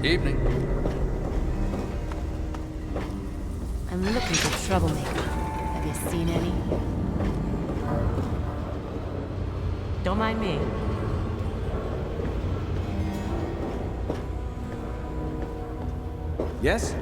Evening. I'm looking for troublemaker. Have you seen any? Don't mind me. Yes?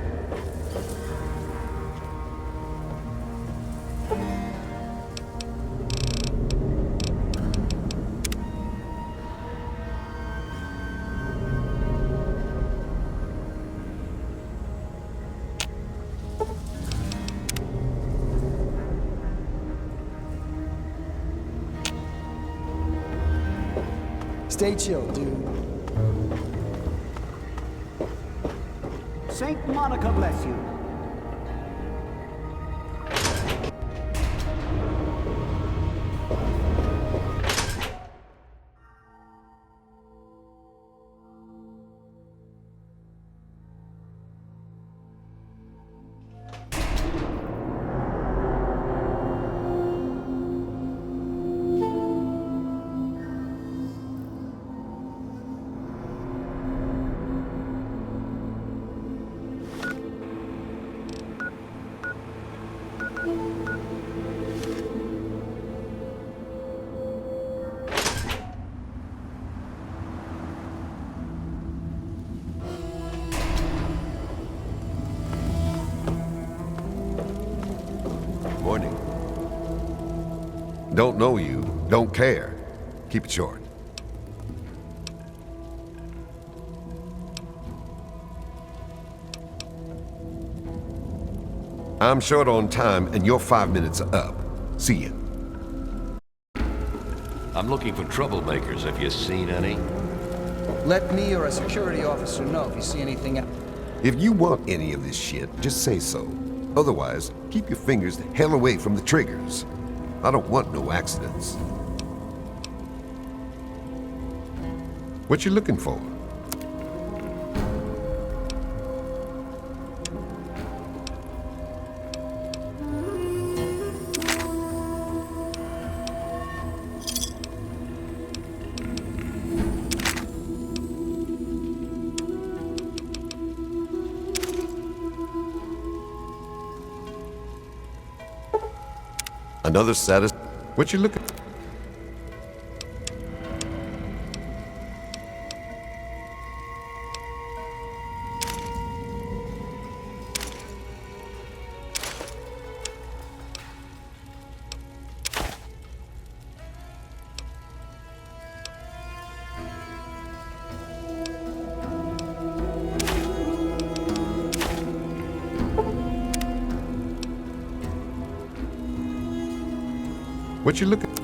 Stay chill, dude. Saint Monica bless you. Don't know you, don't care. Keep it short. I'm short on time, and your 5 minutes are up. See ya. I'm looking for troublemakers. Have you seen any? Let me or a security officer know if you see anything else. If you want any of this shit, just say so. Otherwise, keep your fingers the hell away from the triggers. I don't want no accidents. What you looking for? Another status. What you looking for? What you looking for?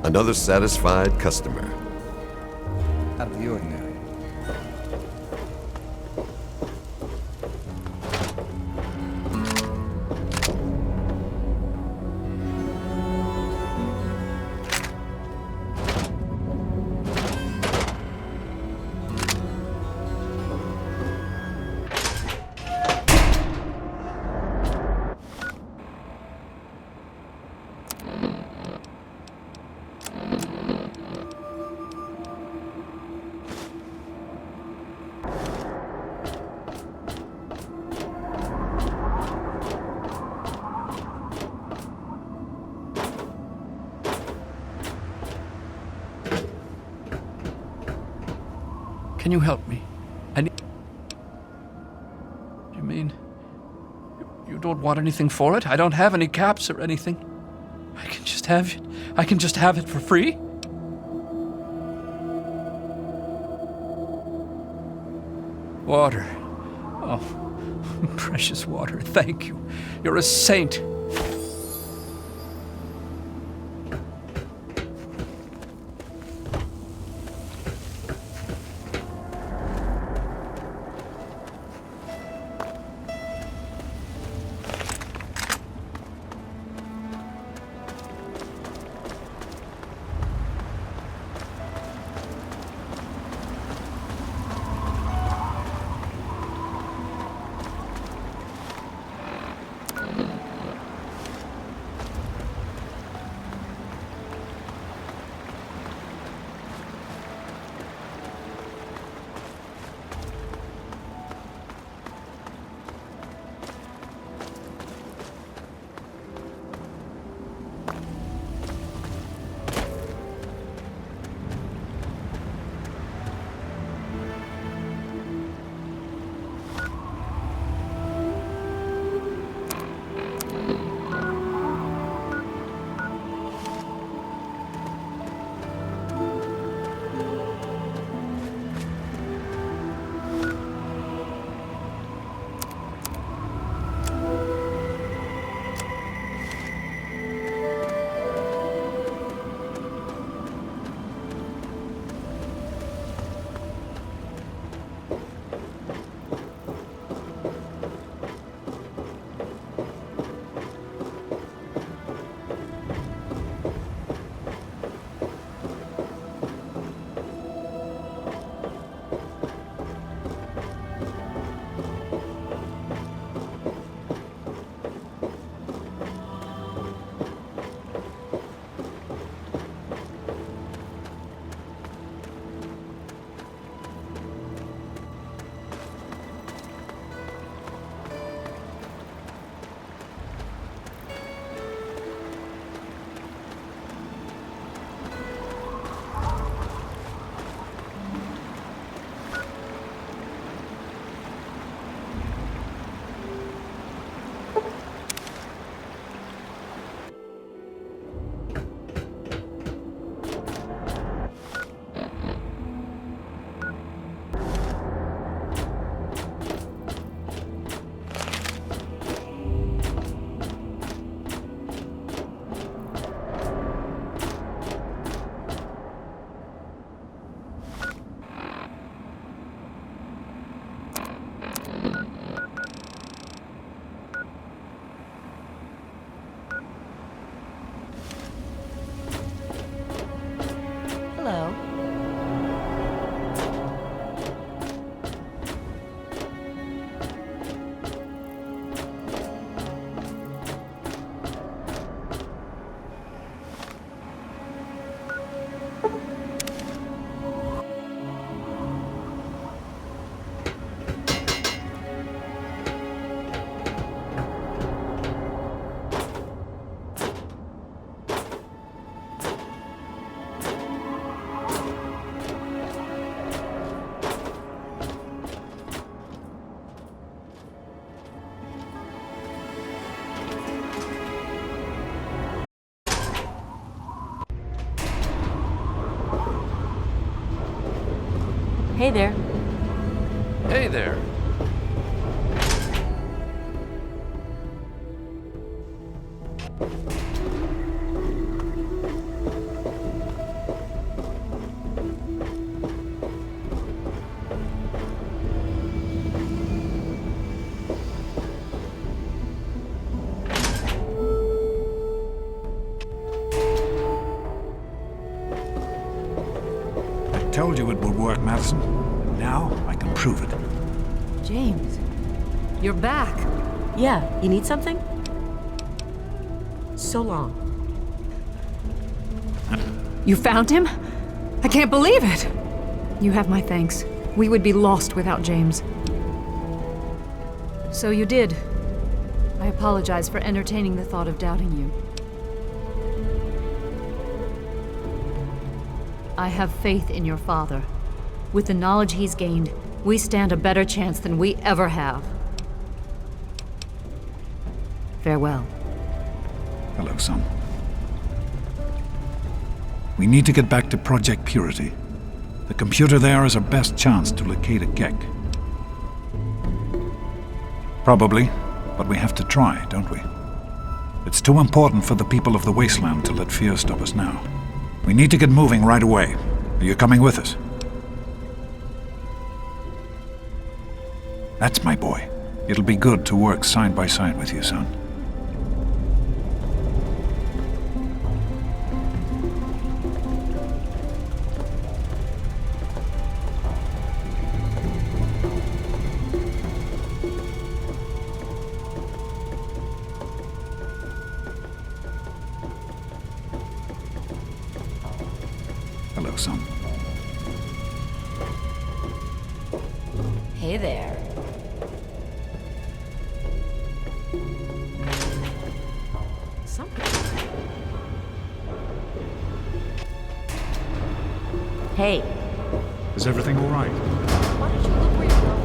Another satisfied customer. Out of the ordinary. Can you help me? I need... You mean... You don't want anything for it? I don't have any caps or anything. I can just have it. I can just have it for free? Water. Oh, precious water. Thank you. You're a saint. Hello. Hey there. Hey there. told you it would work, Madison. Now I can prove it. James, you're back. Yeah, you need something? So long. You found him? I can't believe it! You have my thanks. We would be lost without James. So you did. I apologize for entertaining the thought of doubting you. I have faith in your father. With the knowledge he's gained, we stand a better chance than we ever have. Farewell. Hello, son. We need to get back to Project Purity. The computer there is our best chance to locate a Gek. Probably, but we have to try, don't we? It's too important for the people of the Wasteland to let fear stop us now. We need to get moving right away. Are you coming with us? That's my boy. It'll be good to work side by side with you, son. Hello, son. Hey there. Hey, Is everything all right? why don't you look where you're going?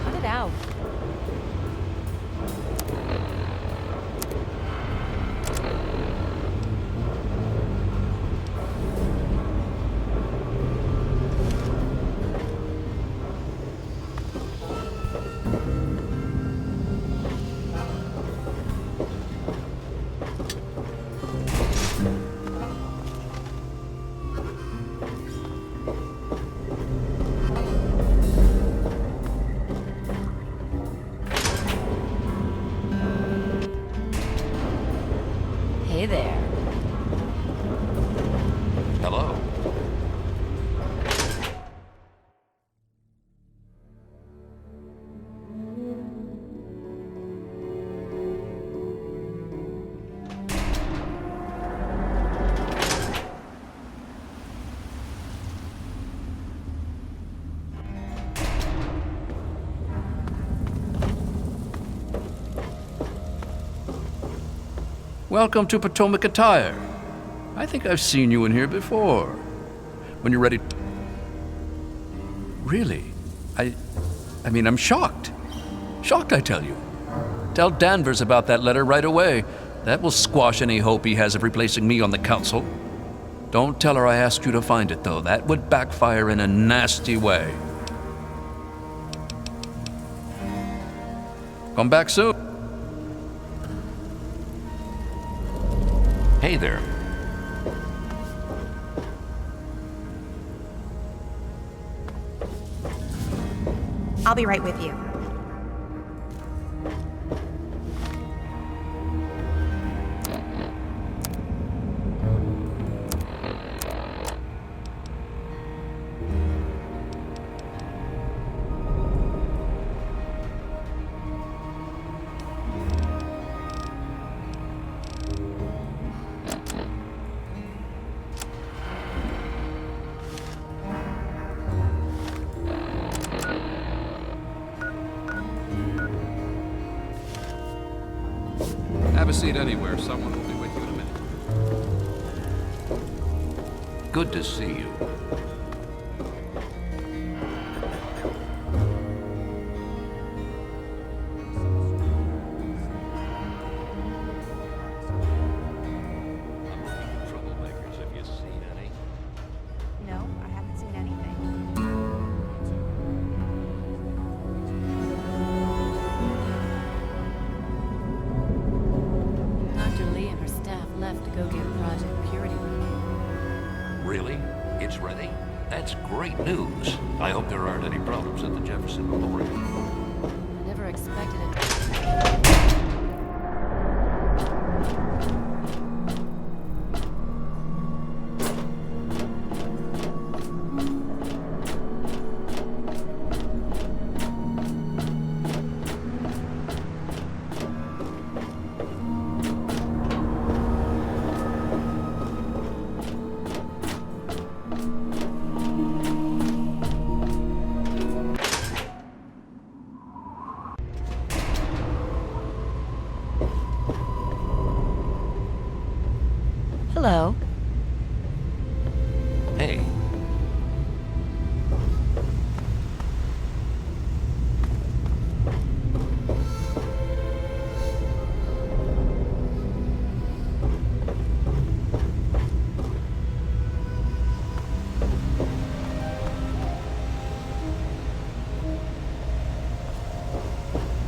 Cut it out. Hey there. Hello. Welcome to Potomac Attire. I think I've seen you in here before. When you're ready... Really? I mean, I'm shocked. Shocked, I tell you. Tell Danvers about that letter right away. That will squash any hope he has of replacing me on the council. Don't tell her I asked you to find it, though. That would backfire in a nasty way. Come back soon. Hey there. I'll be right with you. Have a seat anywhere. Someone will be with you in a minute. Good to see you. Troublemakers, have you seen any? No, I haven't seen anything. Dr. Lee and her staff left to go get Project Purity ready. Really? It's ready? That's great news. I hope there aren't any problems at the Jefferson Memorial. I never expected it. Hello. Hey,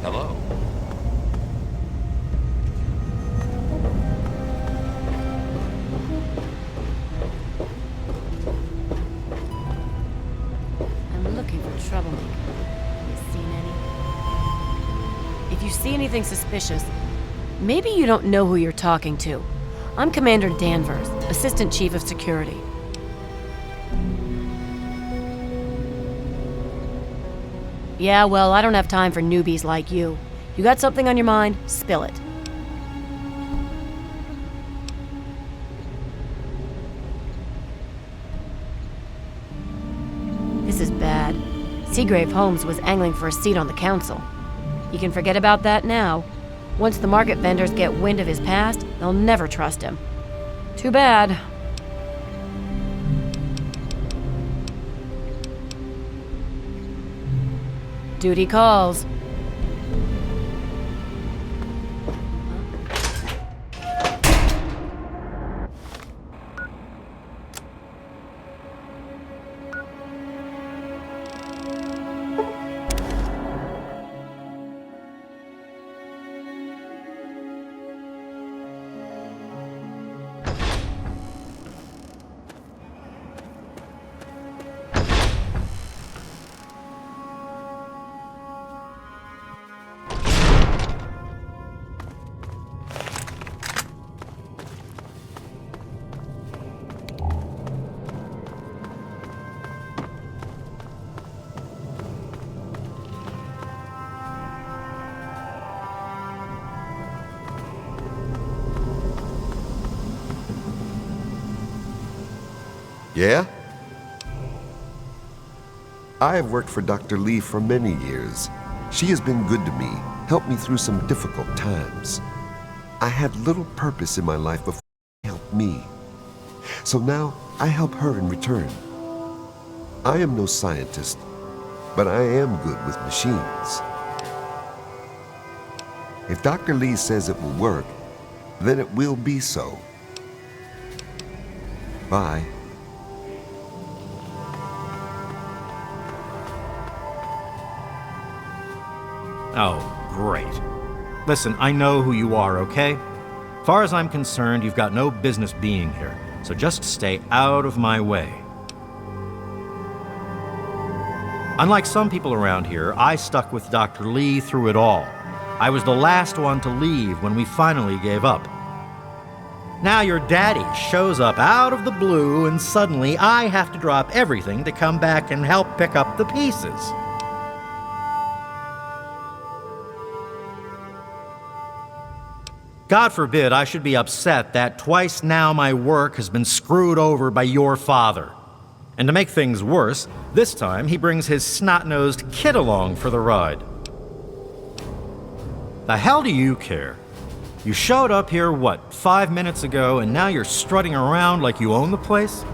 hello. I'm looking for troublemaker. Have you seen any? If you see anything suspicious, maybe you don't know who you're talking to. I'm Commander Danvers, Assistant Chief of Security. Yeah, well, I don't have time for newbies like you. You got something on your mind? Spill it. This is bad. Seagrave Holmes was angling for a seat on the council. You can forget about that now. Once the market vendors get wind of his past, they'll never trust him. Too bad. Duty calls. Yeah? I have worked for Dr. Lee for many years. She has been good to me, helped me through some difficult times. I had little purpose in my life before she helped me. So now I help her in return. I am no scientist, but I am good with machines. If Dr. Lee says it will work, then it will be so. Bye. Oh, great. Listen, I know who you are, okay? Far as I'm concerned, you've got no business being here, so just stay out of my way. Unlike some people around here, I stuck with Dr. Lee through it all. I was the last one to leave when we finally gave up. Now your daddy shows up out of the blue and suddenly I have to drop everything to come back and help pick up the pieces. God forbid I should be upset that twice now my work has been screwed over by your father. And to make things worse, this time he brings his snot-nosed kid along for the ride. The hell do you care? You showed up here, what, 5 minutes ago, and now you're strutting around like you own the place?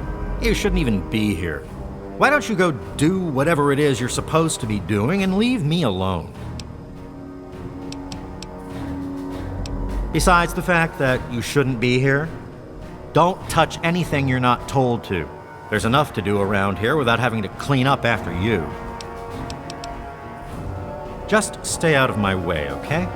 You shouldn't even be here. Why don't you go do whatever it is you're supposed to be doing and leave me alone? Besides the fact that you shouldn't be here, don't touch anything you're not told to. There's enough to do around here without having to clean up after you. Just stay out of my way, okay?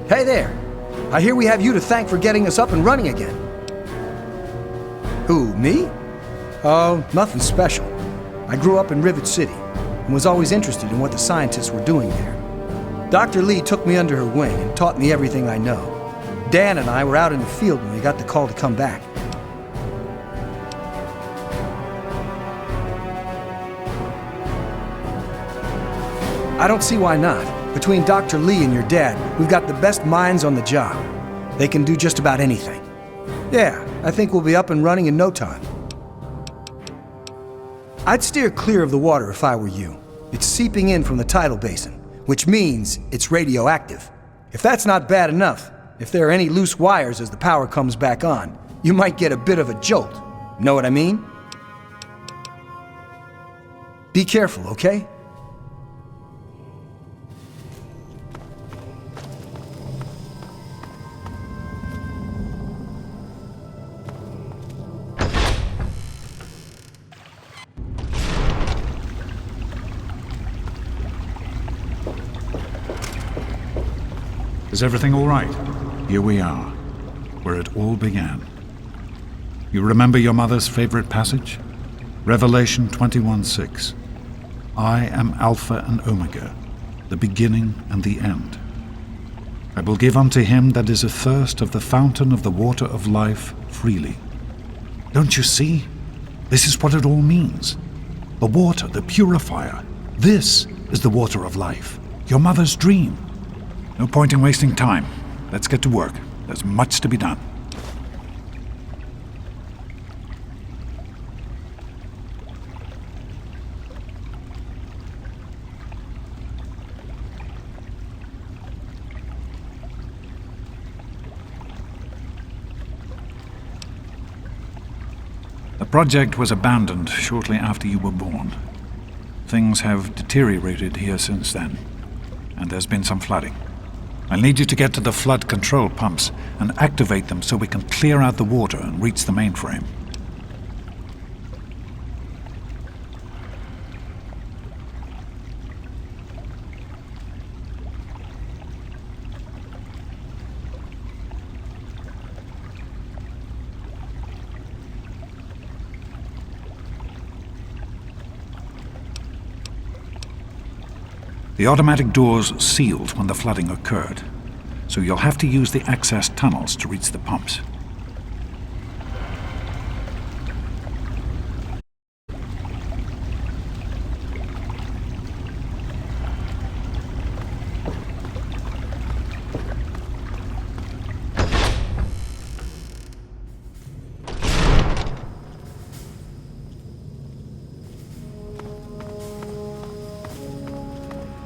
Hey there! I hear we have you to thank for getting us up and running again. Who, me? Oh, nothing special. I grew up in Rivet City and was always interested in what the scientists were doing there. Dr. Lee took me under her wing and taught me everything I know. Dan and I were out in the field when we got the call to come back. I don't see why not. Between Dr. Lee and your dad, we've got the best minds on the job. They can do just about anything. Yeah, I think we'll be up and running in no time. I'd steer clear of the water if I were you. It's seeping in from the tidal basin, which means it's radioactive. If that's not bad enough, if there are any loose wires as the power comes back on, you might get a bit of a jolt. Know what I mean? Be careful, okay? Is everything all right? Here we are, where it all began. You remember your mother's favorite passage? Revelation 21:6. I am Alpha and Omega, the beginning and the end. I will give unto him that is athirst of the fountain of the water of life freely. Don't you see? This is what it all means. The water, the purifier. This is the water of life. Your mother's dream. No point in wasting time. Let's get to work. There's much to be done. The project was abandoned shortly after you were born. Things have deteriorated here since then, and there's been some flooding. I'll need you to get to the flood control pumps and activate them so we can clear out the water and reach the mainframe. The automatic doors sealed when the flooding occurred, so you'll have to use the access tunnels to reach the pumps.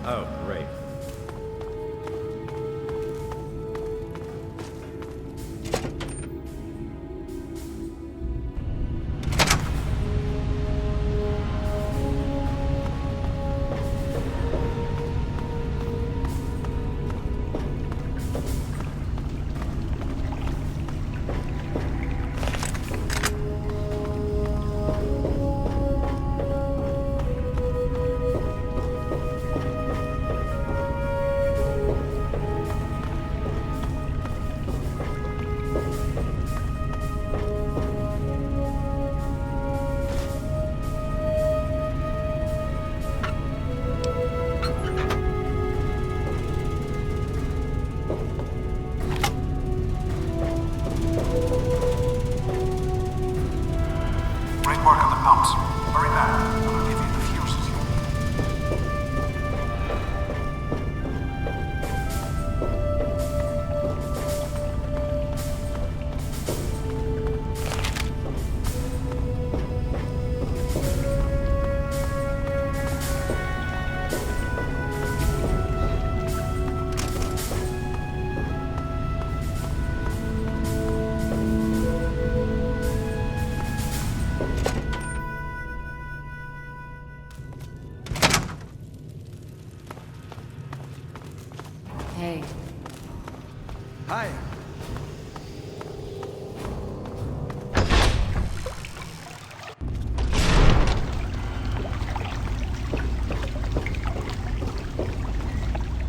Oh, great.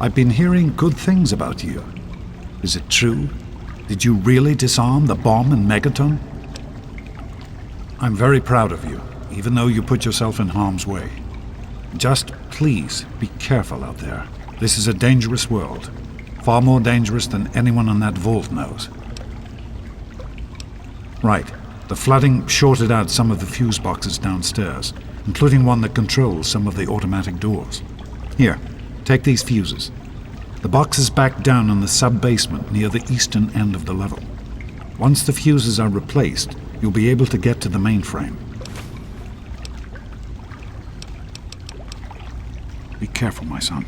I've been hearing good things about you. Is it true? Did you really disarm the bomb in Megaton? I'm very proud of you, even though you put yourself in harm's way. Just please be careful out there. This is a dangerous world. Far more dangerous than anyone in that vault knows. Right. The flooding shorted out some of the fuse boxes downstairs, including one that controls some of the automatic doors. Here, take these fuses. The box is back down in the sub-basement near the eastern end of the level. Once the fuses are replaced, you'll be able to get to the mainframe. Be careful, my son.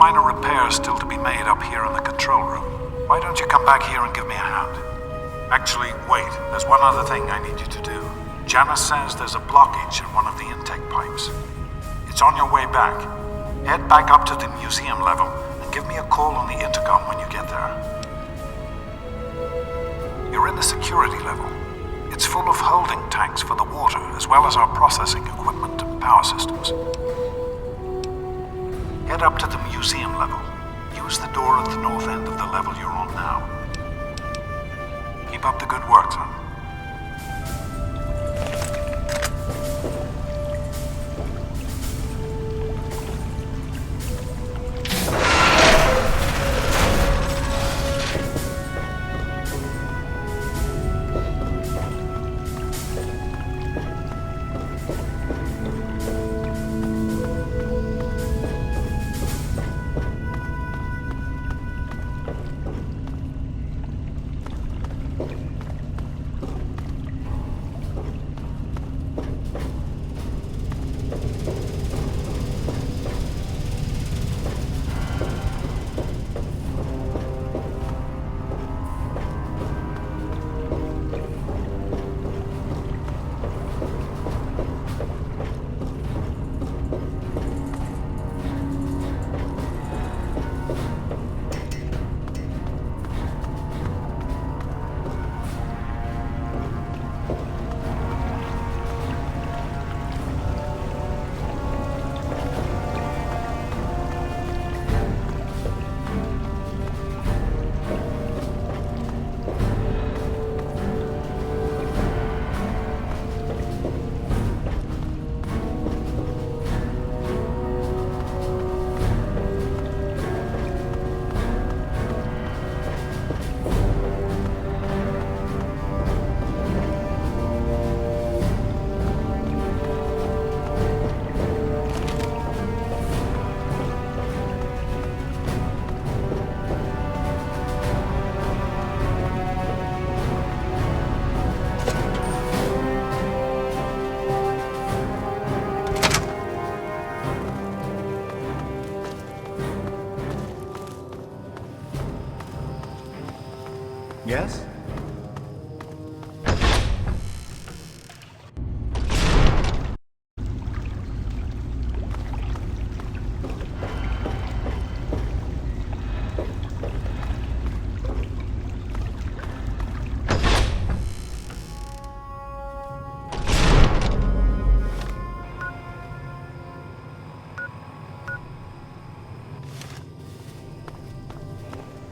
minor repairs still to be made up here in the control room. Why don't you come back here and give me a hand? Actually, wait, there's one other thing I need you to do. Janice says there's a blockage in one of the intake pipes. It's on your way back. Head back up to the museum level and give me a call on the intercom when you get there. You're in the security level. It's full of holding tanks for the water, as well as our processing equipment and power systems. Head up to the museum level. Use the door at the north end of the level you're on now. Keep up the good work, son. Yes?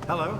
Hello?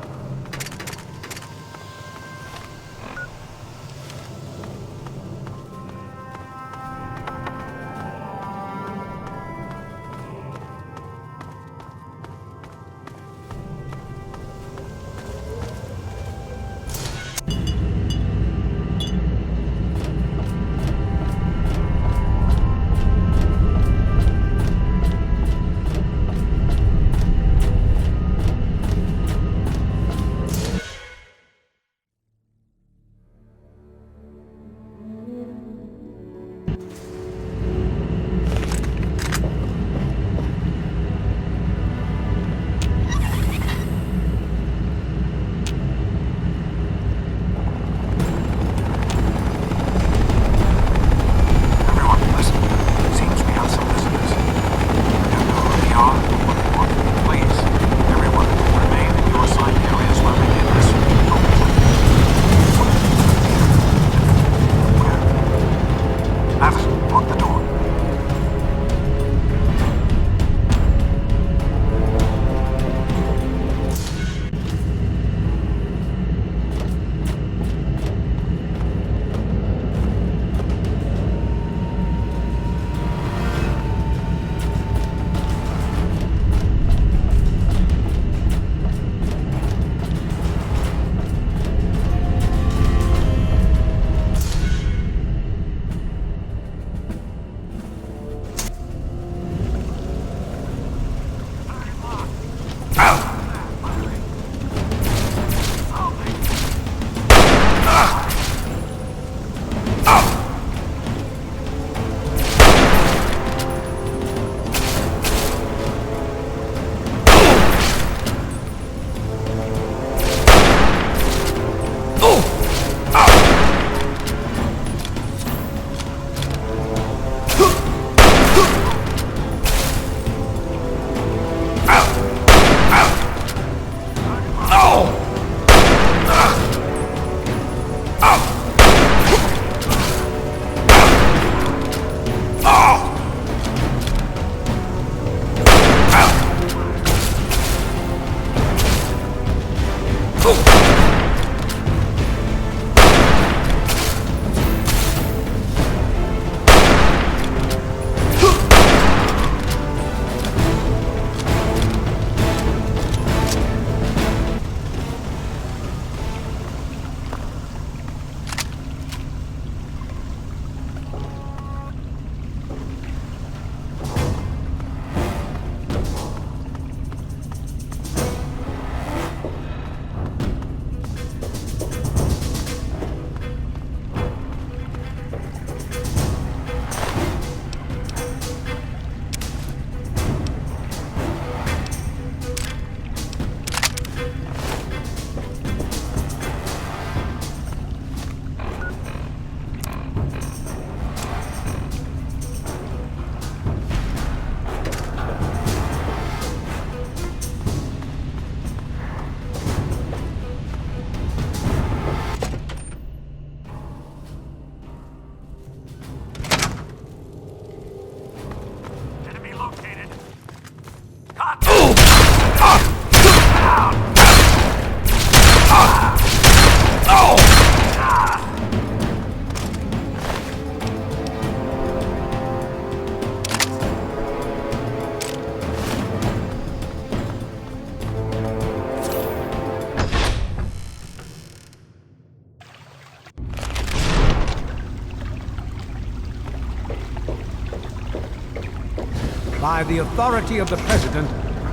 By the authority of the President,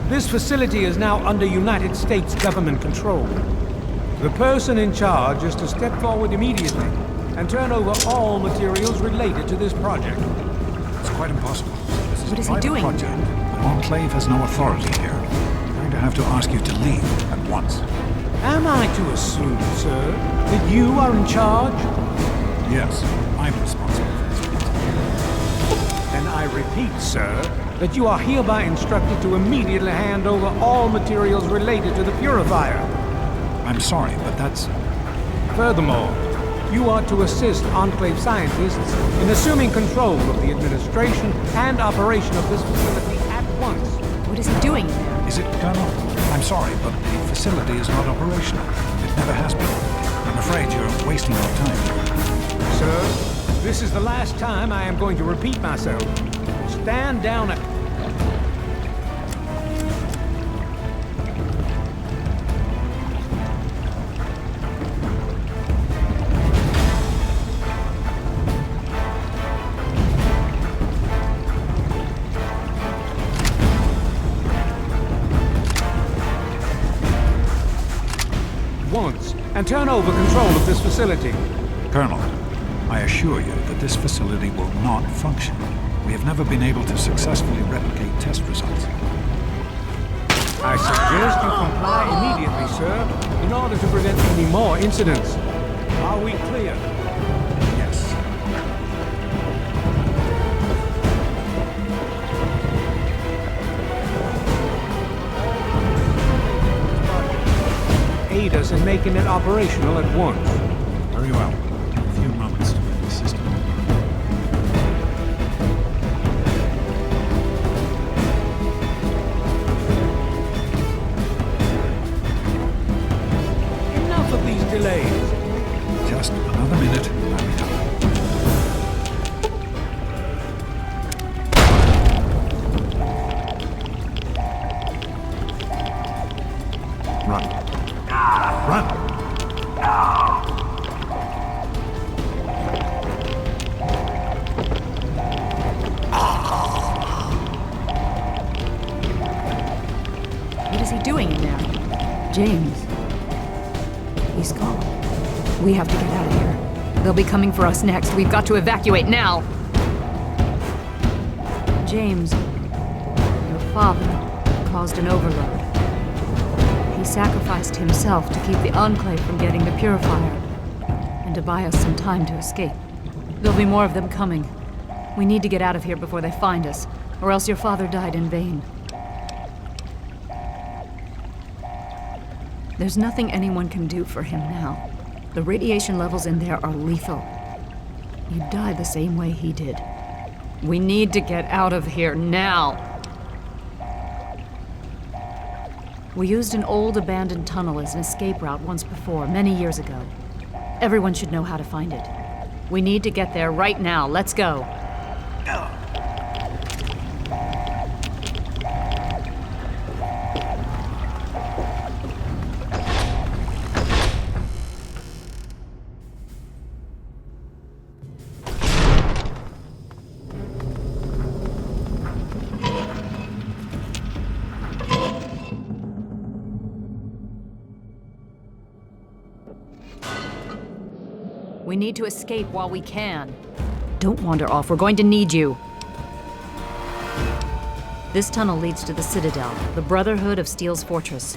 this facility is now under United States government control. The person in charge is to step forward immediately and turn over all materials related to this project. It's quite impossible. This What is a he private doing? project. The Enclave has no authority here. I'm going to have to ask you to leave at once. Am I to assume, sir, that you are in charge? Yes, I'm responsible for this project. Then I repeat, sir, that you are hereby instructed to immediately hand over all materials related to the purifier. I'm sorry, but that's... Furthermore, you are to assist Enclave scientists in assuming control of the administration and operation of this facility at once. What is he doing there? Is it, Colonel? I'm sorry, but the facility is not operational. It never has been. I'm afraid you're wasting your time. Sir, this is the last time I am going to repeat myself. Stand down at... once and turn over control of this facility. Colonel, I assure you that this facility will not function. We have never been able to successfully replicate test results. I suggest you comply immediately, sir, in order to prevent any more incidents. Are we clear? Yes. Aid us in making it operational at once. Very well. A few moments to get the system. Enough of these delays. Just another minute, and I'll be done. Run. Run! What is he doing in there? James. He's gone. We have to get out of here. They'll be coming for us next. We've got to evacuate now. James, your father caused an overload. He sacrificed himself to keep the Enclave from getting the purifier and to buy us some time to escape. There'll be more of them coming. We need to get out of here before they find us, or else your father died in vain. There's nothing anyone can do for him now. The radiation levels in there are lethal. You died the same way he did. We need to get out of here now. We used an old abandoned tunnel as an escape route once before, many years ago. Everyone should know how to find it. We need to get there right now. Let's go. We need to escape while we can. Don't wander off. We're going to need you. This tunnel leads to the Citadel, the Brotherhood of Steel's fortress.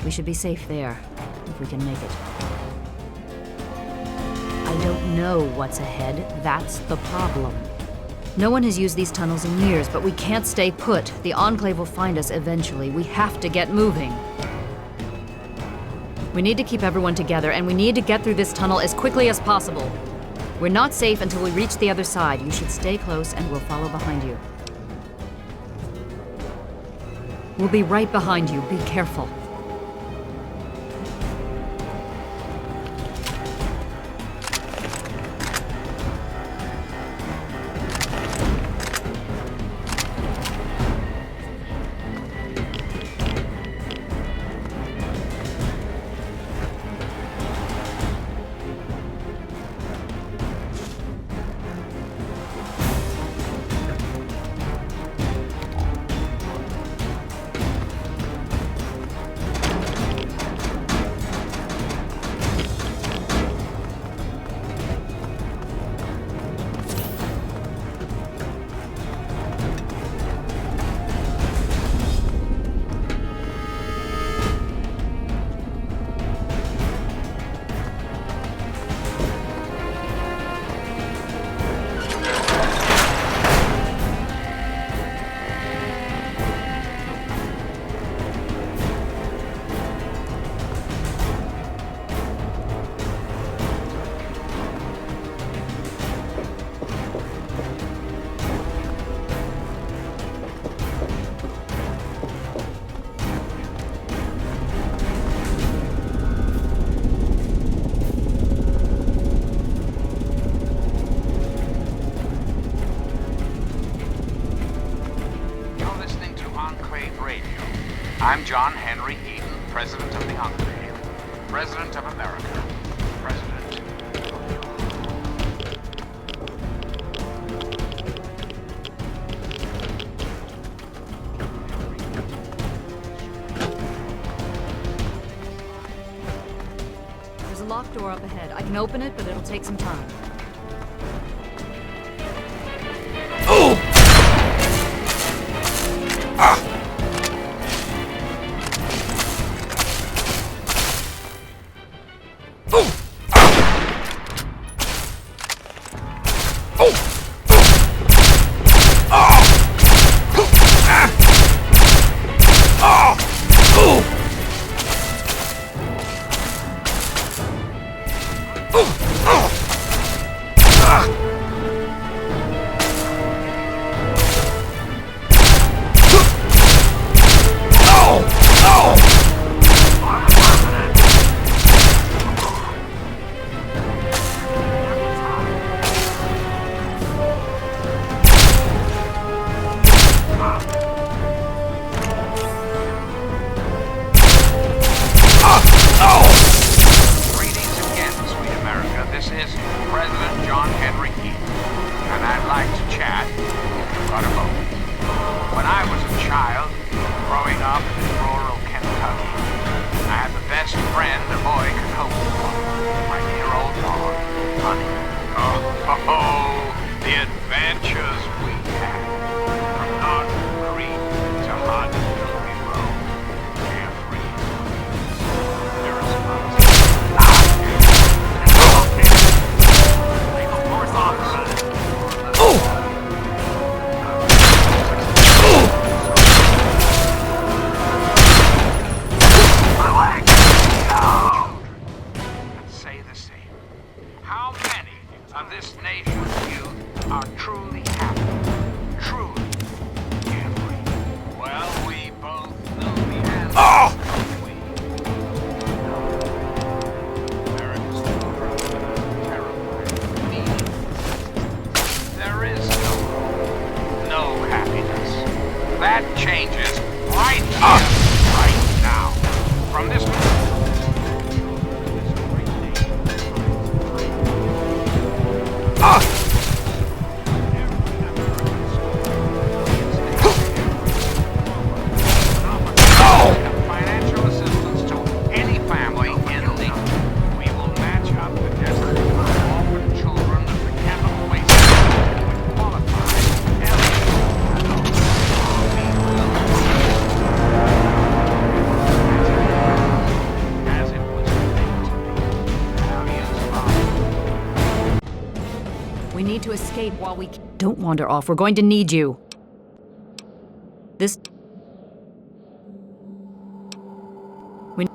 We should be safe there, if we can make it. I don't know what's ahead. That's the problem. No one has used these tunnels in years, but we can't stay put. The Enclave will find us eventually. We have to get moving. We need to keep everyone together, and we need to get through this tunnel as quickly as possible. We're not safe until we reach the other side. You should stay close, and we'll follow behind you. We'll be right behind you. Be careful. I'm John Henry Eden, President of the Enclave, President of America, President There's a locked door up ahead. I can open it, but it'll take some time. need to escape while we can. Don't wander off. We're going to need you. This... We...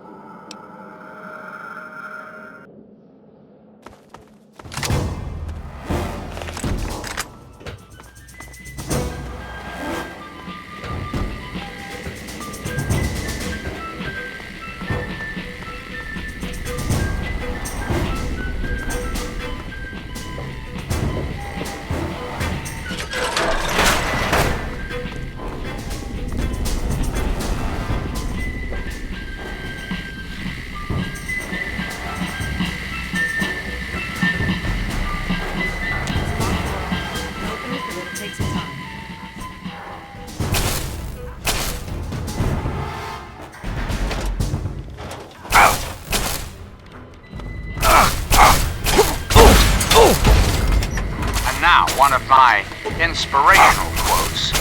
Now, one of my inspirational quotes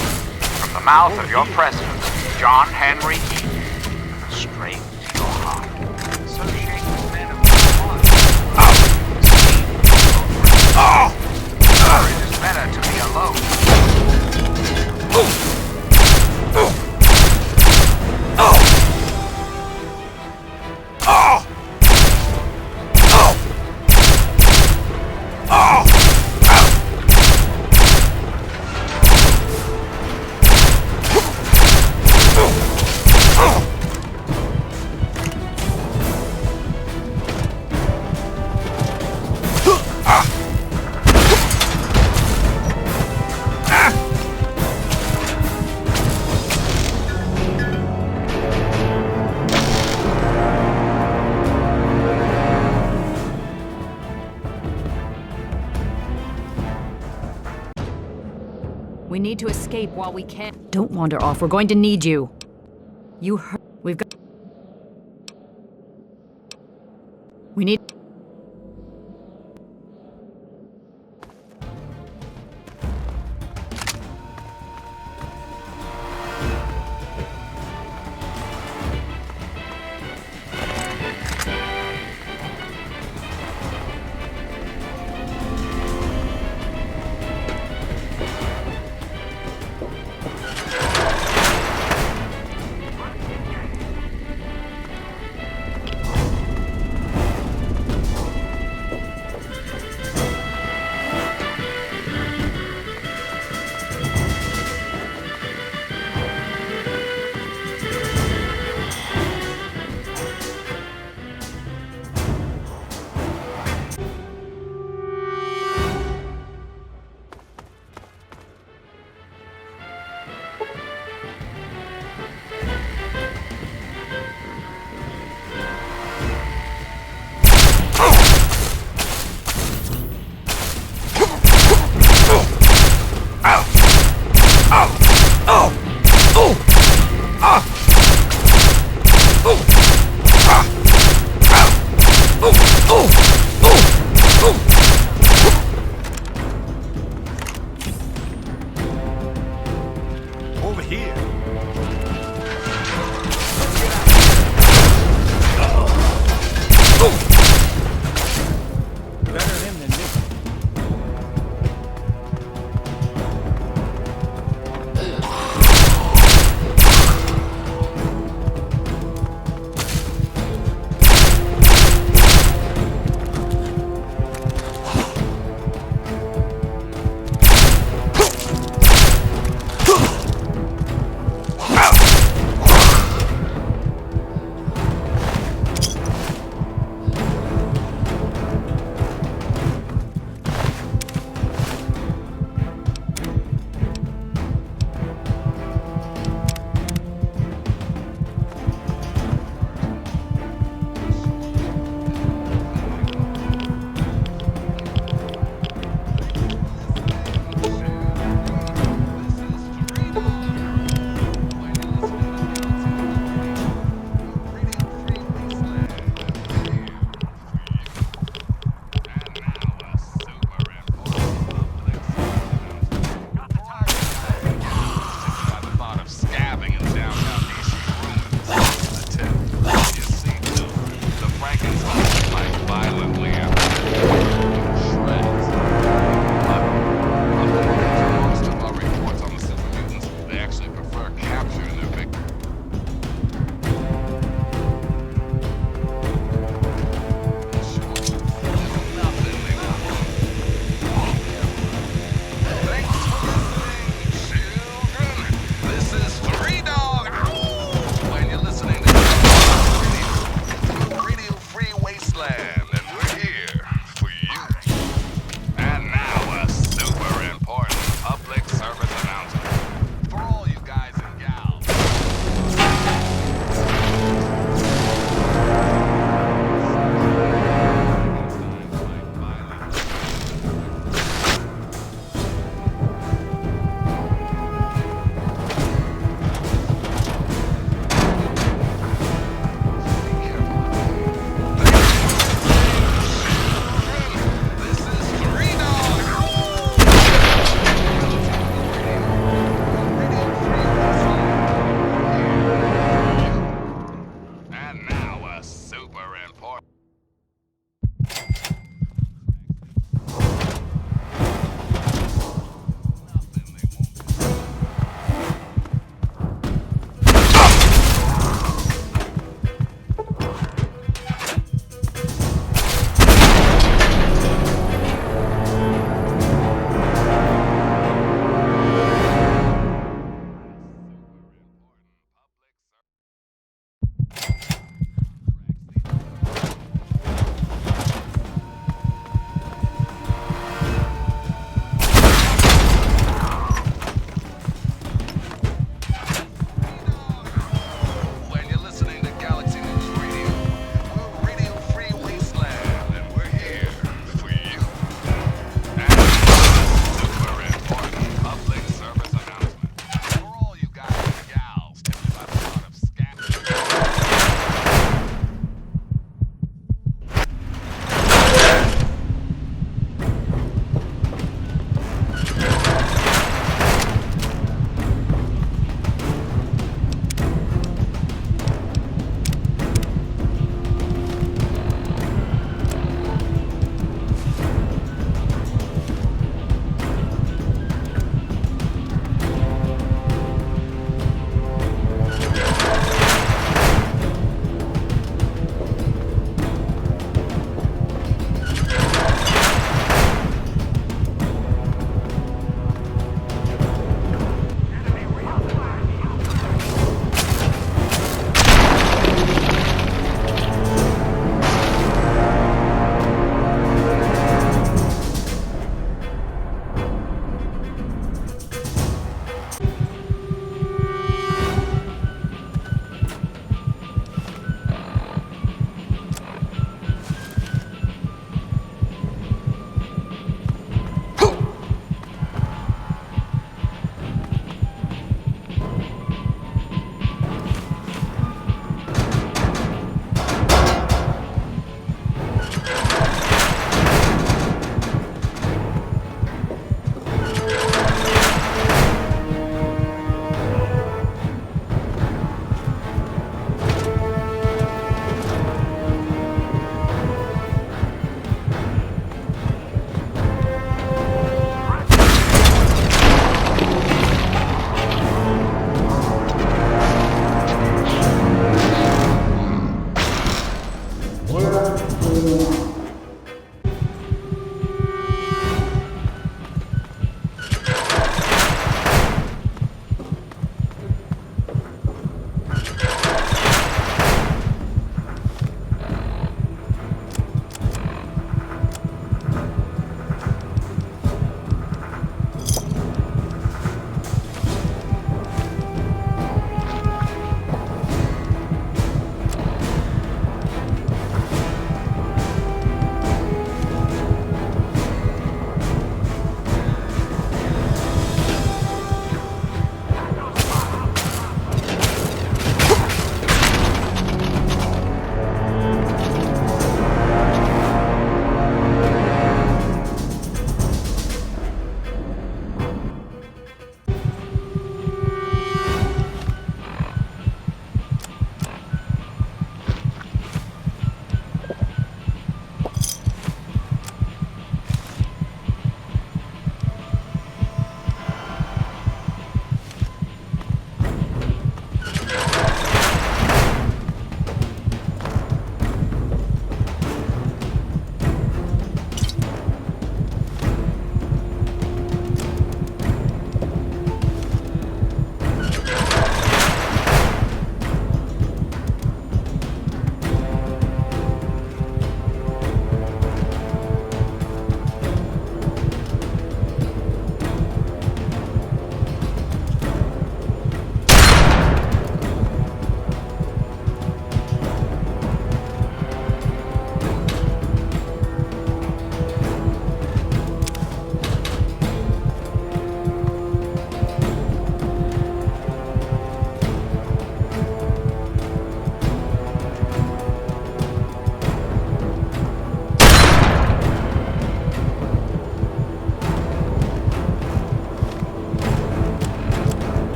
from the mouth of your president, John Henry Eaton, straight to your heart. Associate with men of blood. It is better to be alone. We need to escape while we can. Don't wander off. We're going to need you. You heard. We've got. We need.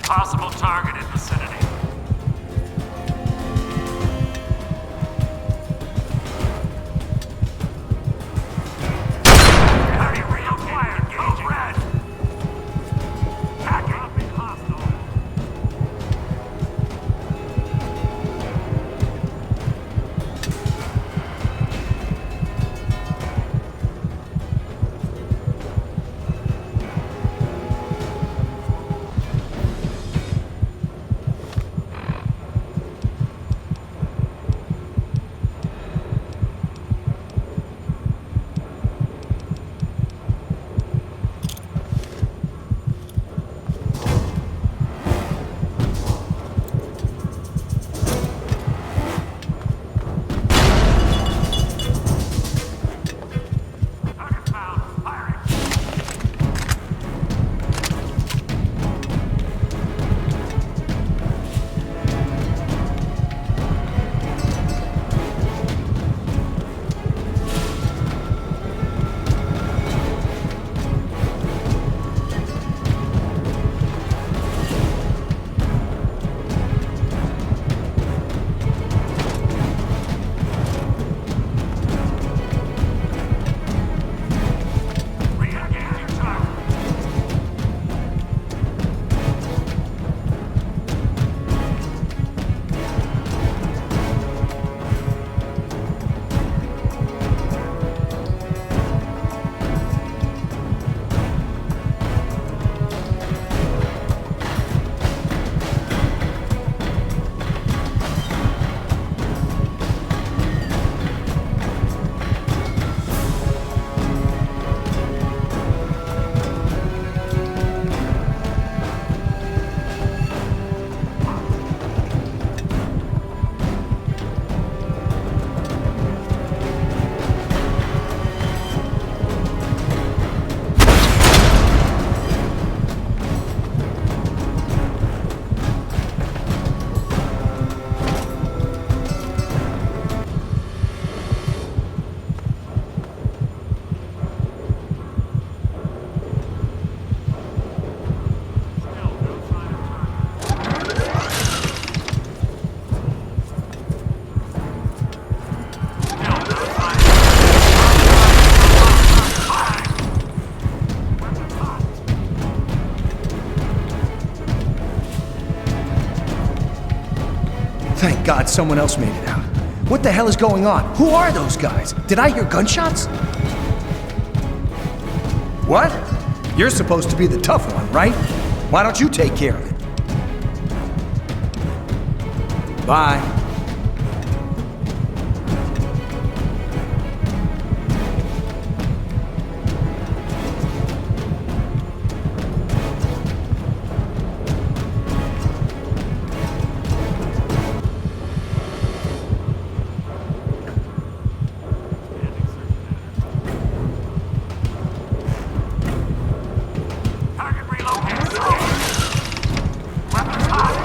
Possible target in vicinity. Very real fire. Go red. Hacking. Hostile. Thank God someone else made it out. What the hell is going on? Who are those guys? Did I hear gunshots? What? You're supposed to be the tough one, right? Why don't you take care of it? Bye. Target relocated. Weapons hot.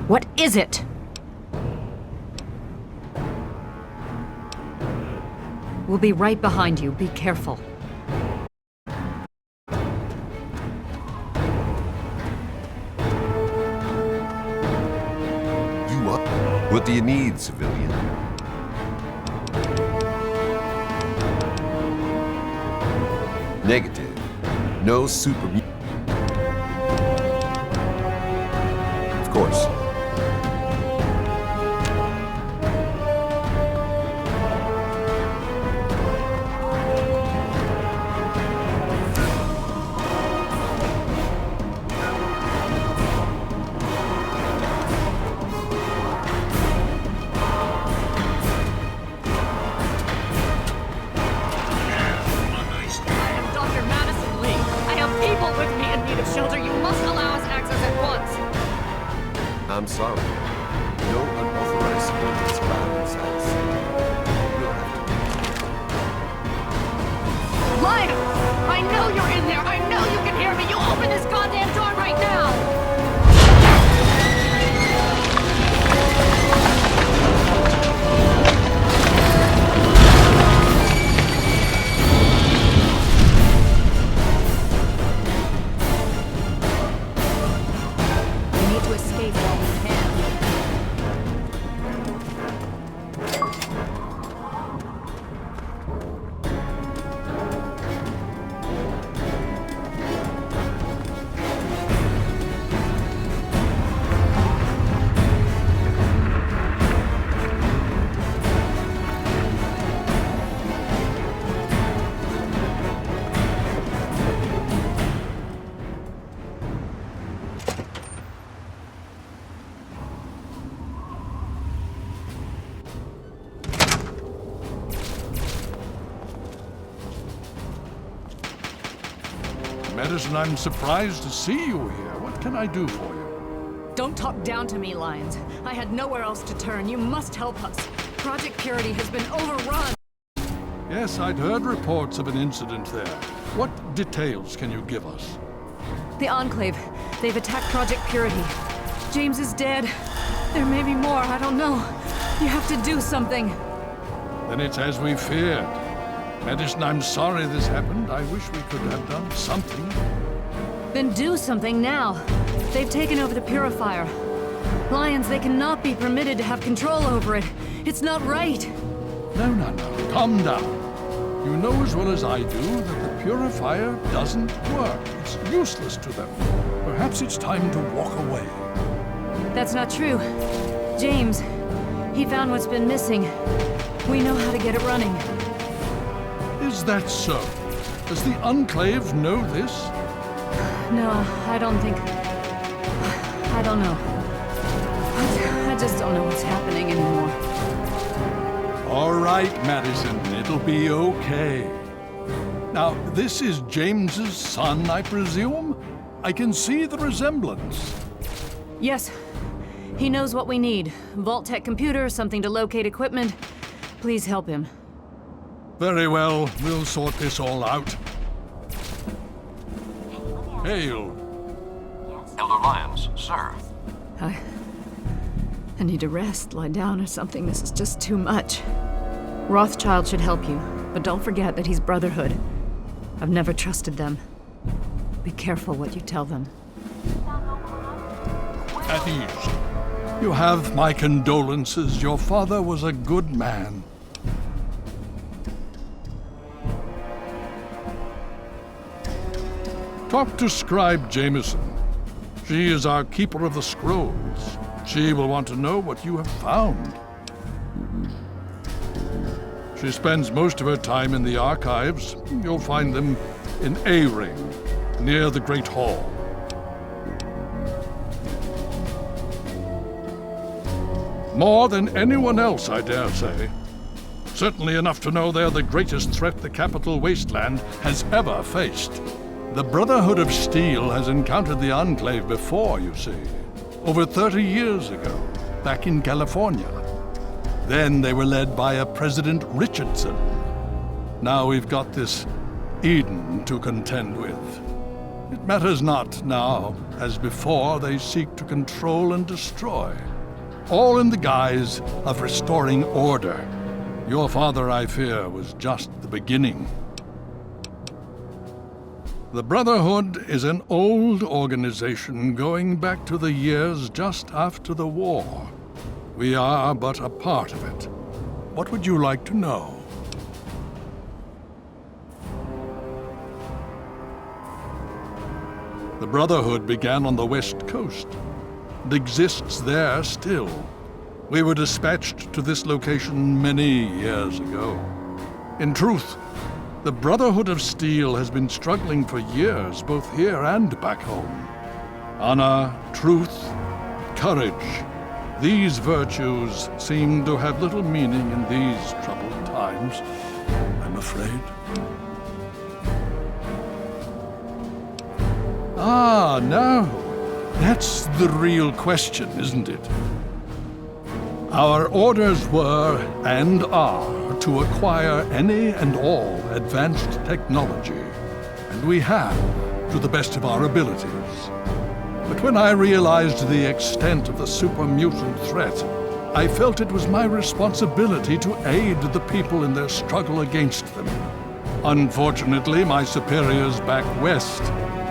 What is it? We'll be right behind you. Be careful. You up? What do you need, civilian? Negative. No super... Of course. I'm sorry. No unauthorized civilians allowed inside the city. You'll have to... Lion! I know you're in there! I know you can hear me! You open this goddamn door right now! We need to escape while we can. Madison, I'm surprised to see you here. What can I do for you? Don't talk down to me, Lyons. I had nowhere else to turn. You must help us. Project Purity has been overrun. Yes, I'd heard reports of an incident there. What details can you give us? The Enclave. They've attacked Project Purity. James is dead. There may be more. I don't know. You have to do something. Then it's as we feared. Madison, I'm sorry this happened. I wish we could have done something. Then do something now. They've taken over the Purifier. Lyons, they cannot be permitted to have control over it. It's not right. No. Calm down. You know as well as I do that the Purifier doesn't work. It's useless to them. Perhaps it's time to walk away. That's not true. James, he found what's been missing. We know how to get it running. Is that so? Does the Enclave know this? No, I don't think... I don't know. I just don't know what's happening anymore. All right, Madison, it'll be okay. Now, this is James's son, I presume? I can see the resemblance. Yes. He knows what we need. Vault-Tec computer, something to locate equipment. Please help him. Very well, we'll sort this all out. Hail. Elder Lyons, sir. I need to rest, lie down or something. This is just too much. Rothschild should help you, but don't forget that he's Brotherhood. I've never trusted them. Be careful what you tell them. At ease. You have my condolences. Your father was a good man. Talk to Scribe Jameson. She is our keeper of the scrolls. She will want to know what you have found. She spends most of her time in the archives. You'll find them in A-Ring, near the Great Hall. More than anyone else, I dare say. Certainly enough to know they're the greatest threat the Capital Wasteland has ever faced. The Brotherhood of Steel has encountered the Enclave before, you see. Over 30 years ago, back in California. Then they were led by a President Richardson. Now we've got this Eden to contend with. It matters not now, as before they seek to control and destroy, all in the guise of restoring order. Your father, I fear, was just the beginning. The Brotherhood is an old organization going back to the years just after the war. We are but a part of it. What would you like to know? The Brotherhood began on the West Coast. It exists there still. We were dispatched to this location many years ago. In truth, the Brotherhood of Steel has been struggling for years, both here and back home. Honor, truth, courage. These virtues seem to have little meaning in these troubled times, I'm afraid. Ah, now, that's the real question, isn't it? Our orders were, and are, to acquire any and all advanced technology, and we have, to the best of our abilities. But when I realized the extent of the super mutant threat, I felt it was my responsibility to aid the people in their struggle against them. Unfortunately, my superiors back west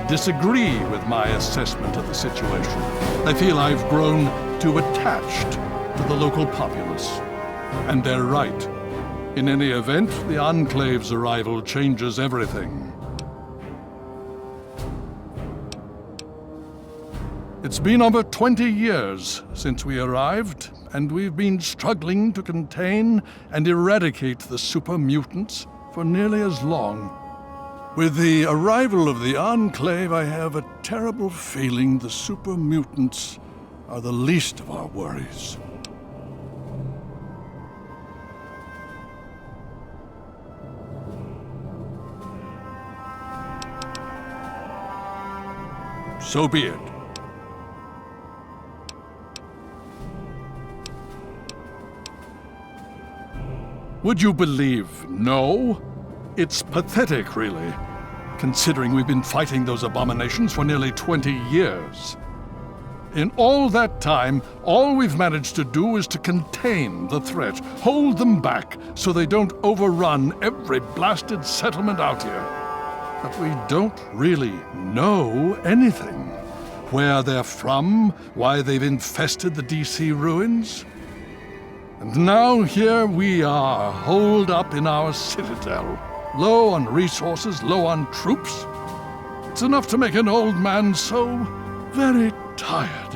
disagree with my assessment of the situation. They feel I've grown too attached to the local populace. And they're right. In any event, the Enclave's arrival changes everything. It's been over 20 years since we arrived, and we've been struggling to contain and eradicate the super mutants for nearly as long. With the arrival of the Enclave, I have a terrible feeling the super mutants are the least of our worries. So be it. Would you believe no? It's pathetic, really, considering we've been fighting those abominations for nearly 20 years. In all that time, all we've managed to do is to contain the threat, hold them back so they don't overrun every blasted settlement out here. But we don't really know anything. Where they're from, why they've infested the DC ruins. And now here we are, holed up in our citadel. Low on resources, low on troops. It's enough to make an old man so very tired.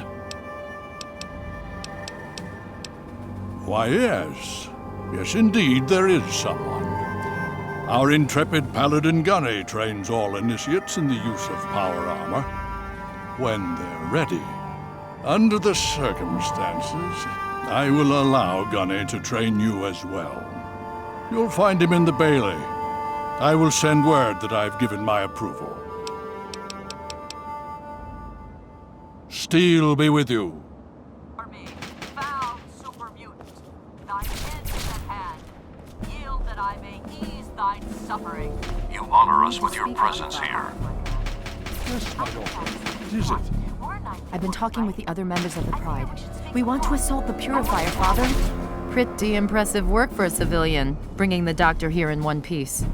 Why, yes. Yes, indeed, there is someone. Our intrepid Paladin Gunny trains all initiates in the use of power armor. When they're ready. Under the circumstances, I will allow Gunny to train you as well. You'll find him in the Bailey. I will send word that I've given my approval. Steel be with you. Foul super mutant, thine end is at hand. Yield that I may ease thine suffering. You honor us with your presence here. Yes, my daughter. What is it? I've been talking with the other members of the Pride. We want to assault the Purifier, Father. Pretty impressive work for a civilian, bringing the Doctor here in one piece.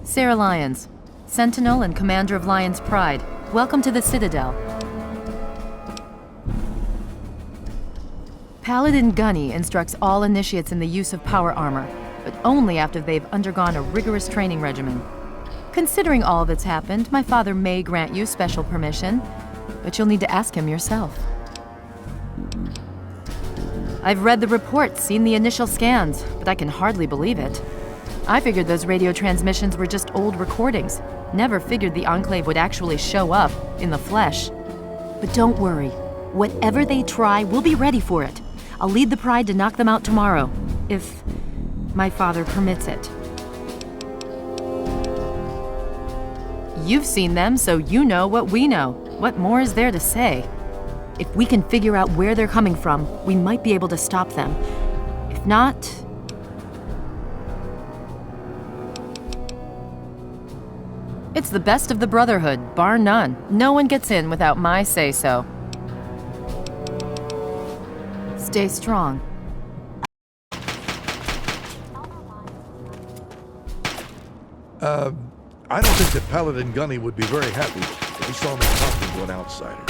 Sarah Lyons, Sentinel and Commander of Lyons Pride. Welcome to the Citadel. Paladin Gunny instructs all initiates in the use of power armor, but only after they've undergone a rigorous training regimen. Considering all that's happened, my father may grant you special permission, but you'll need to ask him yourself. I've read the reports, seen the initial scans, but I can hardly believe it. I figured those radio transmissions were just old recordings. Never figured the Enclave would actually show up, in the flesh. But don't worry. Whatever they try, we'll be ready for it. I'll lead the Pride to knock them out tomorrow, if my father permits it. You've seen them, so you know what we know. What more is there to say? If we can figure out where they're coming from, we might be able to stop them. If not... It's the best of the Brotherhood, bar none. No one gets in without my say-so. Stay strong. I don't think that Paladin Gunny would be very happy if he saw me talking to an outsider.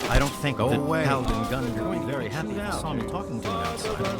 I don't think that Paladin Gunny would be very happy if he saw me talking to an outsider.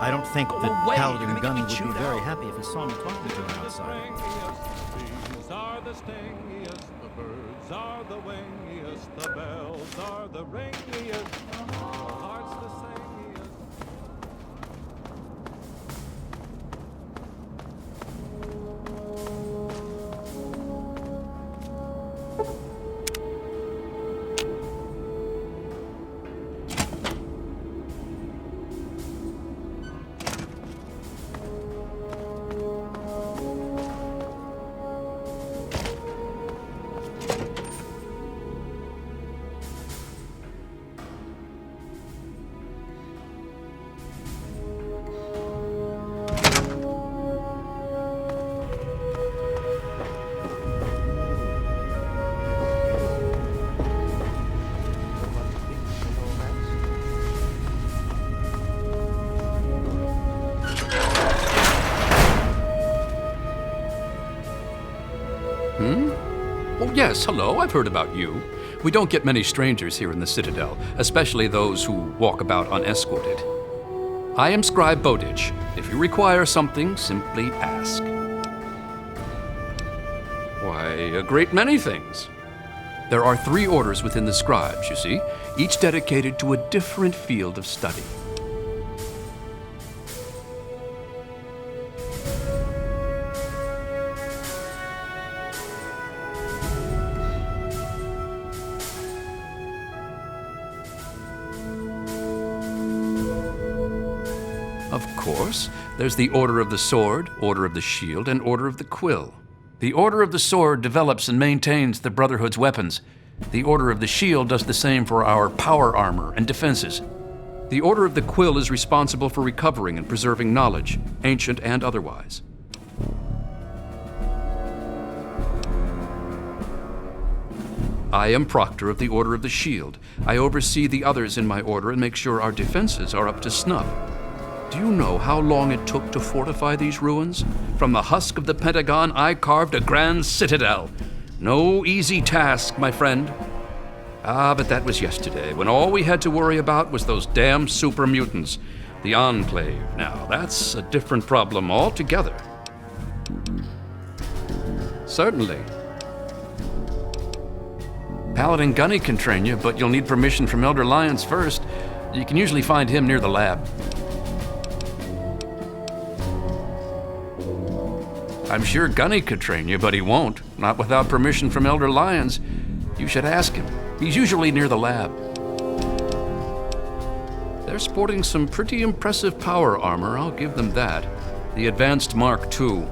I don't think that Paladin Gunny would be very happy if he saw me talking to an outsider. Bees are the stingiest, the birds are the wingiest, the bells are the ringiest, the heart's the singiest. Oh, yes, hello, I've heard about you. We don't get many strangers here in the Citadel, especially those who walk about unescorted. I am Scribe Bowditch. If you require something, simply ask. Why, a great many things. There are 3 orders within the Scribes, you see, each dedicated to a different field of study. Of course, there's the Order of the Sword, Order of the Shield, and Order of the Quill. The Order of the Sword develops and maintains the Brotherhood's weapons. The Order of the Shield does the same for our power armor and defenses. The Order of the Quill is responsible for recovering and preserving knowledge, ancient and otherwise. I am Proctor of the Order of the Shield. I oversee the others in my order and make sure our defenses are up to snuff. Do you know how long it took to fortify these ruins? From the husk of the Pentagon, I carved a grand citadel. No easy task, my friend. Ah, but that was yesterday, when all we had to worry about was those damn super mutants. The Enclave. Now, that's a different problem altogether. Certainly. Paladin Gunny can train you, but you'll need permission from Elder Lyons first. You can usually find him near the lab. I'm sure Gunny could train you, but he won't. Not without permission from Elder Lyons. You should ask him. He's usually near the lab. They're sporting some pretty impressive power armor, I'll give them that. The Advanced Mark II.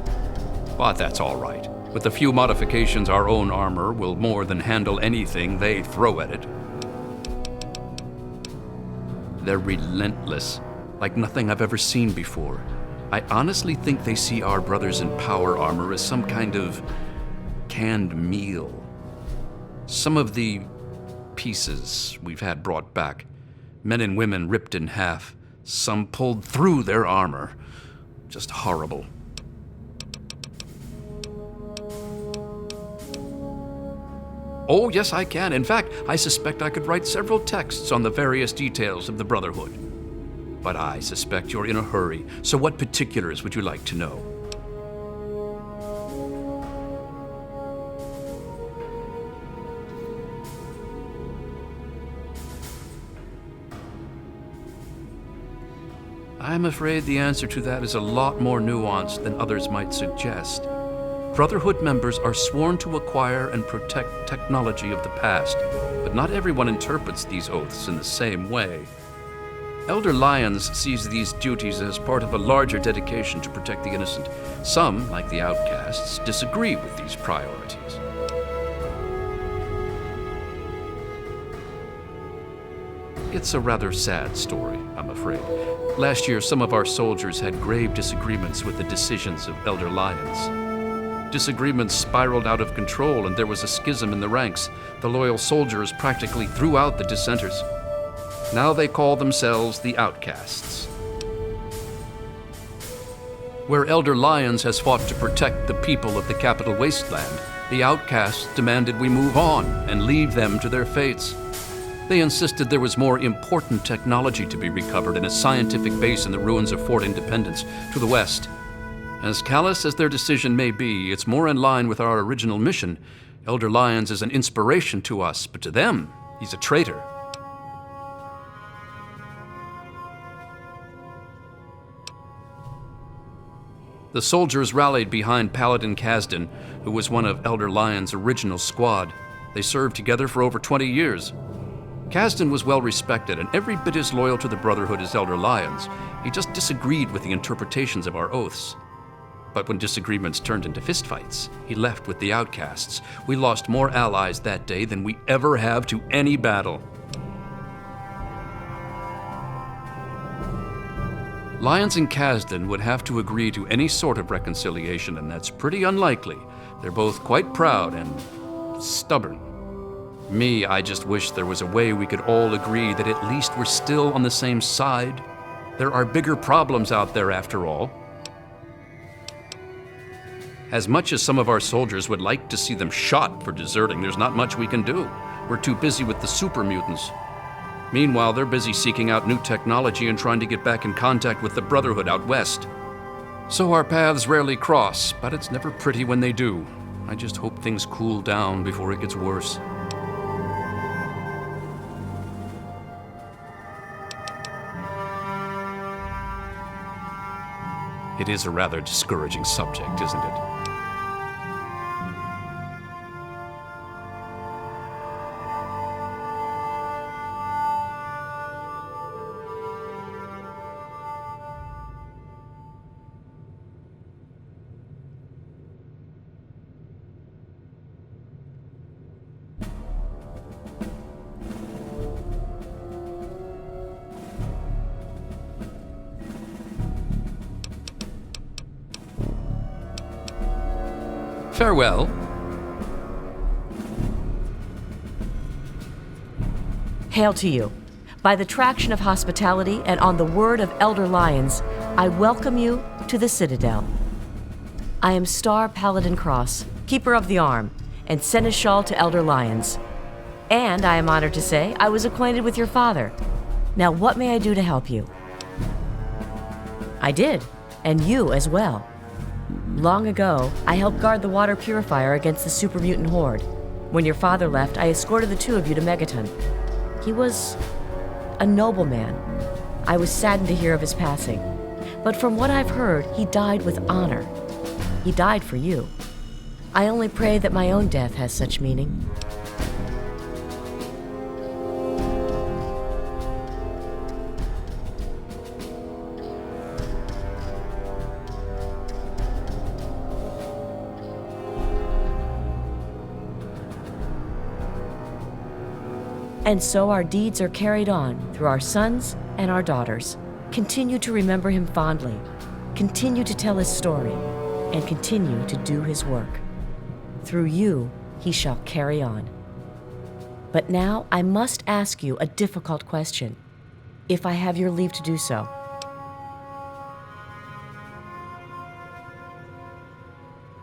But that's all right. With a few modifications, our own armor will more than handle anything they throw at it. They're relentless. like nothing I've ever seen before. I honestly think they see our brothers in power armor as some kind of canned meal. Some of the pieces we've had brought back, men and women ripped in half, some pulled through their armor. Just horrible. Oh, yes, I can. In fact, I suspect I could write several texts on the various details of the Brotherhood. But I suspect you're in a hurry, so what particulars would you like to know? I'm afraid the answer to that is a lot more nuanced than others might suggest. Brotherhood members are sworn to acquire and protect technology of the past, but not everyone interprets these oaths in the same way. Elder Lyons sees these duties as part of a larger dedication to protect the innocent. Some, like the outcasts, disagree with these priorities. It's a rather sad story, I'm afraid. Last year, some of our soldiers had grave disagreements with the decisions of Elder Lyons. Disagreements spiraled out of control, and there was a schism in the ranks. The loyal soldiers practically threw out the dissenters. Now they call themselves the Outcasts. Where Elder Lyons has fought to protect the people of the Capital Wasteland, the Outcasts demanded we move on and leave them to their fates. They insisted there was more important technology to be recovered in a scientific base in the ruins of Fort Independence to the west. As callous as their decision may be, it's more in line with our original mission. Elder Lyons is an inspiration to us, but to them, he's a traitor. The soldiers rallied behind Paladin Kasdan, who was one of Elder Lyons' original squad. They served together for over 20 years. Kasdan was well respected and every bit as loyal to the Brotherhood as Elder Lyons. He just disagreed with the interpretations of our oaths. But when disagreements turned into fistfights, he left with the Outcasts. We lost more allies that day than we ever have to any battle. Lyons and Kasdan would have to agree to any sort of reconciliation, and that's pretty unlikely. They're both quite proud and stubborn. Me, I just wish there was a way we could all agree that at least we're still on the same side. There are bigger problems out there after all. As much as some of our soldiers would like to see them shot for deserting, there's not much we can do. We're too busy with the super mutants. Meanwhile, they're busy seeking out new technology and trying to get back in contact with the Brotherhood out west. So our paths rarely cross, but it's never pretty when they do. I just hope things cool down before it gets worse. It is a rather discouraging subject, isn't it? Farewell. Hail to you. By the traction of hospitality and on the word of Elder Lyons, I welcome you to the Citadel. I am Star Paladin Cross, Keeper of the Arm, and Seneschal to Elder Lyons. And I am honored to say I was acquainted with your father. Now what may I do to help you? I did, and you as well. Long ago, I helped guard the water purifier against the super mutant horde. When your father left, I escorted the two of you to Megaton. He was a noble man. I was saddened to hear of his passing. But from what I've heard, he died with honor. He died for you. I only pray that my own death has such meaning. And so our deeds are carried on through our sons and our daughters. Continue to remember him fondly, continue to tell his story, and continue to do his work. Through you, he shall carry on. But now I must ask you a difficult question, if I have your leave to do so.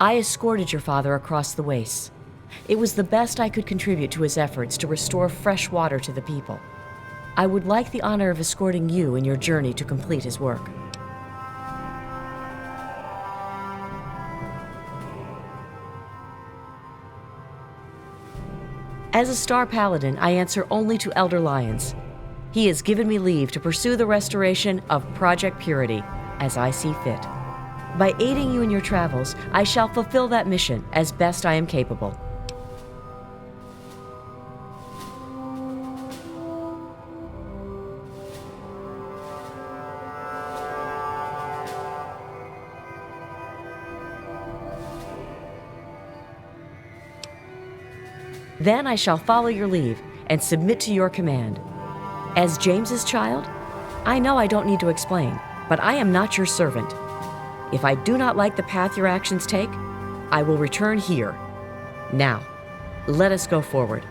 I escorted your father across the wastes. It was the best I could contribute to his efforts to restore fresh water to the people. I would like the honor of escorting you in your journey to complete his work. As a Star Paladin, I answer only to Elder Lyons. He has given me leave to pursue the restoration of Project Purity as I see fit. By aiding you in your travels, I shall fulfill that mission as best I am capable. Then I shall follow your leave and submit to your command. As James's child, I know I don't need to explain, but I am not your servant. If I do not like the path your actions take, I will return here. Now, let us go forward,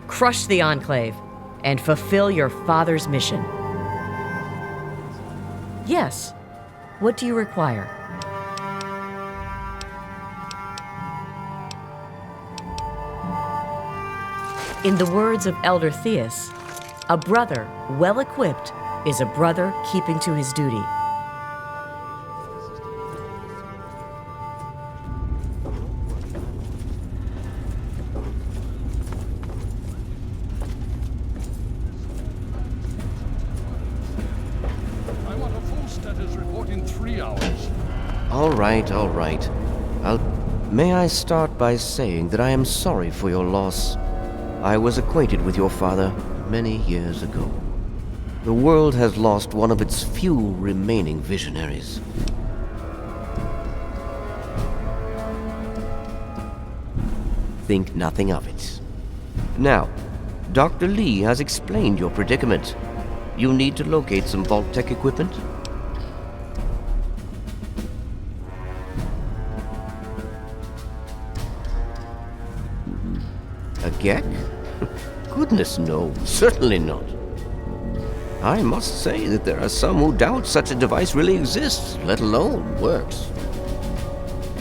crush the Enclave, and fulfill your father's mission. Yes. What do you require? In the words of Elder Theus, a brother well equipped is a brother keeping to his duty. I want a full status report in 3 hours. All right. May I start by saying that I am sorry for your loss. I was acquainted with your father many years ago. The world has lost one of its few remaining visionaries. Think nothing of it. Now, Dr. Lee has explained your predicament. You need to locate some Vault-Tec equipment. A Gek? Goodness no, certainly not. I must say that there are some who doubt such a device really exists, let alone works.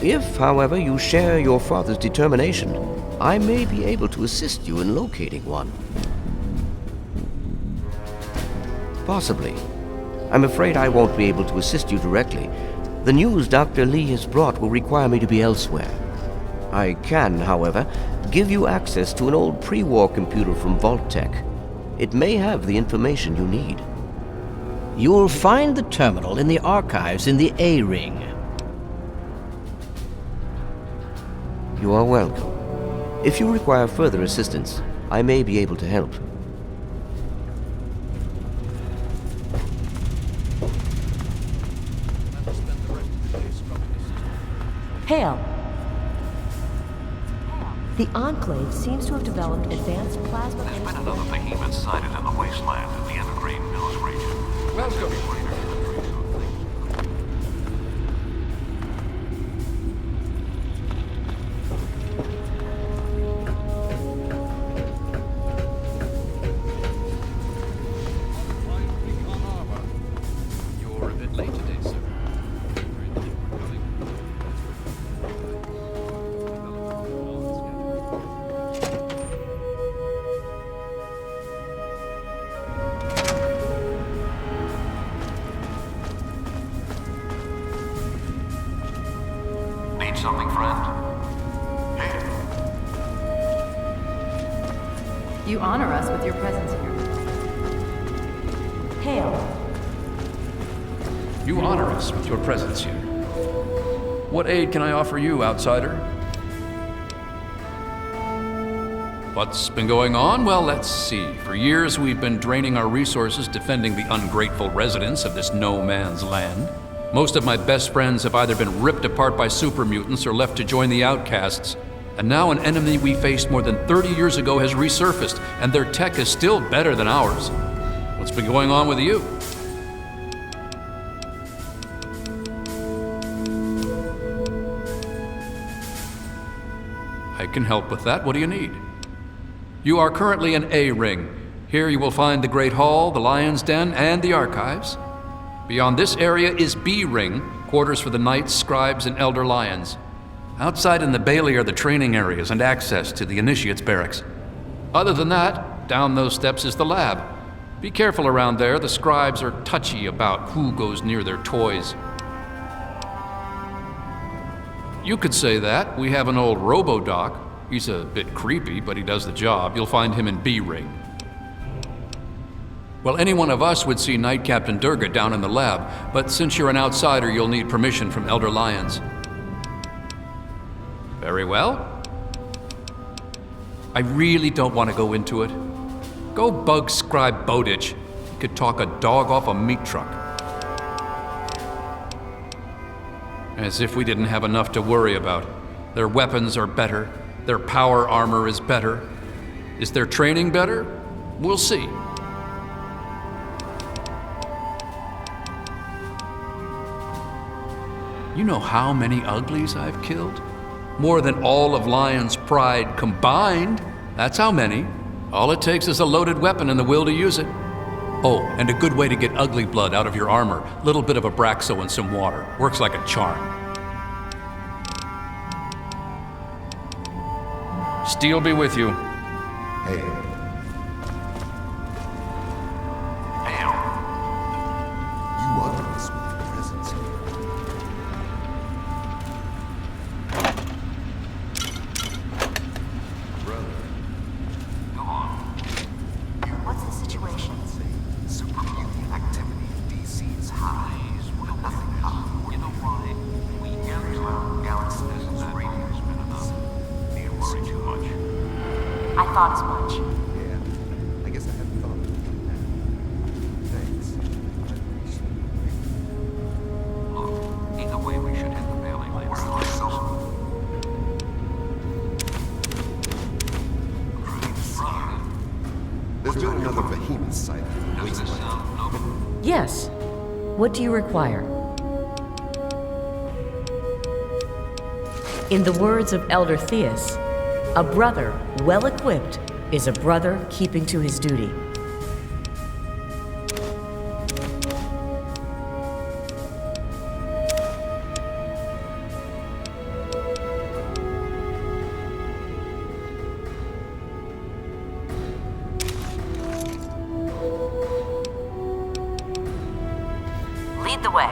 If, however, you share your father's determination, I may be able to assist you in locating one. Possibly. I'm afraid I won't be able to assist you directly. The news Dr. Lee has brought will require me to be elsewhere. I can, however, give you access to an old pre-war computer from Vault-Tec. It may have the information you need. You'll find the terminal in the archives in the A-Ring. You are welcome. If you require further assistance, I may be able to help. Hail! The Enclave seems to have developed advanced plasma... There's been another behemoth sighted in the wasteland in the Evergreen Mills region. Welcome. You're a bit late today, sir. Need something, friend? You honor us with your presence here. Hail! You honor us with your presence here. What aid can I offer you, outsider? What's been going on? Well, let's see. For years, we've been draining our resources defending the ungrateful residents of this no-man's land. Most of my best friends have either been ripped apart by super mutants or left to join the outcasts. And now an enemy we faced more than 30 years ago has resurfaced, and their tech is still better than ours. What's been going on with you? can help with that. What do you need? You are currently in A Ring. Here you will find the Great Hall, the Lion's Den, and the Archives. Beyond this area is B Ring, quarters for the Knights, Scribes, and Elder Lions. Outside in the Bailey are the training areas and access to the Initiates Barracks. Other than that, down those steps is the lab. Be careful around there. The Scribes are touchy about who goes near their toys. You could say that. We have an old Robo-Doc. He's a bit creepy, but he does the job. You'll find him in B Ring. Well, any one of us would see Knight Captain Durga down in the lab, but since you're an outsider, you'll need permission from Elder Lions. Very well. I really don't want to go into it. Go bug Scribe Bowditch. He could talk a dog off a meat truck. As if we didn't have enough to worry about. Their weapons are better. Their power armor is better. Is their training better? We'll see. You know how many uglies I've killed? More than all of Lion's Pride combined. That's how many. All it takes is a loaded weapon and the will to use it. Oh, and a good way to get ugly blood out of your armor. Little bit of Abraxo and some water. Works like a charm. Steel be with you. Hey. You honor us with your presence. Brother. Go on. What's the situation? Super mutant activity in DC is high. Nothing high. You know why? We enter our galaxy as radio's been enough. Need to worry too much. I thought as much. Yeah, I guess I hadn't thought of it. Thanks. I appreciate it. Look, either way, we should hit the Bailey later. There's been another behemoth sighted in the Does this wasteland. sound noble? Yes. What do you require? In the words of Elder Theus, a brother well equipped is a brother keeping to his duty. Lead the way.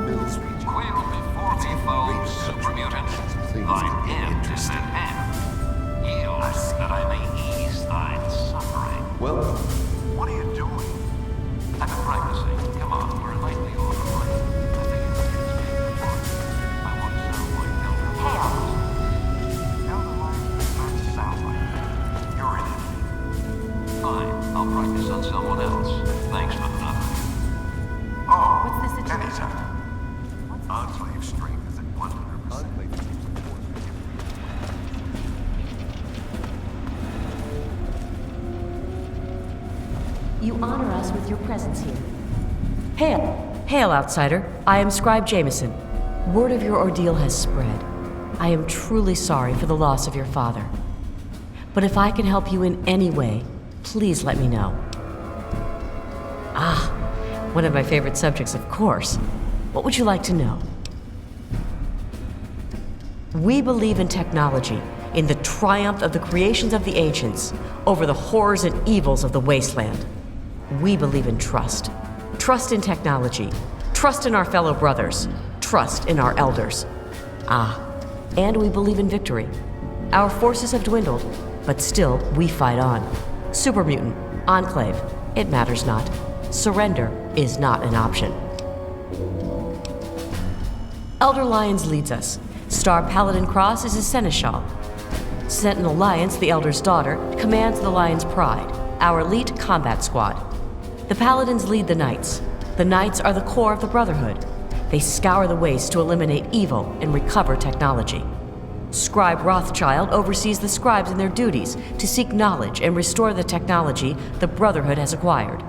Mills region. Quail before me, foe, super mutant. Thine end is at hand. Yield that I may ease thine suffering. Well, What are you doing? I've been practicing. Come on, we're lightly on the line. I think it's I want to sound like Elder Lions. Elder Lions don't sound like that. You're in it. Fine, I'll practice on someone else. Thanks for nothing. Oh, What's the situation? anytime. Enclave strength is at 100%. You honor us with your presence here. Hail! Hail, outsider. I am Scribe Jameson. Word of your ordeal has spread. I am truly sorry for the loss of your father. But if I can help you in any way, please let me know. Ah, one of my favorite subjects, of course. What would you like to know? We believe in technology, in the triumph of the creations of the ancients over the horrors and evils of the wasteland. We believe in trust. Trust in technology. Trust in our fellow brothers. Trust in our elders. Ah, and we believe in victory. Our forces have dwindled, but still we fight on. Super Mutant, Enclave, it matters not. Surrender is not an option. Elder Lions leads us. Star Paladin Cross is his seneschal. Sentinel Lions, the Elder's daughter, commands the Lion's Pride, our elite combat squad. The Paladins lead the Knights. The Knights are the core of the Brotherhood. They scour the waste to eliminate evil and recover technology. Scribe Rothschild oversees the scribes in their duties to seek knowledge and restore the technology the Brotherhood has acquired.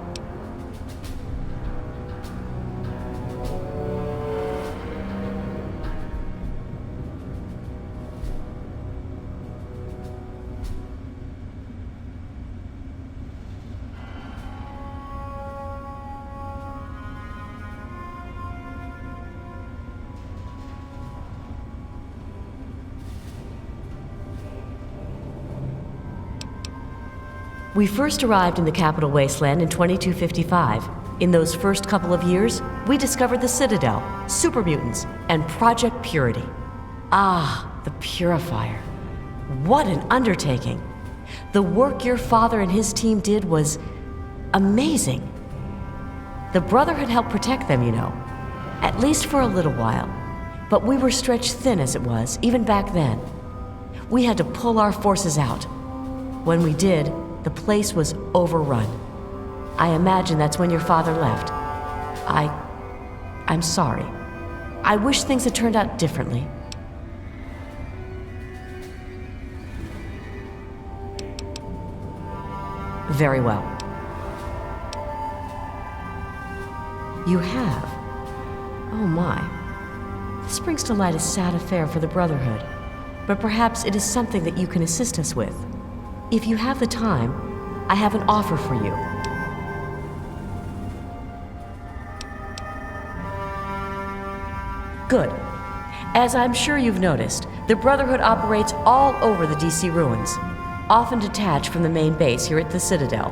We first arrived in the capital wasteland in 2255. In those first couple of years, we discovered the Citadel, super mutants, and Project Purity. Ah, the Purifier. What an undertaking. The work your father and his team did was amazing. The Brotherhood helped protect them, you know, at least for a little while. But we were stretched thin as it was, even back then. We had to pull our forces out. When we did, the place was overrun. I imagine that's when your father left. I'm sorry. I wish things had turned out differently. Very well. You have? Oh my. This brings to light a sad affair for the Brotherhood, but perhaps it is something that you can assist us with. If you have the time, I have an offer for you. Good. As I'm sure you've noticed, the Brotherhood operates all over the DC ruins, often detached from the main base here at the Citadel.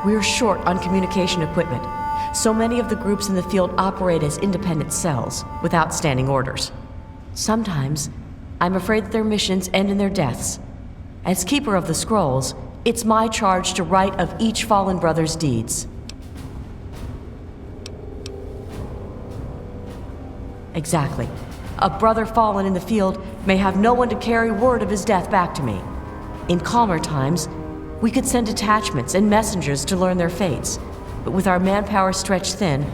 We're short on communication equipment, so many of the groups in the field operate as independent cells, without standing orders. Sometimes, I'm afraid that their missions end in their deaths. As Keeper of the Scrolls, it's my charge to write of each fallen brother's deeds. Exactly. A brother fallen in the field may have no one to carry word of his death back to me. In calmer times, we could send detachments and messengers to learn their fates, but with our manpower stretched thin,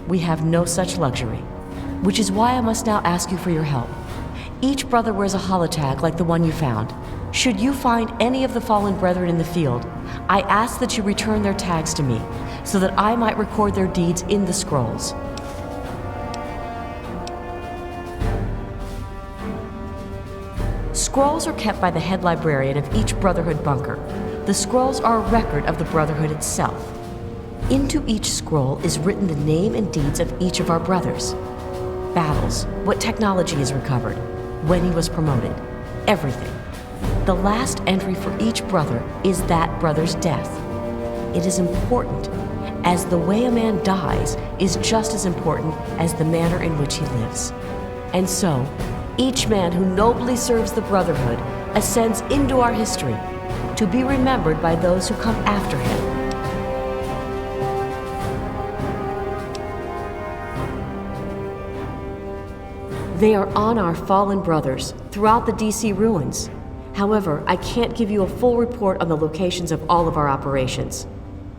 we have no such luxury. Which is why I must now ask you for your help. Each brother wears a holotag like the one you found. Should you find any of the fallen brethren in the field, I ask that you return their tags to me, so that I might record their deeds in the scrolls. Scrolls are kept by the head librarian of each Brotherhood bunker. The scrolls are a record of the Brotherhood itself. Into each scroll is written the name and deeds of each of our brothers. Battles, what technology is recovered, when he was promoted, everything. The last entry for each brother is that brother's death. It is important, as the way a man dies is just as important as the manner in which he lives. And so, each man who nobly serves the Brotherhood ascends into our history to be remembered by those who come after him. They are on our fallen brothers throughout the DC ruins. However, I can't give you a full report on the locations of all of our operations.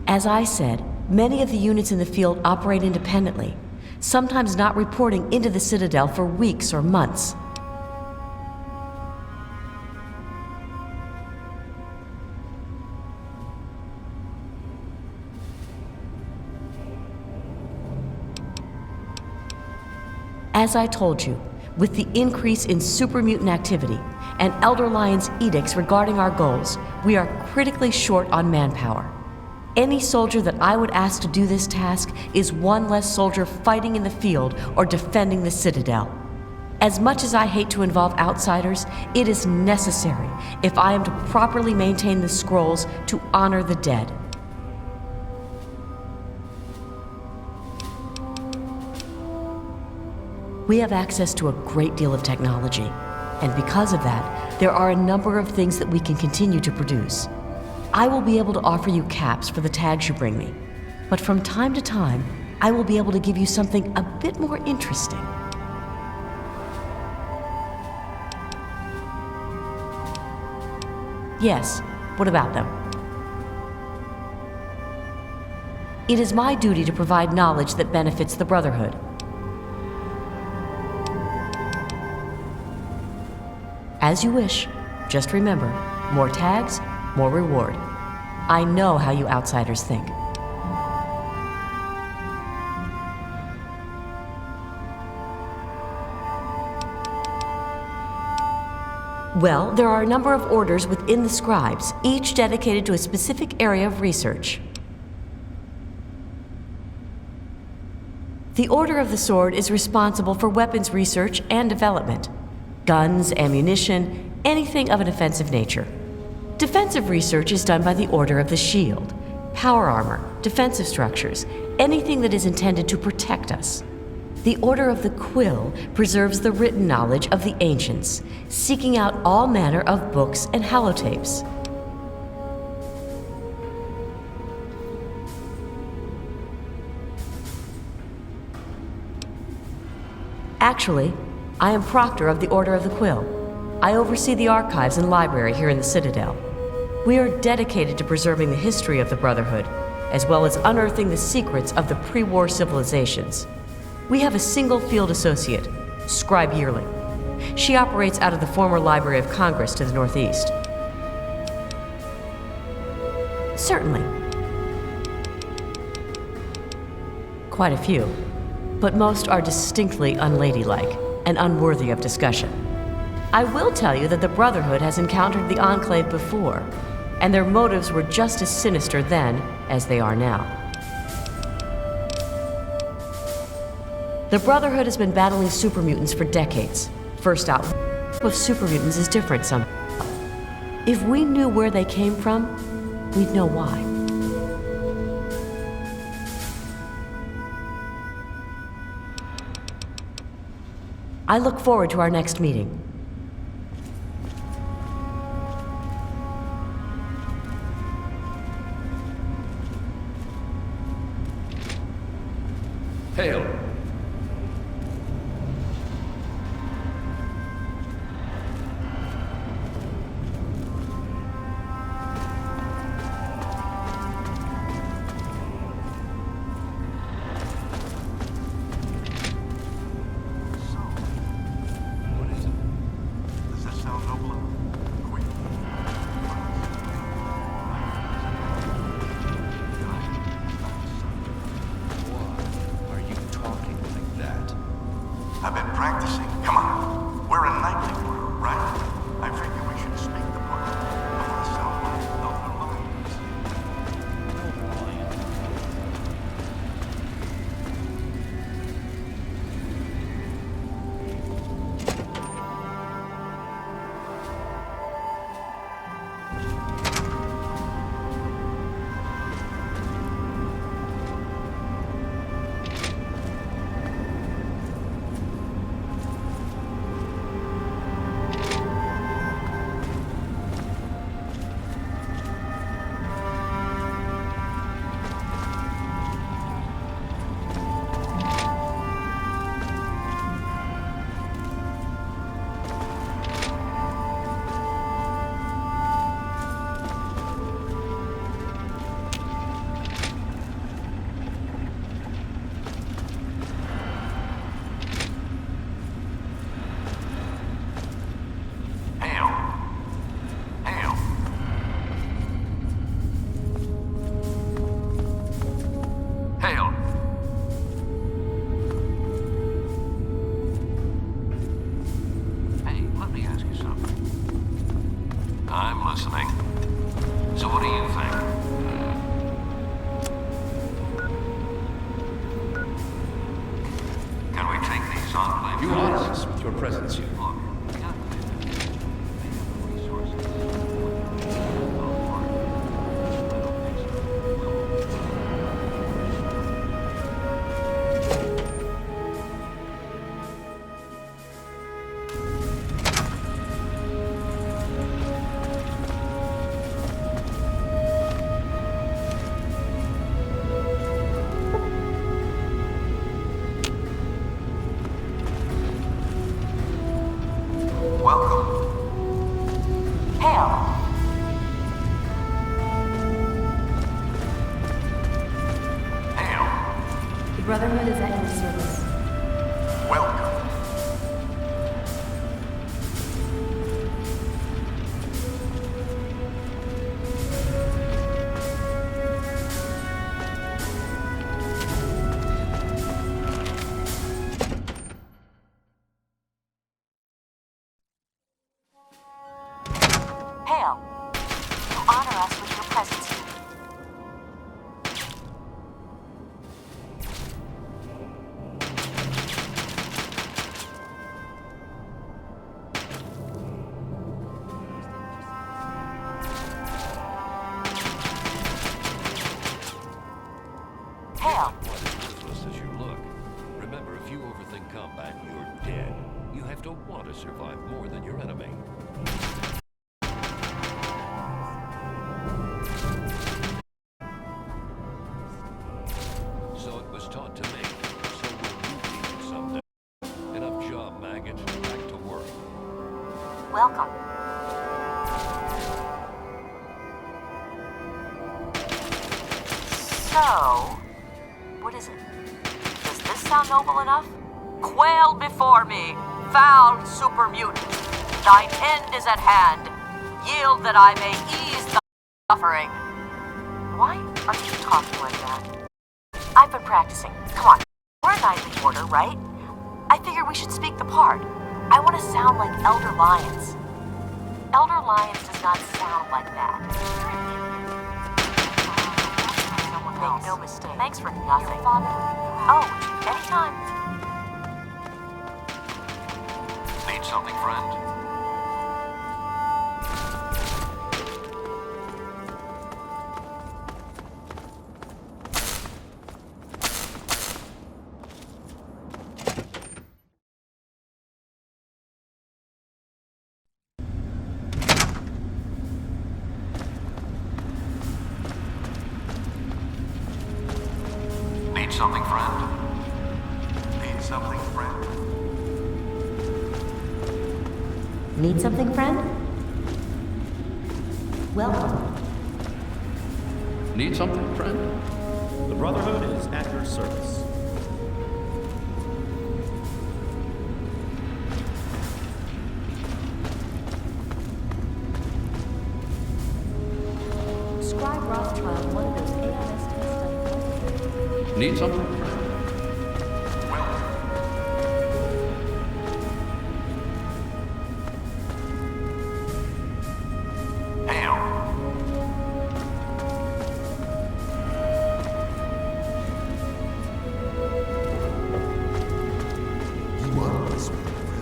As I said, many of the units in the field operate independently, sometimes not reporting into the Citadel for weeks or months. As I told you, with the increase in super mutant activity and Elder Lion's edicts regarding our goals, we are critically short on manpower. Any soldier that I would ask to do this task is one less soldier fighting in the field or defending the Citadel. As much as I hate to involve outsiders, it is necessary if I am to properly maintain the scrolls to honor the dead. We have access to a great deal of technology, and because of that, there are a number of things that we can continue to produce. I will be able to offer you caps for the tags you bring me, but from time to time, I will be able to give you something a bit more interesting. Yes, what about them? It is my duty to provide knowledge that benefits the Brotherhood. As you wish. Just remember, more tags, more reward. I know how you outsiders think. Well, there are a number of orders within the scribes, each dedicated to a specific area of research. The Order of the Sword is responsible for weapons research and development. Guns, ammunition, anything of an offensive nature. Defensive research is done by the Order of the Shield. Power armor, defensive structures, anything that is intended to protect us. The Order of the Quill preserves the written knowledge of the ancients, seeking out all manner of books and holotapes. Actually, I am Proctor of the Order of the Quill. I oversee the archives and library here in the Citadel. We are dedicated to preserving the history of the Brotherhood, as well as unearthing the secrets of the pre-war civilizations. We have a single field associate, Scribe Yearling. She operates out of the former Library of Congress to the northeast. Certainly. Quite a few, but most are distinctly unladylike and unworthy of discussion. I will tell you that the Brotherhood has encountered the Enclave before, and their motives were just as sinister then as they are now. The Brotherhood has been battling supermutants for decades. First out, with supermutants is different somehow. If we knew where they came from, we'd know why. I look forward to our next meeting. Hail. Does that sound nobler? Quick. Are you talking like that? I've been practicing. Come on. We're a nightly order, right? I figure we should speak the part. I want to sound like Elder Lyons. Hail. Hail. Hail. Hey, let me ask you something. I'm listening. So what do you think? Can we take these enclave? You honor us with your presence here. Welcome. Hail. Hail. The Brotherhood is at your service. Welcome. Hail. You honor us with your presence here. Hail. Quite as ruthless as you look. Remember, if you overthink combat, you're dead. You have to want to survive more than your enemy. So it was taught to me. So will you be someday. Enough job, maggot. Back to work. Welcome. So, what is it? Does this sound noble enough? Quail before me, foul super mutant. Thine end is at hand. Yield that I may ease thy suffering. Why are you talking like that? I've been practicing. Come on. We're a knightly order, right? I figure we should speak the part. I want to sound like Elder Lyons. Elder Lyons does not sound like that. Make no mistake. Thanks for nothing. Oh, anytime. Need something, friend? Need something, friend? Need something, friend? Need something, friend? Welcome. Need something, friend? The Brotherhood is at your service. Scribe Rothschild, one of those AIS test studies. Need something, friend?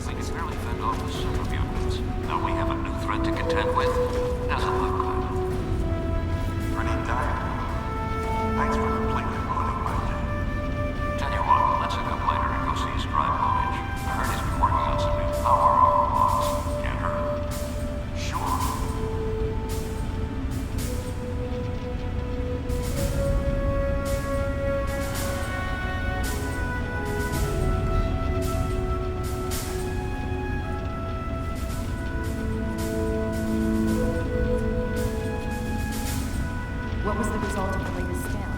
We can barely fend off the super mutants. Now we have a new threat to contend with. Doesn't look good. Pretty tired. Thanks for completely ruining my day. Tell you what, let's hook up later and go see Scribe Homage. I heard he's been working on some new power robots. Can't hurt. Sure. What was the result of the latest scan?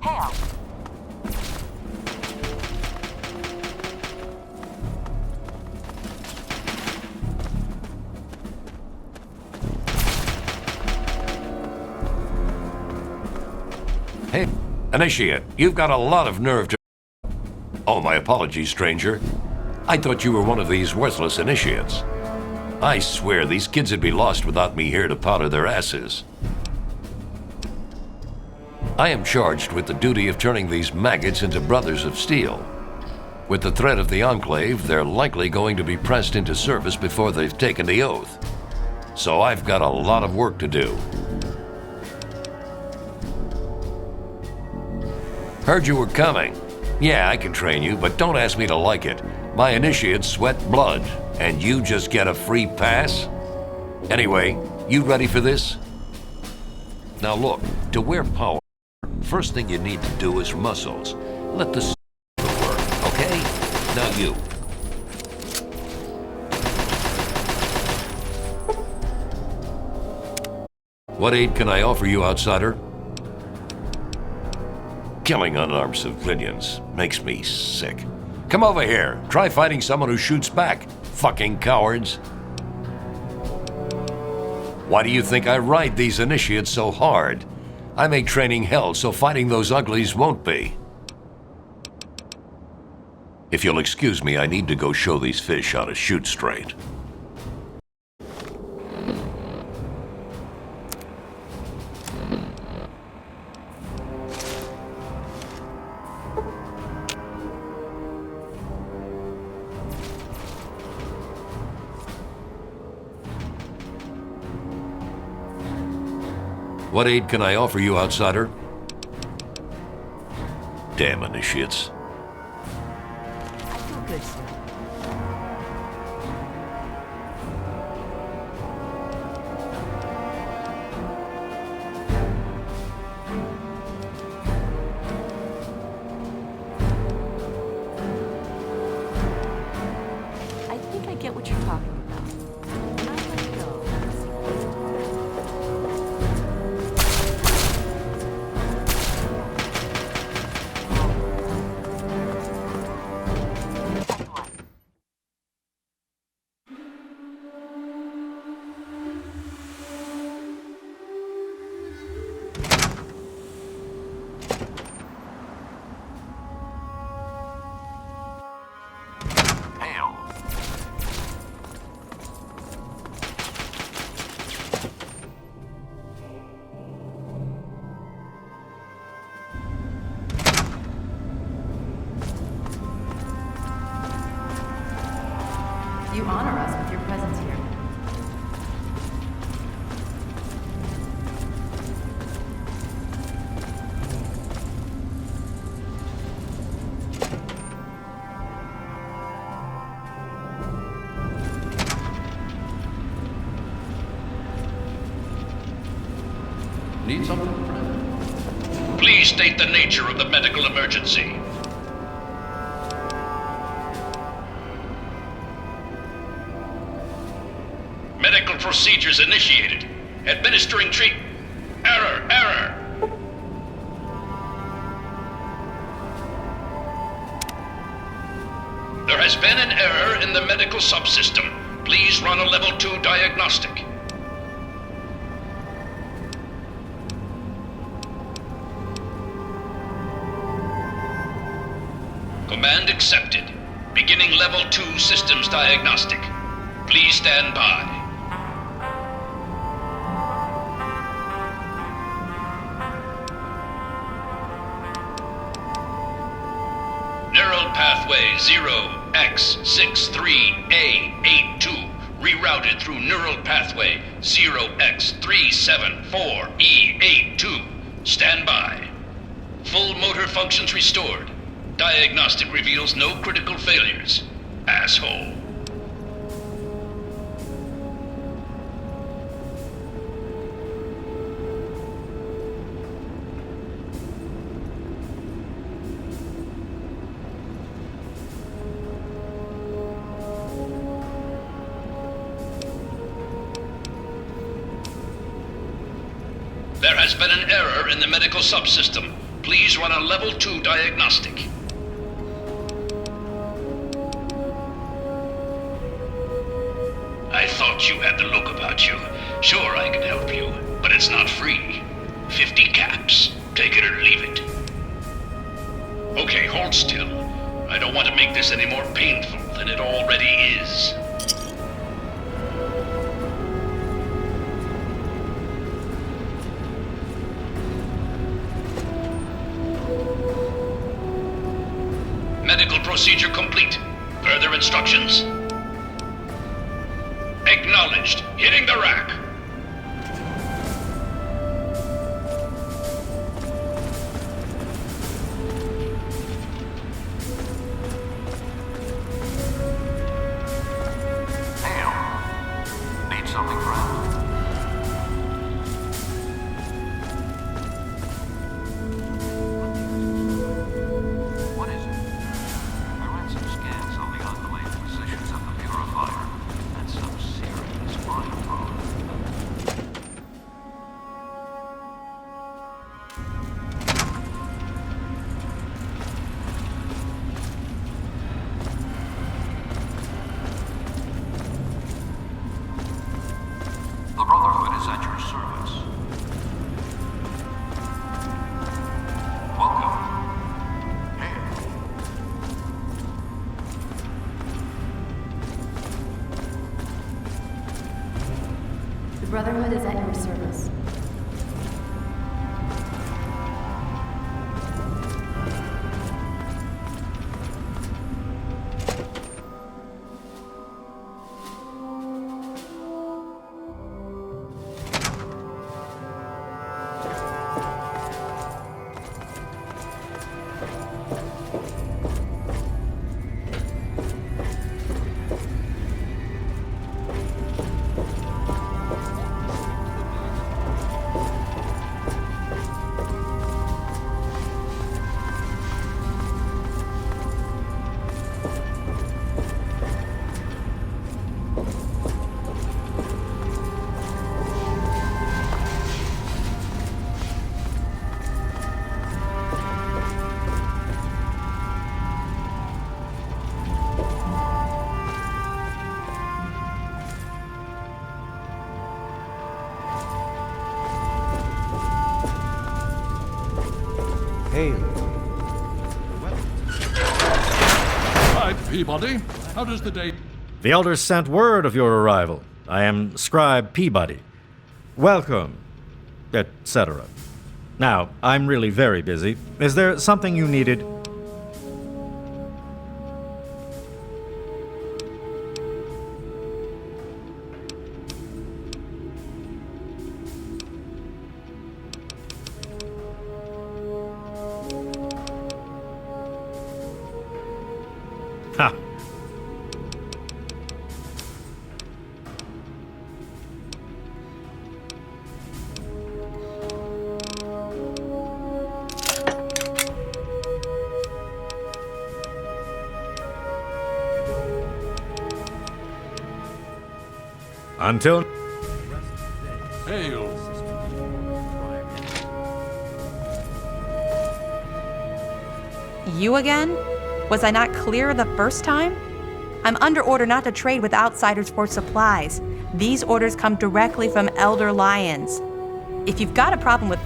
Hail. Hey, Initiate, you've got a lot of nerve to... Oh, my apologies, stranger. I thought you were one of these worthless initiates. I swear, these kids would be lost without me here to powder their asses. I am charged with the duty of turning these maggots into brothers of steel. With the threat of the Enclave, they're likely going to be pressed into service before they've taken the oath. So I've got a lot of work to do. Heard you were coming. Yeah, I can train you, but don't ask me to like it. My initiates sweat blood, and you just get a free pass? Anyway, you ready for this? Now look, to wear power, first thing you need to do is muscles. Let the work, okay? Now you. What aid can I offer you, outsider? Killing unarmed civilians makes me sick. Come over here. Try fighting someone who shoots back, fucking cowards. Why do you think I ride these initiates so hard? I make training hell so fighting those uglies won't be. If you'll excuse me, I need to go show these fish how to shoot straight. What aid can I offer you, outsider? Damn initiates. I feel good, sir. I think I get what you're talking about. Can I let it go? You honor us with your presence here. Need something? Please state the nature of the medical emergency. Medical procedures initiated. Administering Error! There has been an error in the medical subsystem. Please run a level 2 diagnostic. Command accepted. Beginning level 2 systems diagnostic. Please stand by. Neural pathway 0x63A82 rerouted through neural pathway 0x374E82. Stand by. Full motor functions restored. Diagnostic reveals no critical failures. Asshole. There has been an error in the medical subsystem. Please run a level 2 diagnostic. I thought you had the look about you. Sure, I can help you, but it's not free. 50 caps. Take it or leave it. Okay, hold still. I don't want to make this any more painful than it already is. Medical procedure complete. Further instructions? Acknowledged. Hitting the rack. Need something, friend? What is it? I ran some scans on the enclave positions of the purifier. That's some serious mind problem. The Brotherhood is at your service. Welcome. The Brotherhood is at your service. Hail. Right, Peabody. How does the day... The elders sent word of your arrival. I am Scribe Peabody. Welcome, etc. Now, I'm really very busy. Is there something you needed? Ha! Until... Hail. You again? Was I not clear the first time? I'm under order not to trade with outsiders for supplies. These orders come directly from Elder Lyons. If you've got a problem with...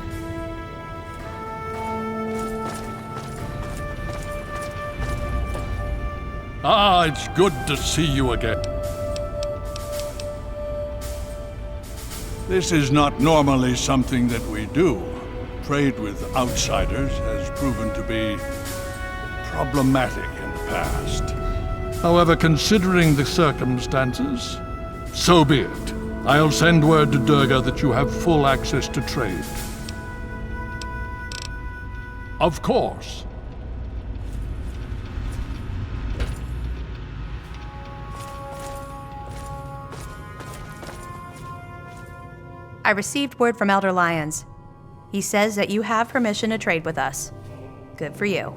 Ah, it's good to see you again. This is not normally something that we do. Trade with outsiders has proven to be problematic in the past. However, considering the circumstances, so be it. I'll send word to Durga that you have full access to trade. Of course. I received word from Elder Lyons. He says that you have permission to trade with us. Good for you.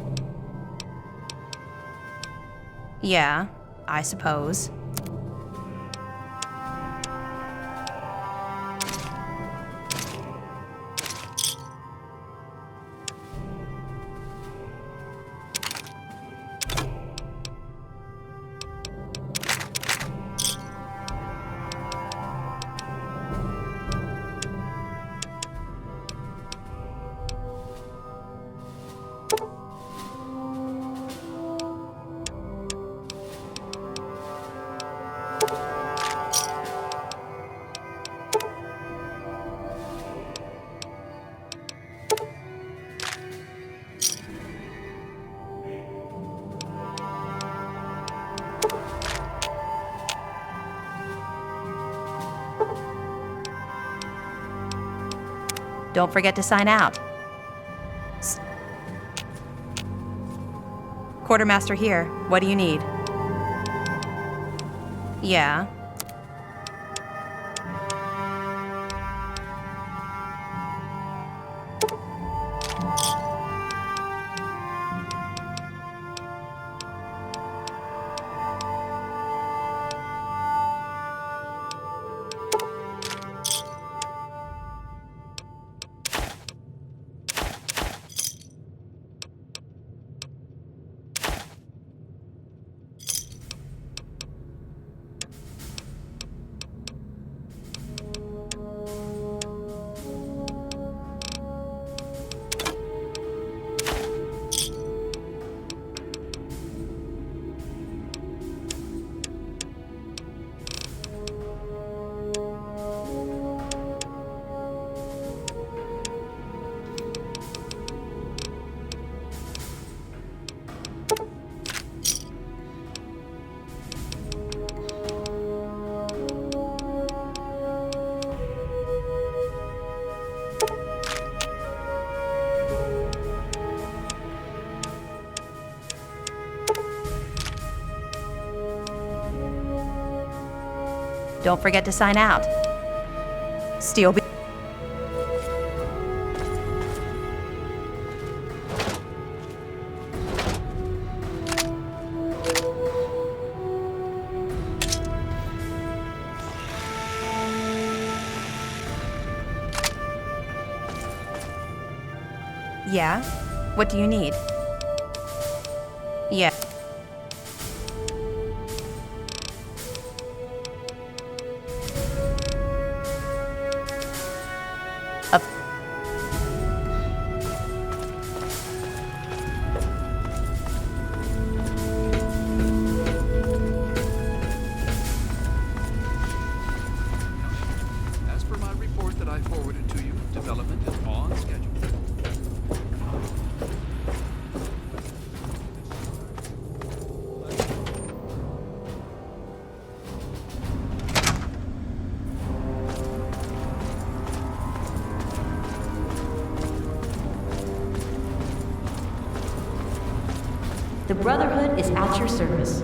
Yeah, I suppose. Don't forget to sign out. Quartermaster here. What do you need? Yeah. Don't forget to sign out. Steel. Yeah? What do you need? Yeah. forwarded to you. Development is on schedule. The Brotherhood is at your service.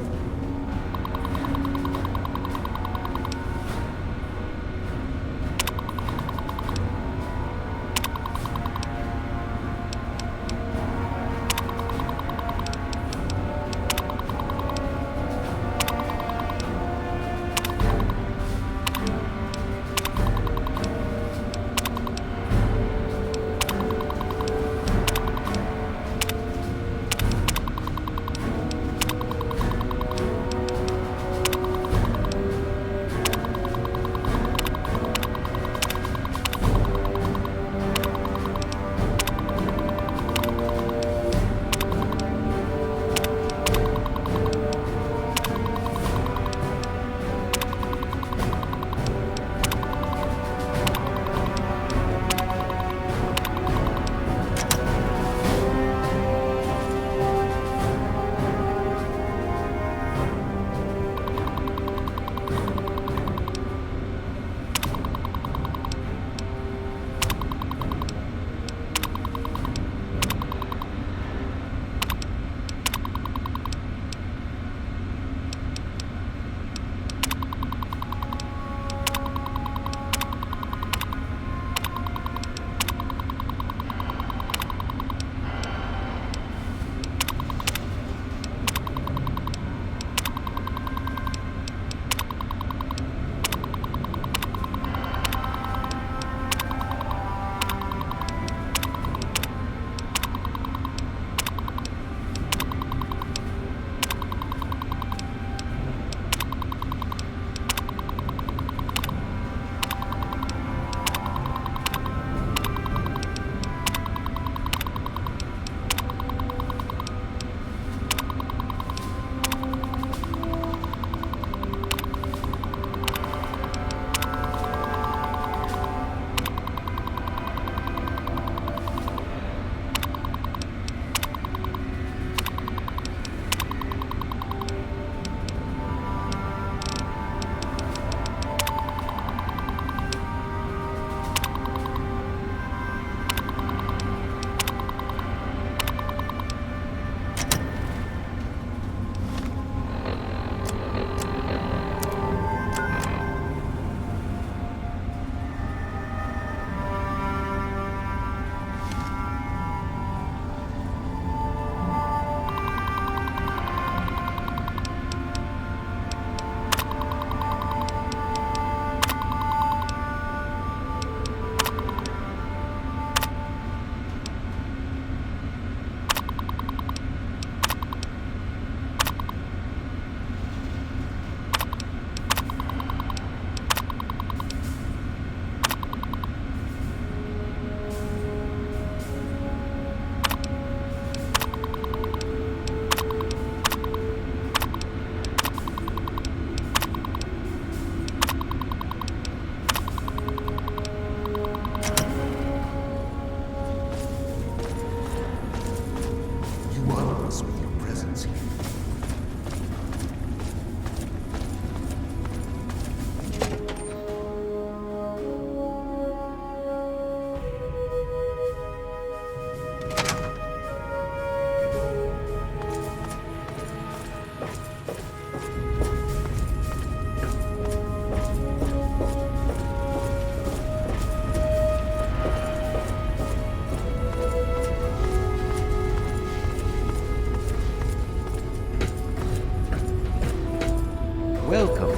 Welcome.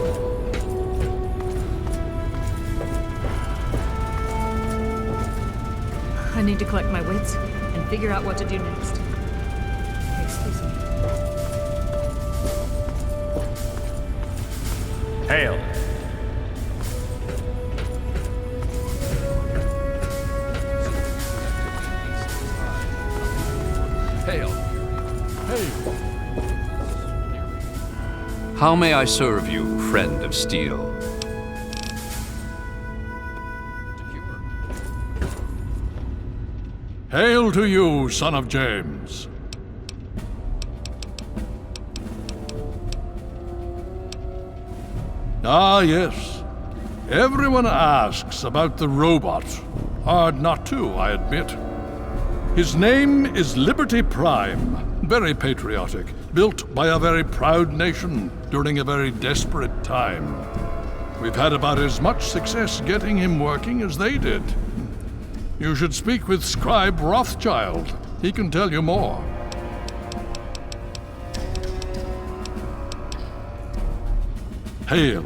I need to collect my wits and figure out what to do next. Excuse me. Hail. Hail. Hey, How may I serve you, friend of steel? Hail to you, son of James. Ah, yes. Everyone asks about the robot. Hard not to, I admit. His name is Liberty Prime. Very patriotic. Built by a very proud nation during a very desperate time. We've had about as much success getting him working as they did. You should speak with Scribe Rothschild. He can tell you more. Hail.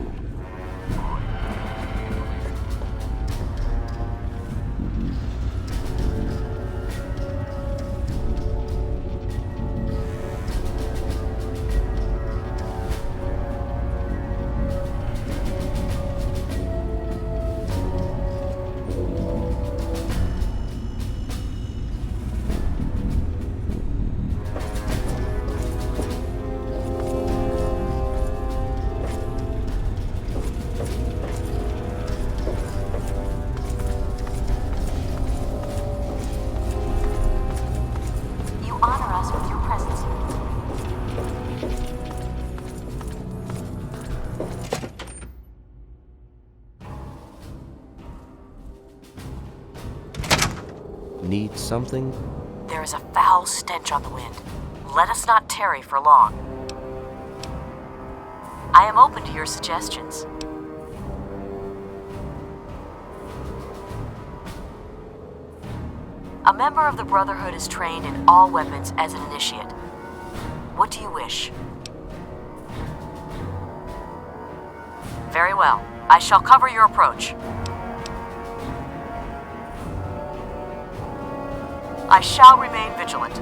Need something? There is a foul stench on the wind. Let us not tarry for long. I am open to your suggestions. A member of the Brotherhood is trained in all weapons as an initiate. What do you wish? Very well. I shall cover your approach. I shall remain vigilant.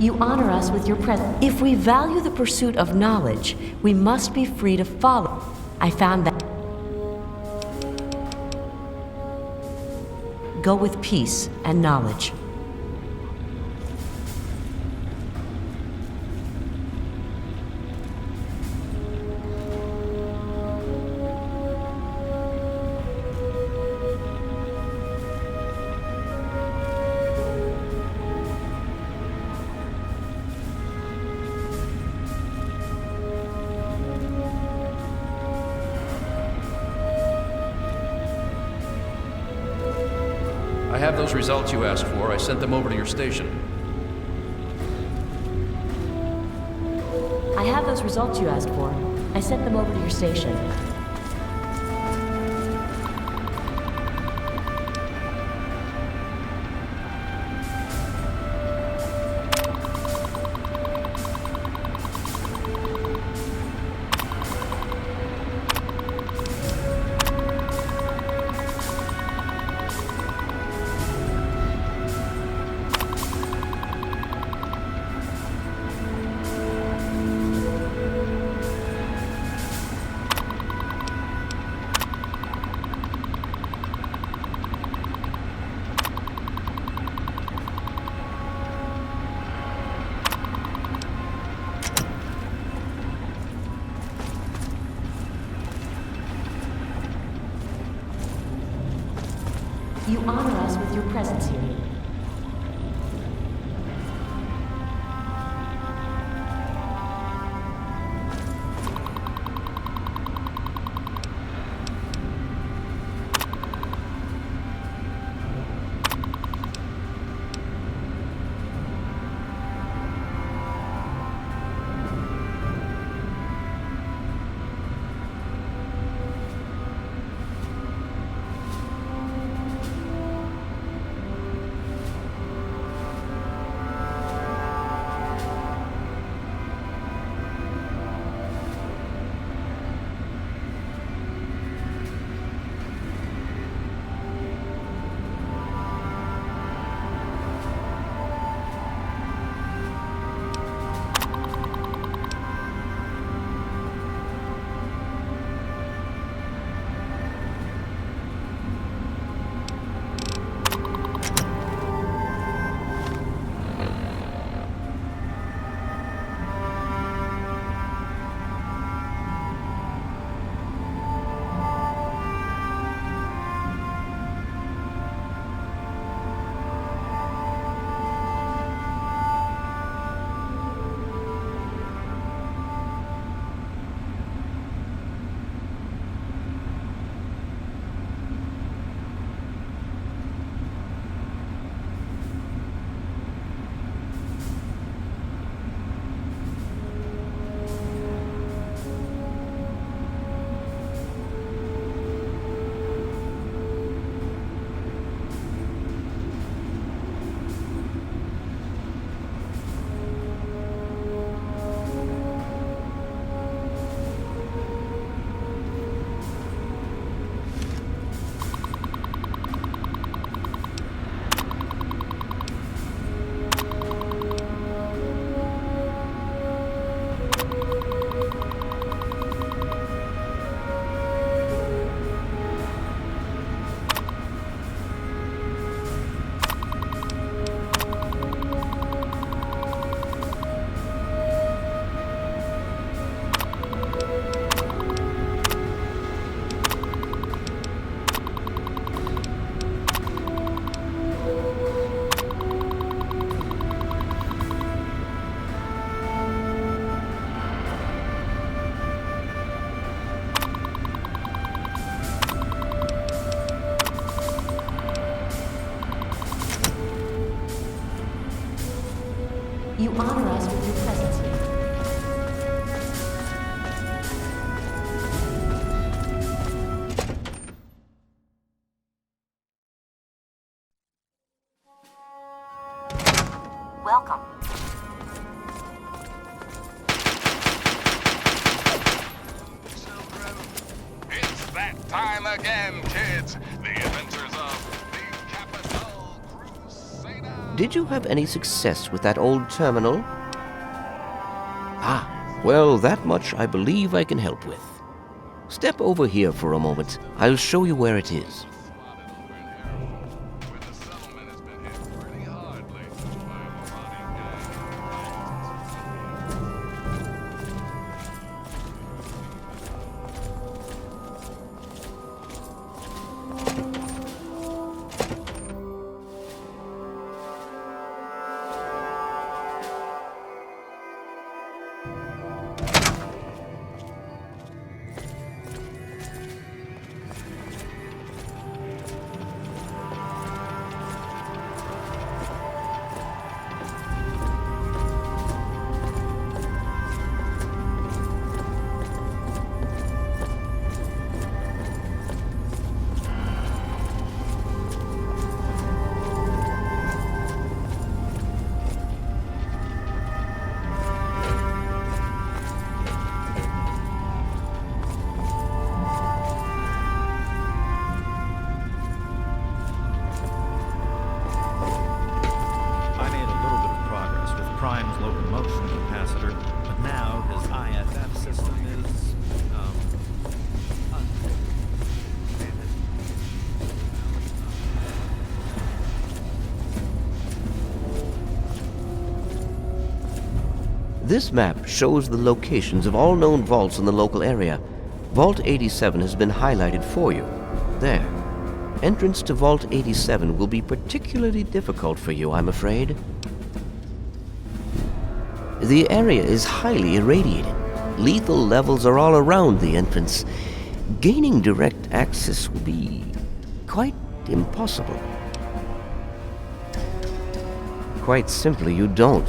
You honor us with your presence. If we value the pursuit of knowledge, we must be free to follow. I found that. Go with peace and knowledge. I have those results you asked for. I sent them over to your station. I have those results you asked for. I sent them over to your station. You honor us with your presence here. honor us with your presence here. Welcome. It's that time again, kids. The adventures of the Capital Crusader. Did you have any success with that old terminal? Ah, well, that much I believe I can help with. Step over here for a moment. I'll show you where it is. Prime's locomotion capacitor, but now his IFF system is, This map shows the locations of all known vaults in the local area. Vault 87 has been highlighted for you. There. Entrance to Vault 87 will be particularly difficult for you, I'm afraid. The area is highly irradiated. Lethal levels are all around the entrance. Gaining direct access will be quite impossible. Quite simply, you don't.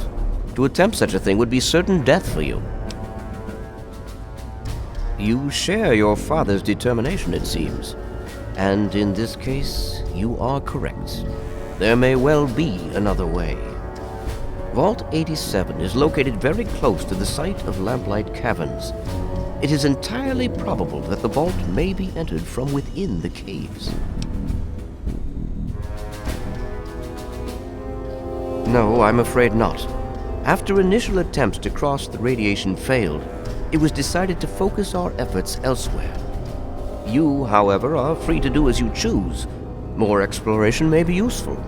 To attempt such a thing would be certain death for you. You share your father's determination, it seems. And in this case, you are correct. There may well be another way. Vault 87 is located very close to the site of Lamplight Caverns. It is entirely probable that the vault may be entered from within the caves. No, I'm afraid not. After initial attempts to cross the radiation failed, it was decided to focus our efforts elsewhere. You, however, are free to do as you choose. More exploration may be useful,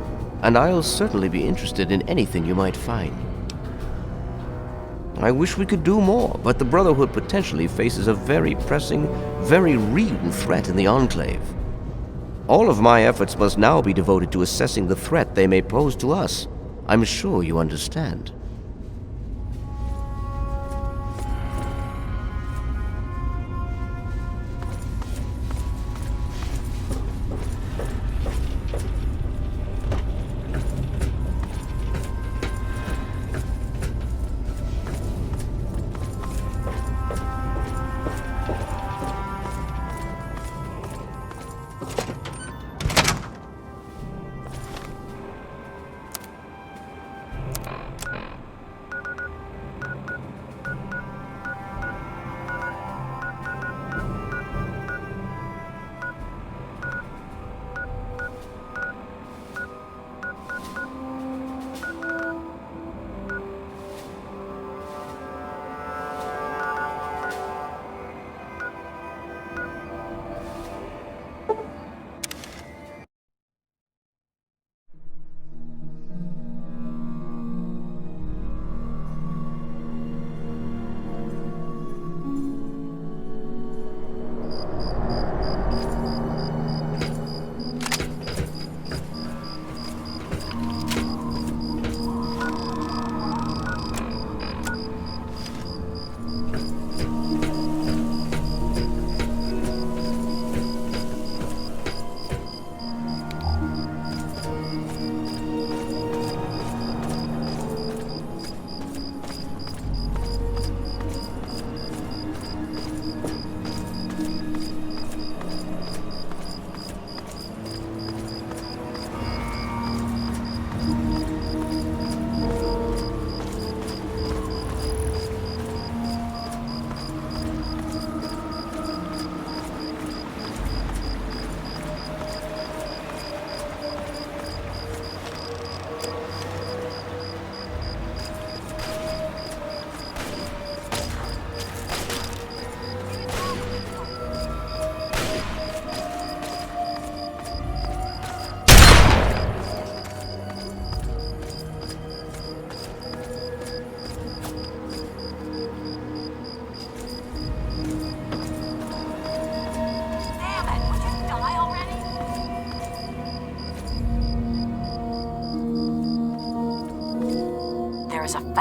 and I'll certainly be interested in anything you might find. I wish we could do more, but the Brotherhood potentially faces a very pressing, very real threat in the Enclave. All of my efforts must now be devoted to assessing the threat they may pose to us. I'm sure you understand.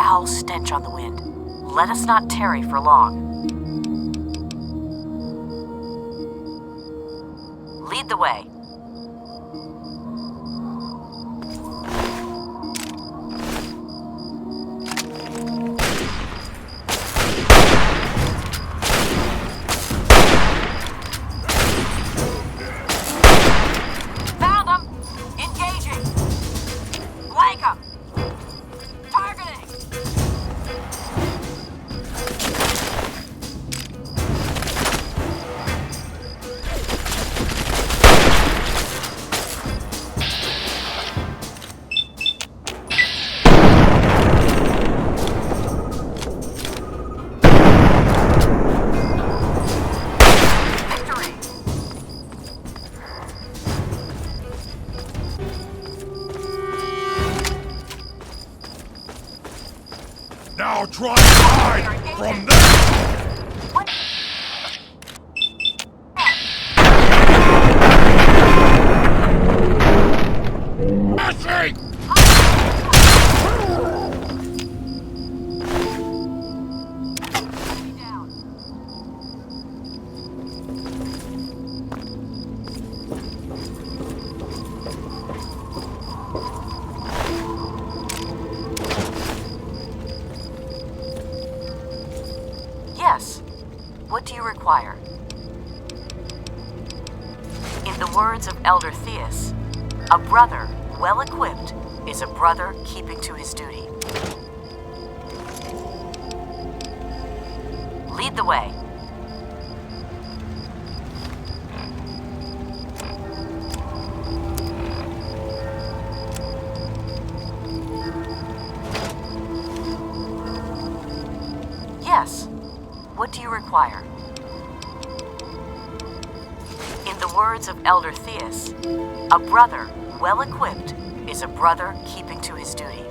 foul stench on the wind. Let us not tarry for long. Lead the way. Found them! Engaging! Blank 'em! Targeting! Now try to hide from them! Mercy! Yes. What do you require? In the words of Elder Theus, a brother well equipped is a brother keeping to his duty. Lead the way. Yes. What do you require? In the words of Elder Theus, a brother well equipped is a brother keeping to his duty.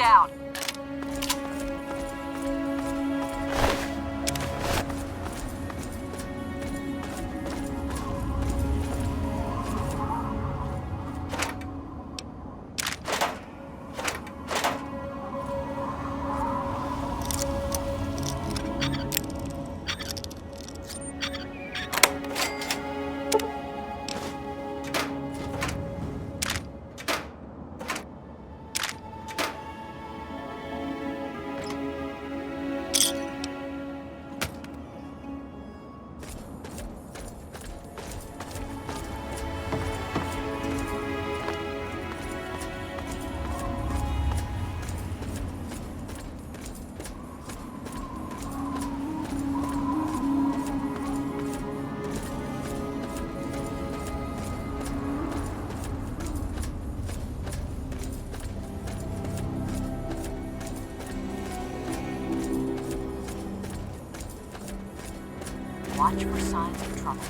down. Watch for signs of trouble.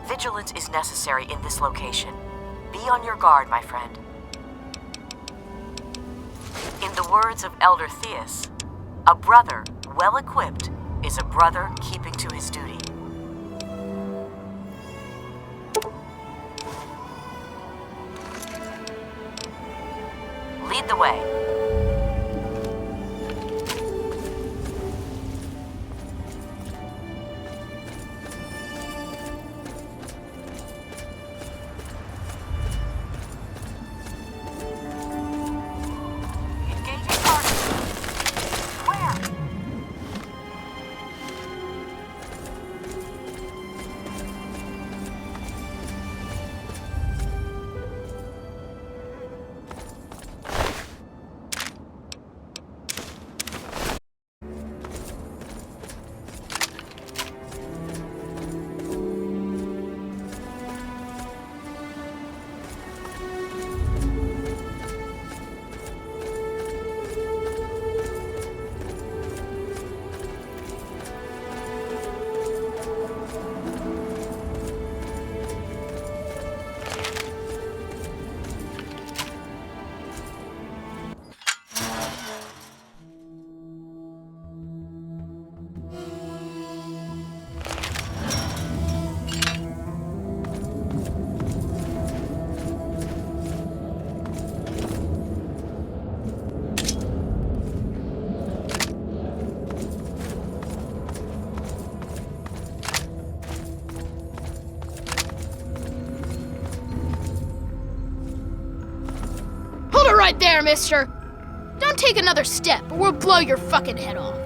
Vigilance is necessary in this location. Be on your guard, my friend. In the words of Elder Theus, a brother well-equipped is a brother keeping to his duty. Lead the way. right there, mister. Don't take another step or we'll blow your fucking head off.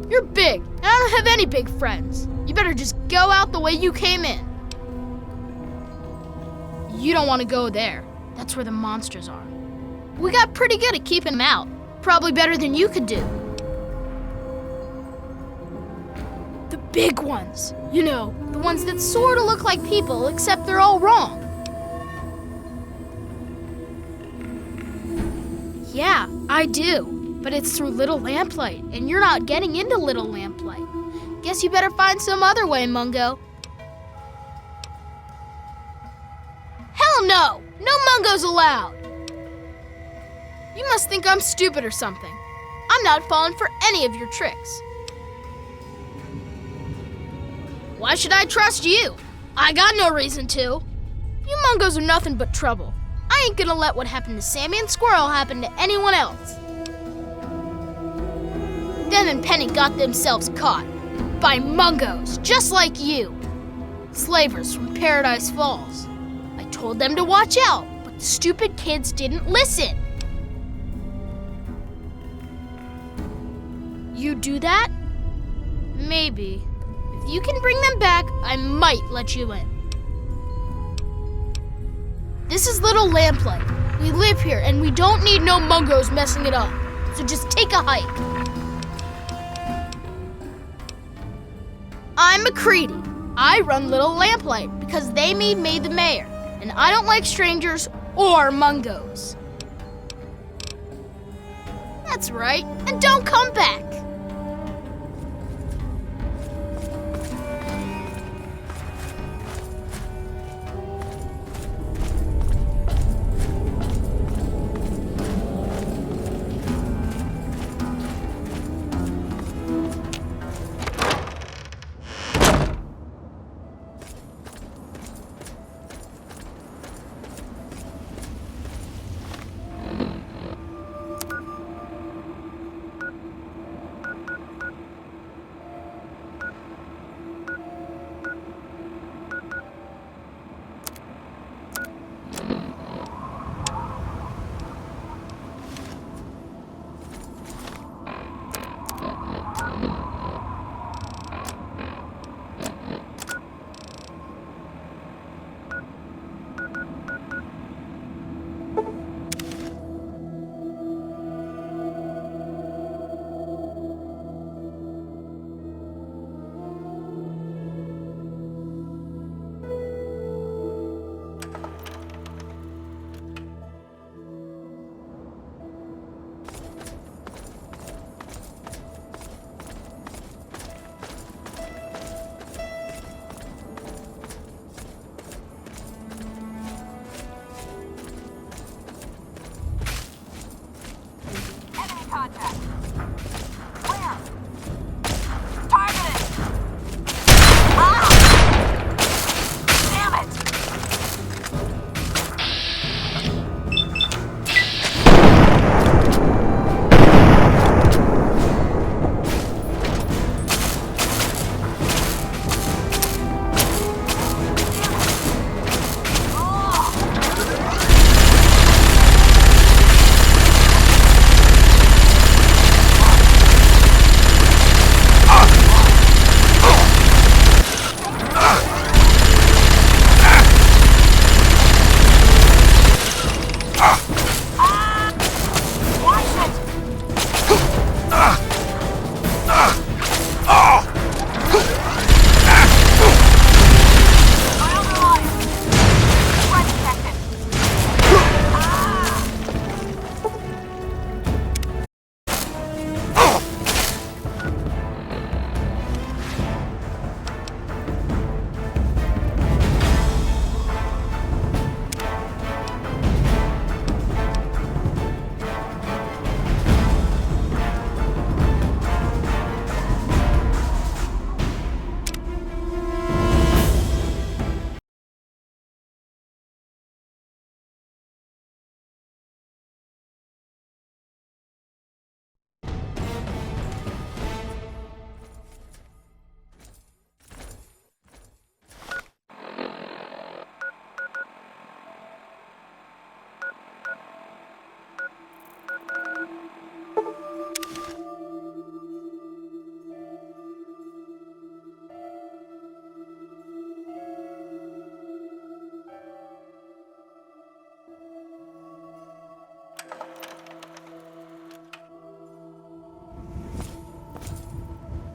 You're big, and I don't have any big friends. You better just go out the way you came in. You don't want to go there. That's where the monsters are. We got pretty good at keeping them out. Probably better than you could do. The big ones. You know, the ones that sort of look like people, except they're all wrong. Yeah, I do. But it's through Little Lamplight, and you're not getting into Little Lamplight. Guess you better find some other way, Mungo. Hell no! No Mungos allowed! You must think I'm stupid or something. I'm not falling for any of your tricks. Why should I trust you? I got no reason to. You Mungos are nothing but trouble. I ain't gonna let what happened to Sammy and Squirrel happen to anyone else. Them and Penny got themselves caught. By Mungos, just like you. Slavers from Paradise Falls. I told them to watch out, but the stupid kids didn't listen. You do that? Maybe. If you can bring them back, I might let you in. This is Little Lamplight. We live here and we don't need no Mungos messing it up. So just take a hike. I'm MacCready. I run Little Lamplight because they made me the mayor, and I don't like strangers or Mungos. That's right, and don't come back.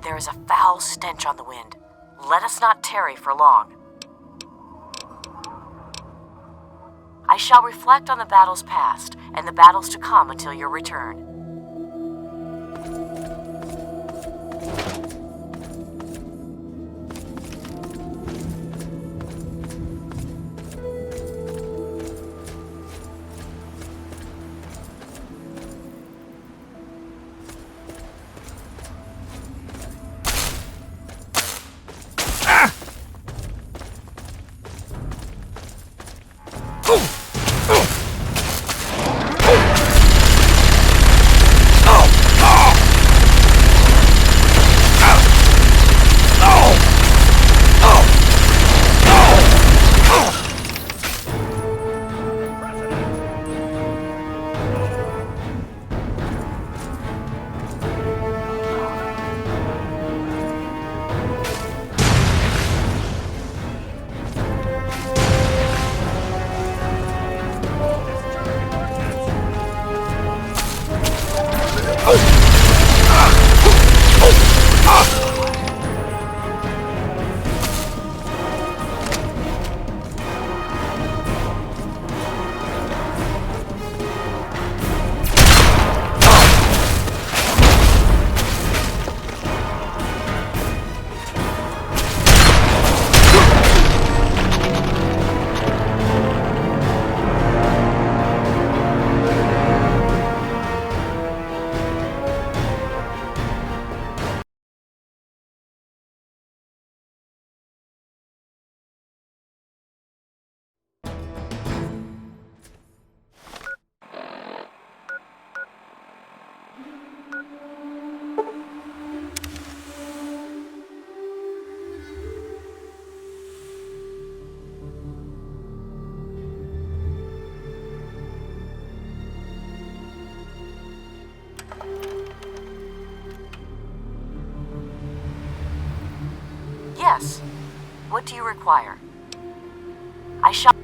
There is a foul stench on the wind. Let us not tarry for long. I shall reflect on the battles past and the battles to come until your return. Yes. What do you require? I shall...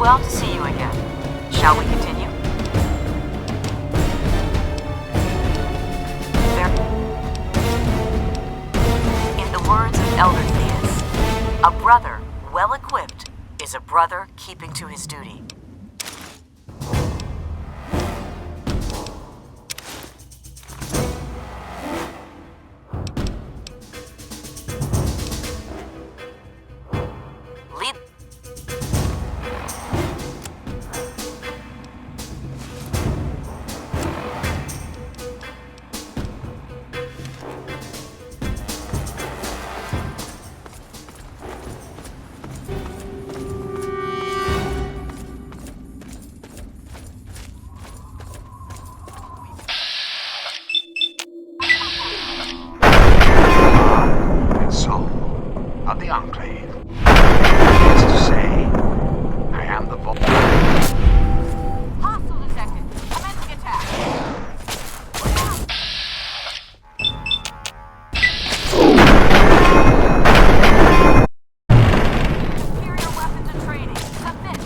well to see you again. Shall we continue? In the words of Elder Theus, a brother well-equipped is a brother keeping to his duty. Lead. And so, of the Enclave, is to say, I am the voice. Hostile detected. Commencing attack. Superior weapons and training. Submit.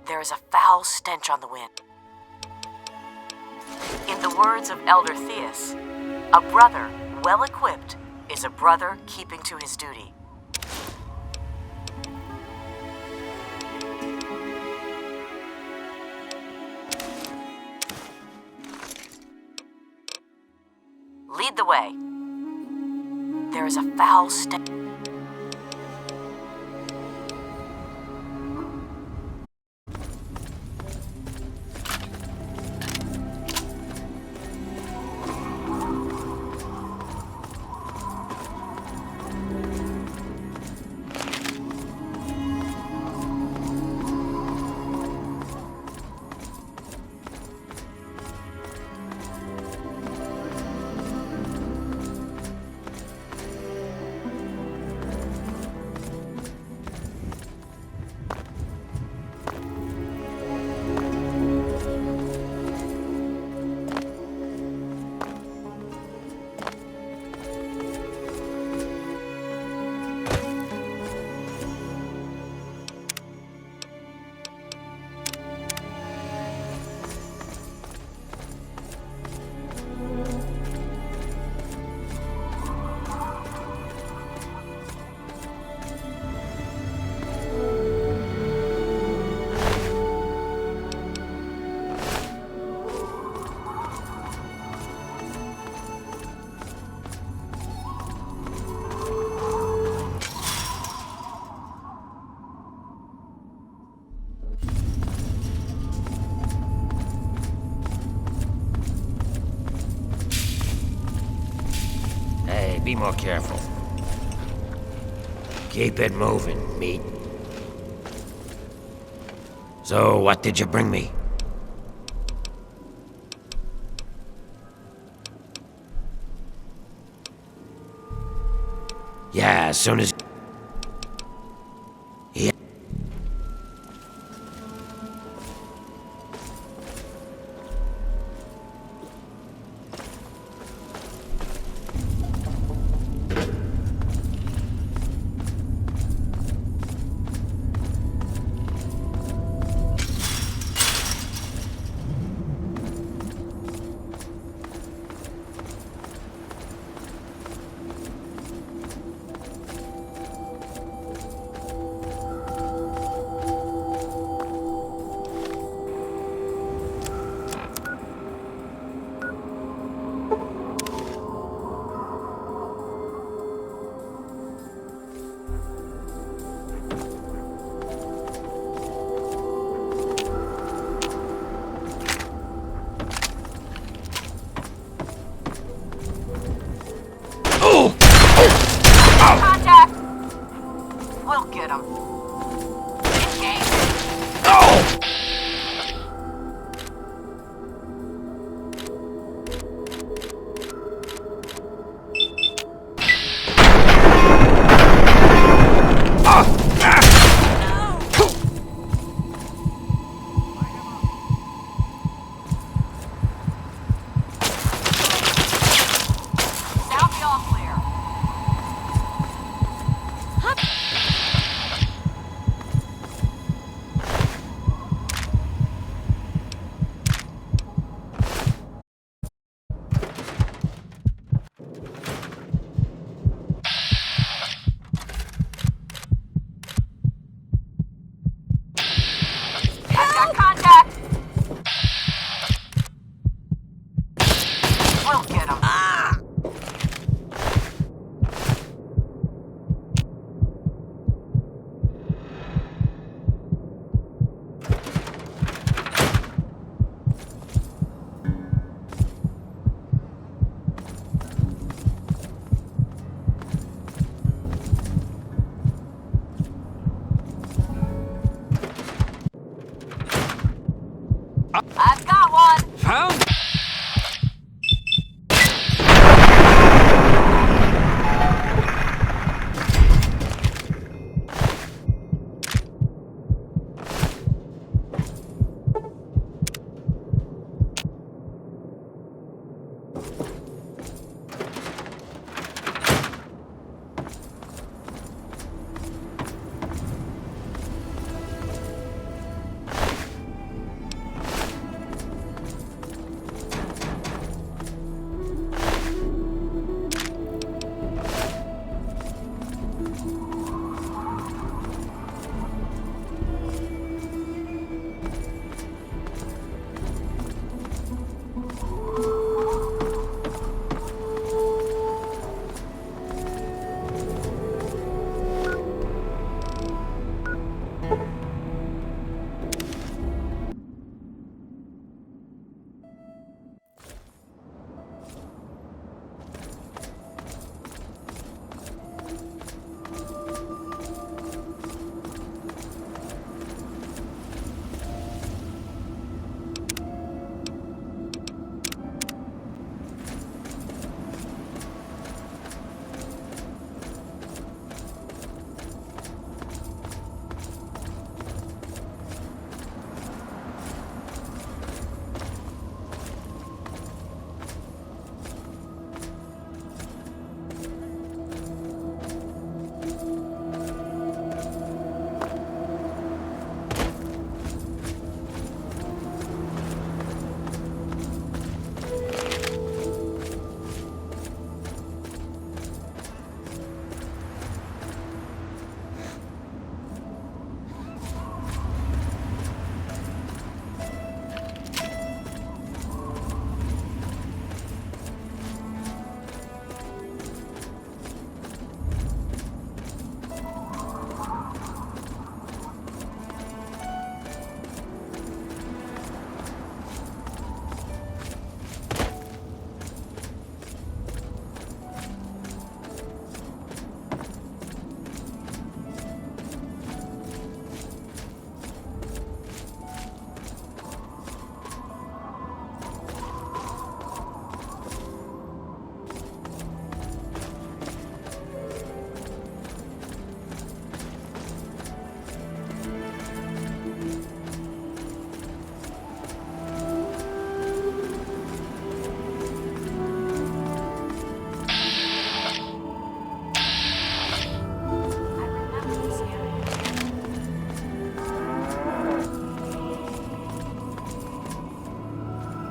There is a foul stench on the wind. In the words of Elder Theus, a brother well-equipped is a brother keeping to his duty. Lead the way. There is a foul stench. Be more careful. Keep it moving, meat. So, what did you bring me? Yeah, as soon as... Yeah. Contact! We'll get him. Engage. Sound the all clear. I've got contact. We'll get him. I've got one. Found?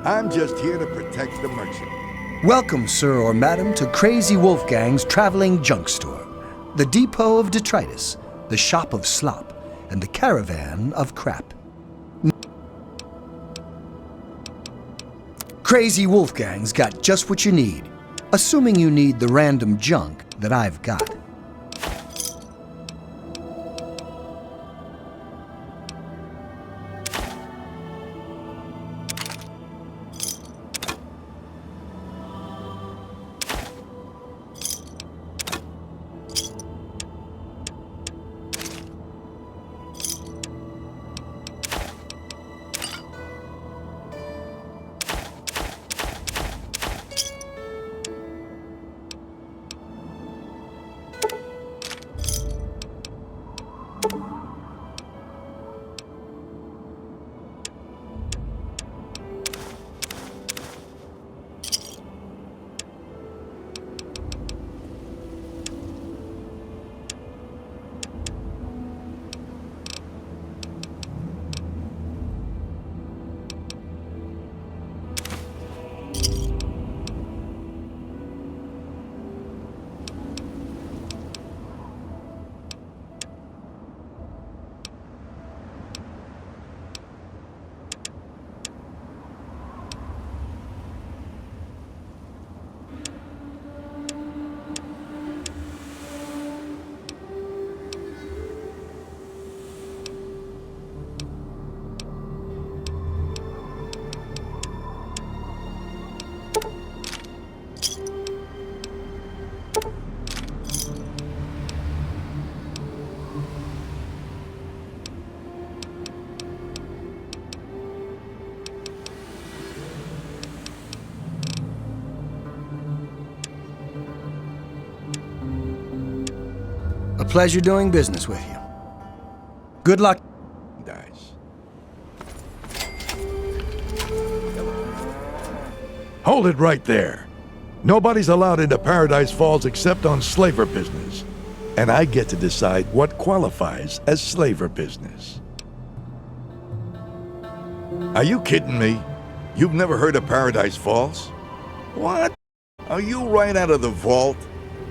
I'm just here to protect the merchant. Welcome, sir or madam, to Crazy Wolfgang's traveling junk store, the depot of detritus, the shop of slop, and the caravan of crap. Crazy Wolfgang's got just what you need, assuming you need the random junk that I've got. A pleasure doing business with you. Good luck. Dies. Hold it right there. Nobody's allowed into Paradise Falls except on slaver business. And I get to decide what qualifies as slaver business. Are you kidding me? You've never heard of Paradise Falls? What? Are you right out of the vault?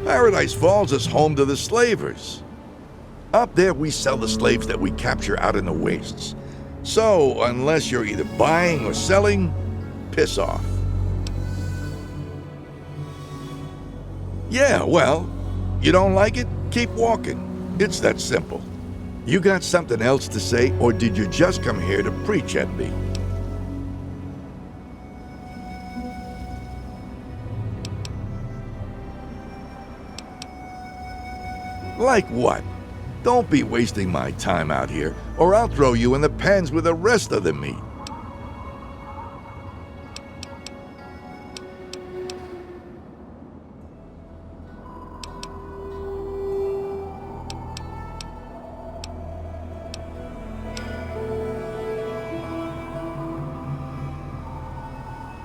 Paradise Falls is home to the slavers. Up there, we sell the slaves that we capture out in the wastes. So, unless you're either buying or selling, piss off. Yeah, well, you don't like it? Keep walking. It's that simple. You got something else to say, or did you just come here to preach at me? Like what? Don't be wasting my time out here, or I'll throw you in the pens with the rest of the meat.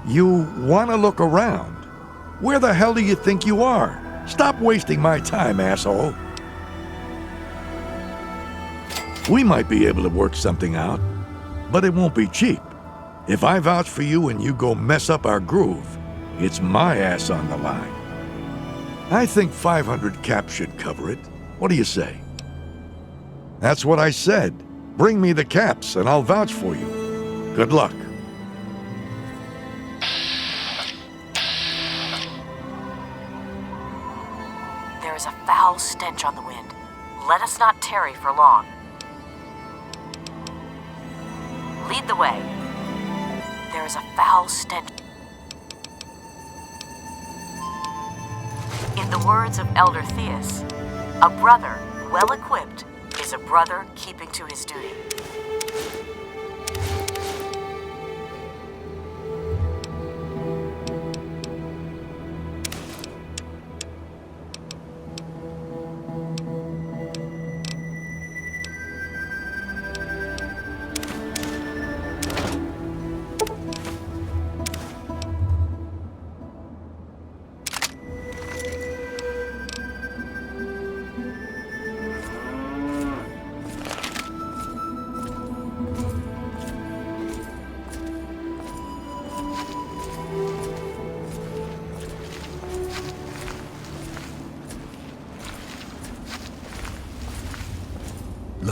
You want to look around? Where the hell do you think you are? Stop wasting my time, asshole. We might be able to work something out, but it won't be cheap. If I vouch for you and you go mess up our groove, it's my ass on the line. I think 500 caps should cover it. What do you say? That's what I said. Bring me the caps and I'll vouch for you. Good luck. There is a foul stench on the wind. Let us not tarry for long. Lead the way. There is a foul stench. In the words of Elder Theus, a brother well equipped is a brother keeping to his duty.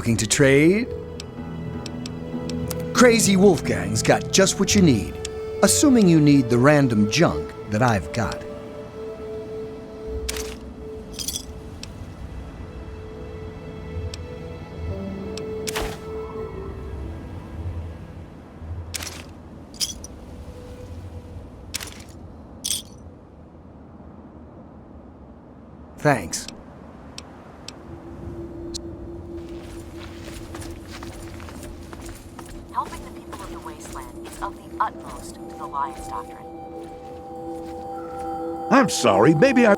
Looking to trade? Crazy Wolfgang's got just what you need, assuming you need the random junk that I've got. Thanks. Helping the people of the wasteland is of the utmost to the Lion's Doctrine. I'm sorry, maybe I...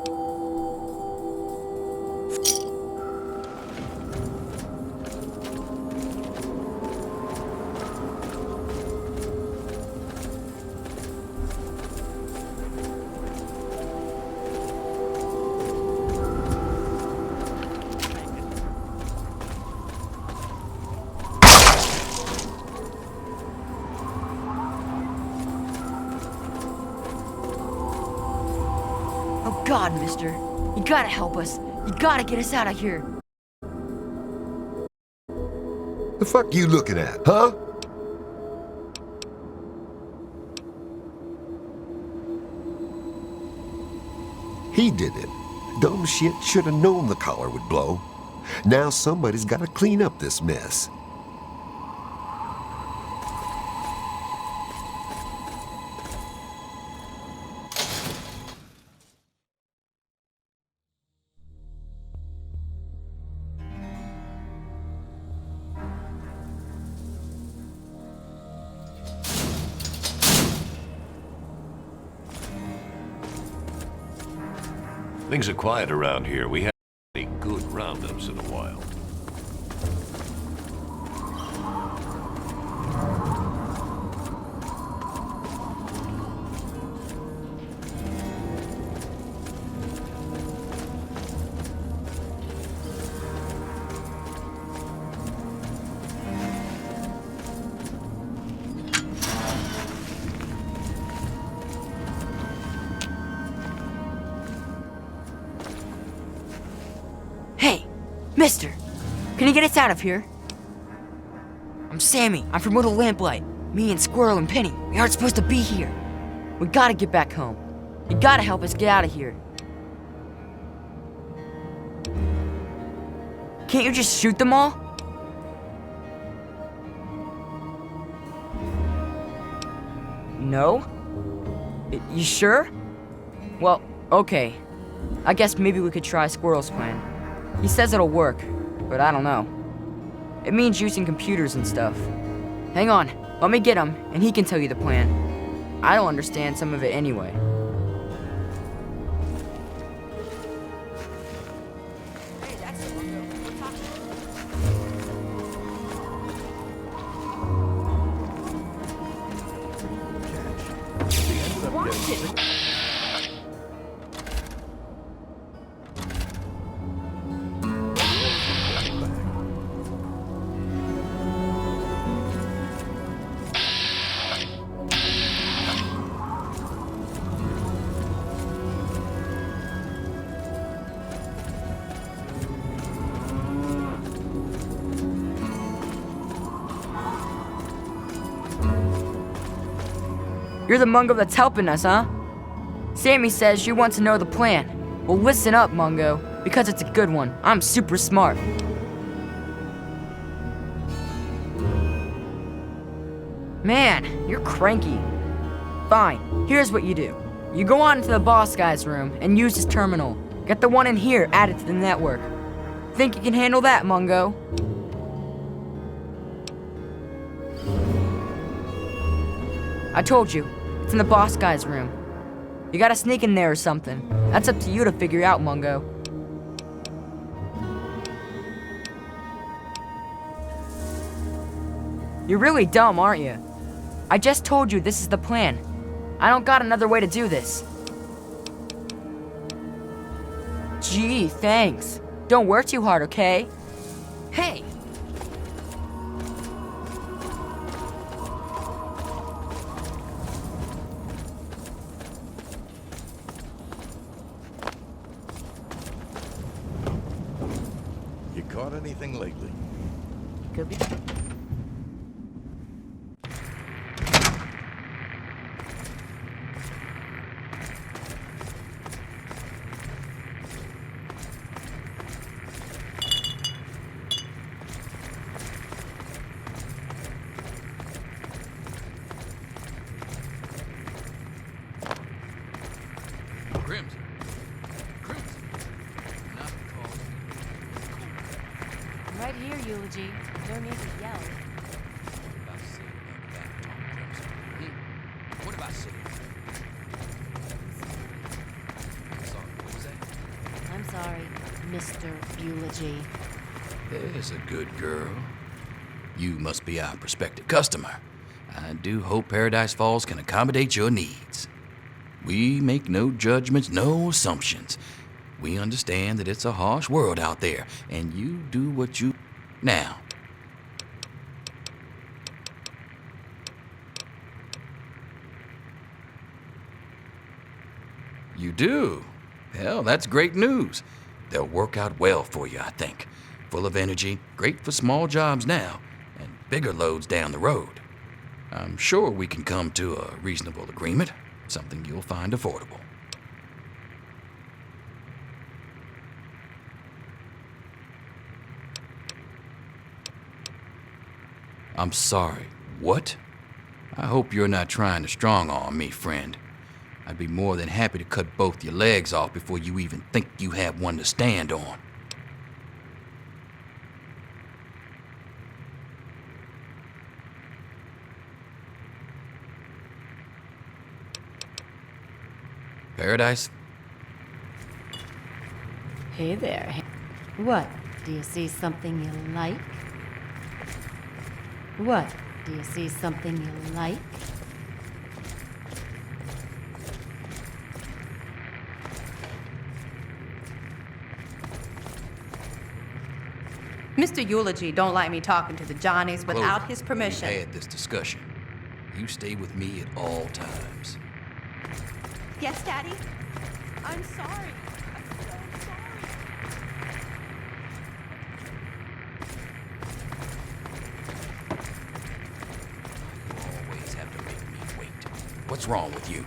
Oh God, mister. You gotta help us. You gotta get us out of here. The fuck you looking at, huh? He did it. Dumb shit should have known the collar would blow. Now somebody's gotta clean up this mess. Things are quiet around here. We haven't had any good roundups in a while. Hey, mister, can you get us out of here? I'm Sammy. I'm from Little Lamplight. Me and Squirrel and Penny, we aren't supposed to be here. We gotta get back home. You gotta help us get out of here. Can't you just shoot them all? No? You sure? Well, okay. I guess maybe we could try Squirrel's plan. He says it'll work, but I don't know. It means using computers and stuff. Hang on, let me get him, and he can tell you the plan. I don't understand some of it anyway. You're the Mungo that's helping us, huh? Sammy says you want to know the plan. Well, listen up, Mungo, because it's a good one. I'm super smart. Man, you're cranky. Fine, here's what you do. You go on into the boss guy's room and use his terminal. Get the one in here added to the network. Think you can handle that, Mungo? I told you, it's in the boss guy's room. You gotta sneak in there or something. That's up to you to figure out, Mungo. You're really dumb, aren't you? I just told you this is the plan. I don't got another way to do this. Gee, thanks. Don't work too hard, okay? Hey! You caught anything lately? Could be. Crimson. Crimson. Not called. Right here, Eulogy. No need to yell. What about City? Sorry, what was that? I'm sorry, Mr. Eulogy. There's a good girl. You must be our prospective customer. I do hope Paradise Falls can accommodate your needs. We make no judgments, no assumptions. We understand that it's a harsh world out there, and you do what you... Now. You do? Well, that's great news. They'll work out well for you, I think. Full of energy, great for small jobs now, and bigger loads down the road. I'm sure we can come to a reasonable agreement, something you'll find affordable. I'm sorry, what? I hope you're not trying to strong-arm me, friend. I'd be more than happy to cut both your legs off before you even think you have one to stand on. Paradise? Hey there. What? Do you see something you like? What? Do you see something you like? Mr. Eulogy don't like me talking to the Johnnies without Clover, his permission. We've had this discussion. You stay with me at all times. Yes, Daddy? I'm sorry. I'm so sorry. You always have to make me wait. What's wrong with you?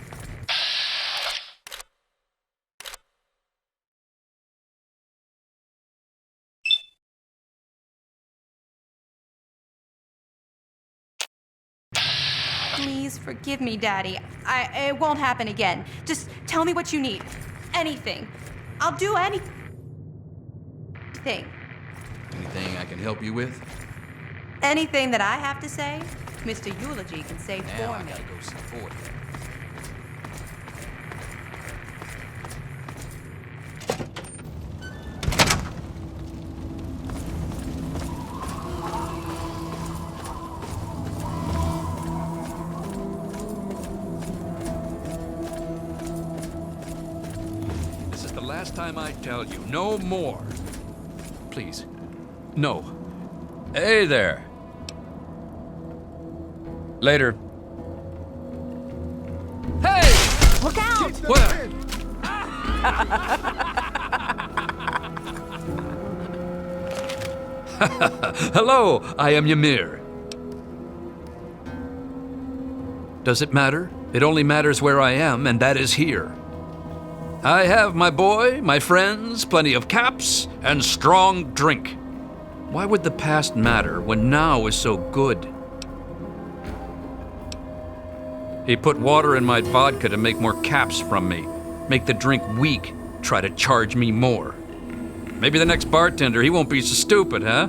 Please forgive me, Daddy. It won't happen again. Just tell me what you need. Anything. I'll do anything. Anything I can help you with? Anything that I have to say, Mr. Eulogy can say Now for I me. gotta go see Forty. This is the last time I tell you, no more. Please, no. Hey there. Later. Hey! Look out! Where? Hello, I am Ymir. Does it matter? It only matters where I am, and that is here. I have my boy, my friends, plenty of caps, and strong drink. Why would the past matter when now is so good? He put water in my vodka to make more caps from me, make the drink weak, try to charge me more. Maybe the next bartender, he won't be so stupid, huh?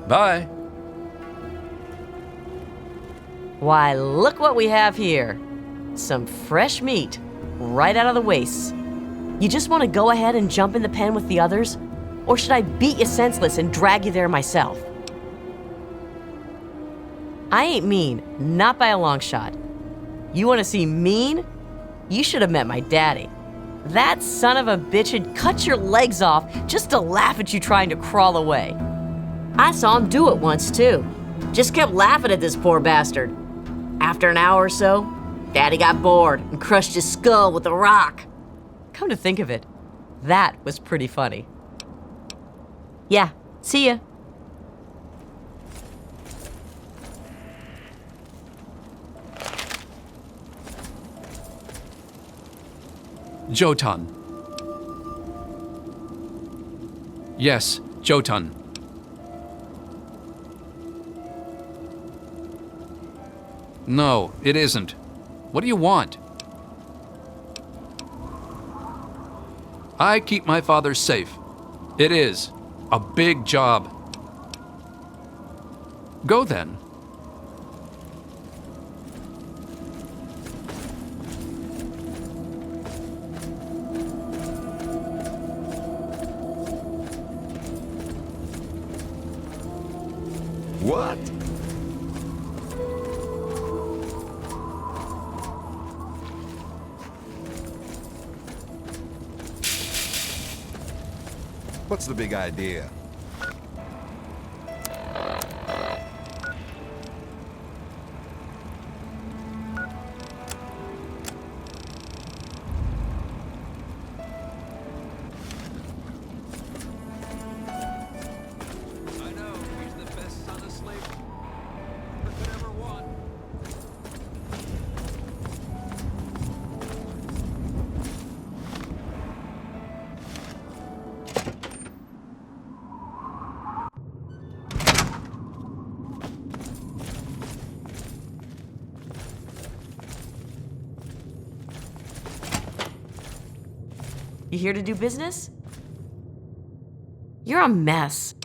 Bye. Why, look what we have here. Some fresh meat, right out of the wastes. You just want to go ahead and jump in the pen with the others? Or should I beat you senseless and drag you there myself? I ain't mean, not by a long shot. You want to see mean? You should have met my daddy. That son of a bitch had cut your legs off just to laugh at you trying to crawl away. I saw him do it once too. Just kept laughing at this poor bastard. After an hour or so, Daddy got bored and crushed his skull with a rock. Come to think of it, that was pretty funny. Yeah, see ya. Jotun. Yes, Jotun. No, it isn't. What do you want? I keep my father safe. It is a big job. Go then. What? What's the big idea? You here to do business? You're a mess.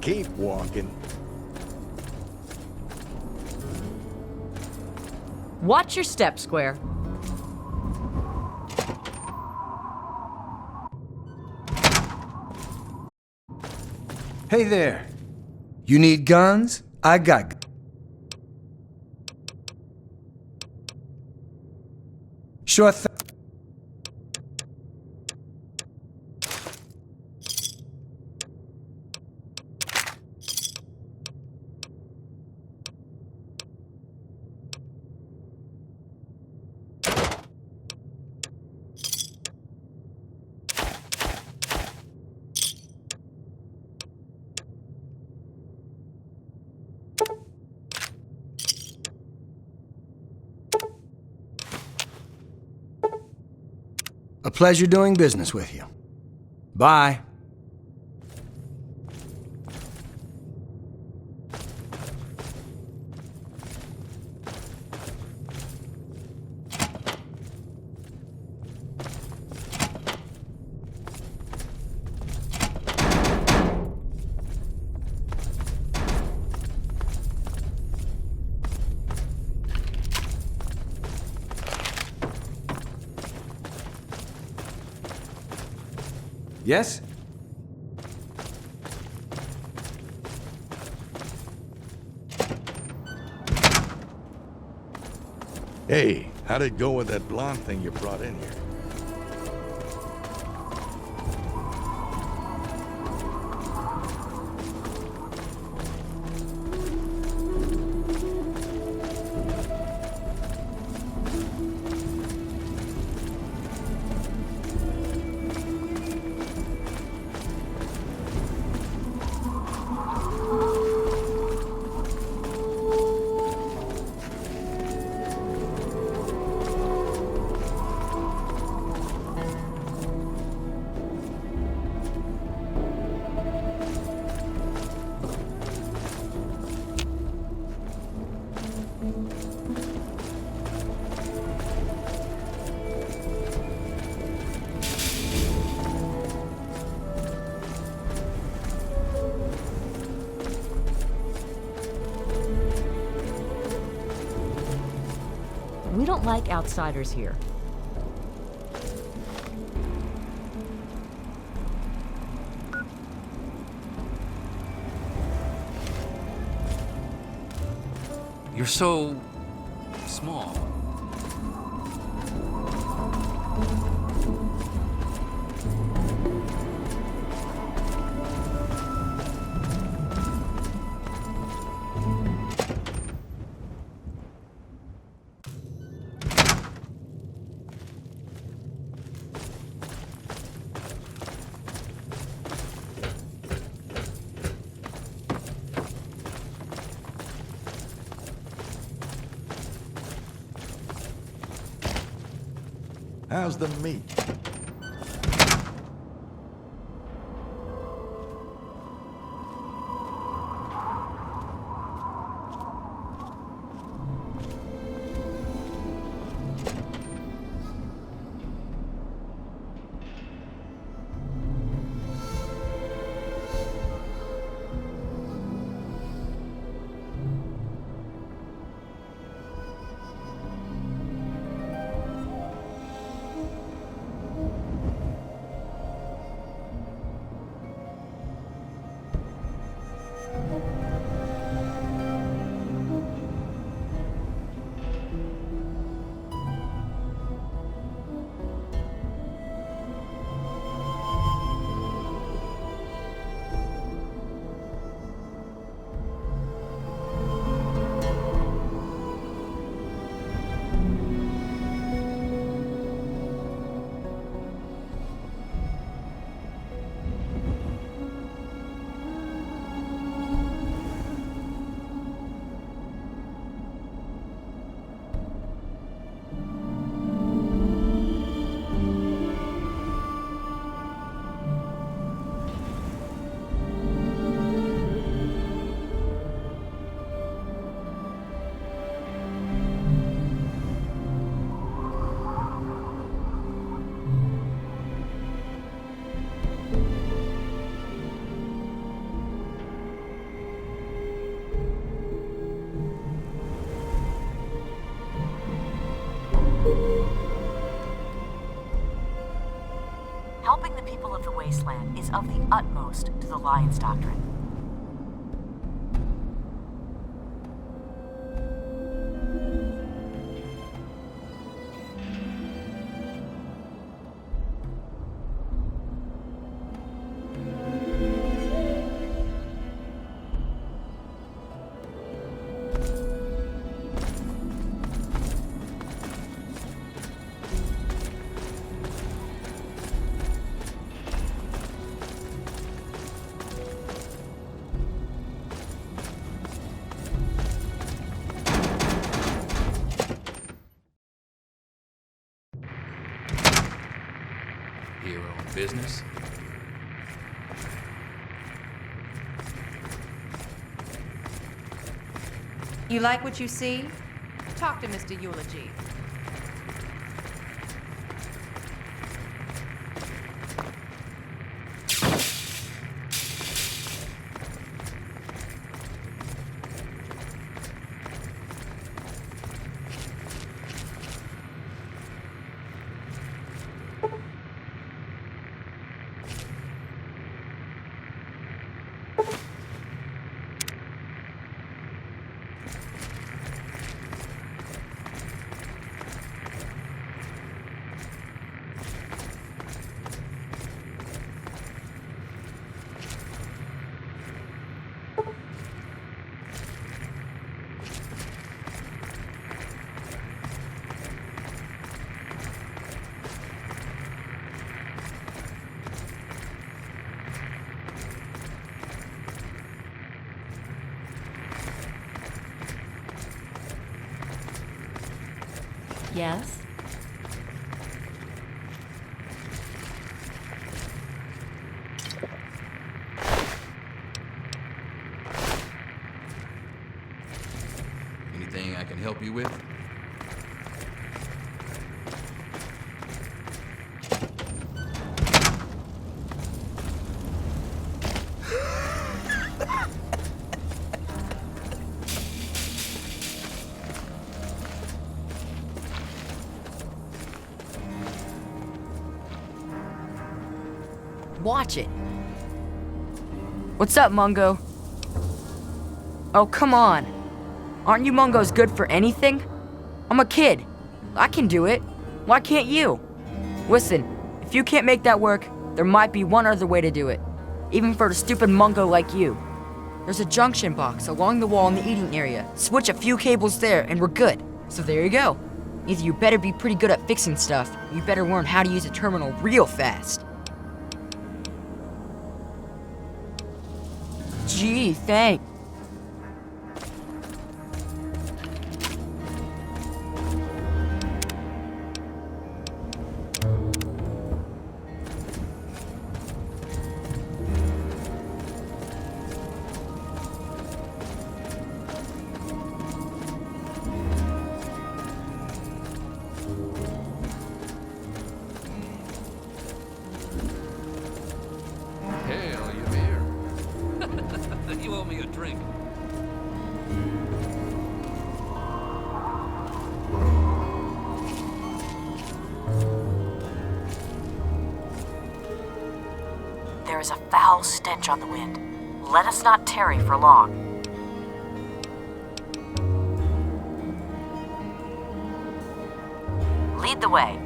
Keep walking. Watch your step, Square. Hey there. You need guns? I got Sure thing. A pleasure doing business with you. Bye. Yes? Hey, how'd it go with that blonde thing you brought in here? We don't like outsiders here. You're so small. How's the meat? Helping the people of the wasteland is of the utmost to the Lions Doctrine. Hero in business. You like what you see? Talk to Mr. Eulogy. Yes? Anything I can help you with? Watch it. What's up, Mungo? Oh, come on. Aren't you Mungos good for anything? I'm a kid. I can do it. Why can't you? Listen, if you can't make that work, there might be one other way to do it. Even for a stupid Mungo like you. There's a junction box along the wall in the eating area. Switch a few cables there and we're good. So there you go. Either you better be pretty good at fixing stuff, or you better learn how to use a terminal real fast. Gee, thanks. Hell, you here? You owe me a drink. There is a foul stench on the wind. Let us not tarry for long. Lead the way.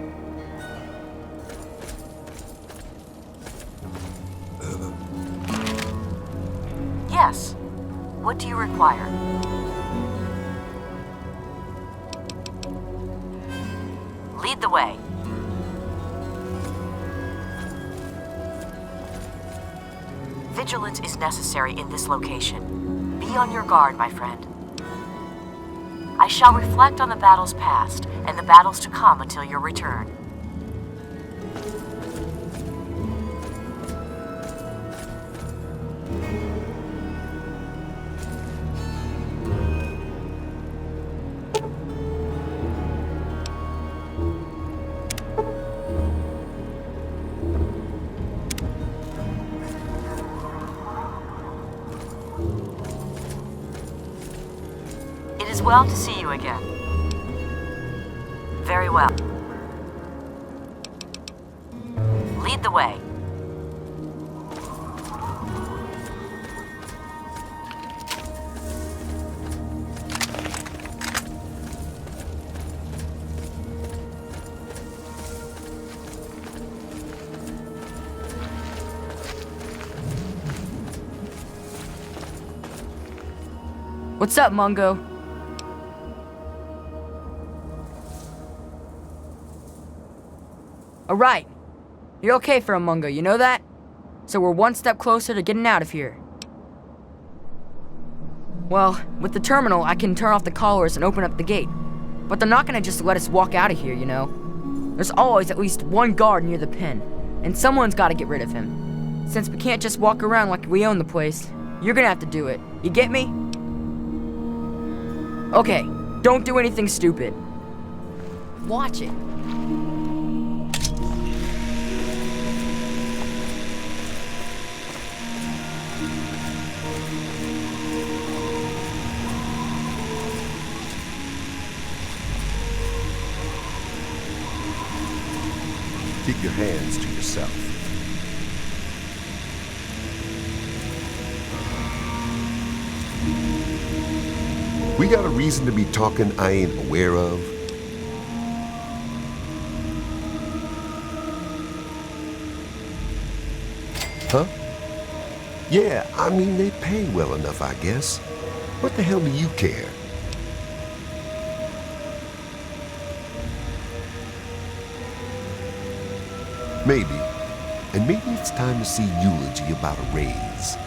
Yes. What do you require? Lead the way. Vigilance is necessary in this location. Be on your guard, my friend. I shall reflect on the battles past and the battles to come until your return. It is well to see you again. Very well. Lead the way. What's up, Mungo? Alright. You're okay for a Mungo, you know that? So we're one step closer to getting out of here. Well, with the terminal, I can turn off the collars and open up the gate. But they're not gonna just let us walk out of here, you know? There's always at least one guard near the pen, and someone's gotta get rid of him. Since we can't just walk around like we own the place, you're gonna have to do it. You get me? Okay, don't do anything stupid. Watch it. Keep your hands to yourself. We got a reason to be talking I ain't aware of? Huh? Yeah, I mean, they pay well enough, I guess. What the hell do you care? Maybe. And maybe it's time to see eulogy about a raise.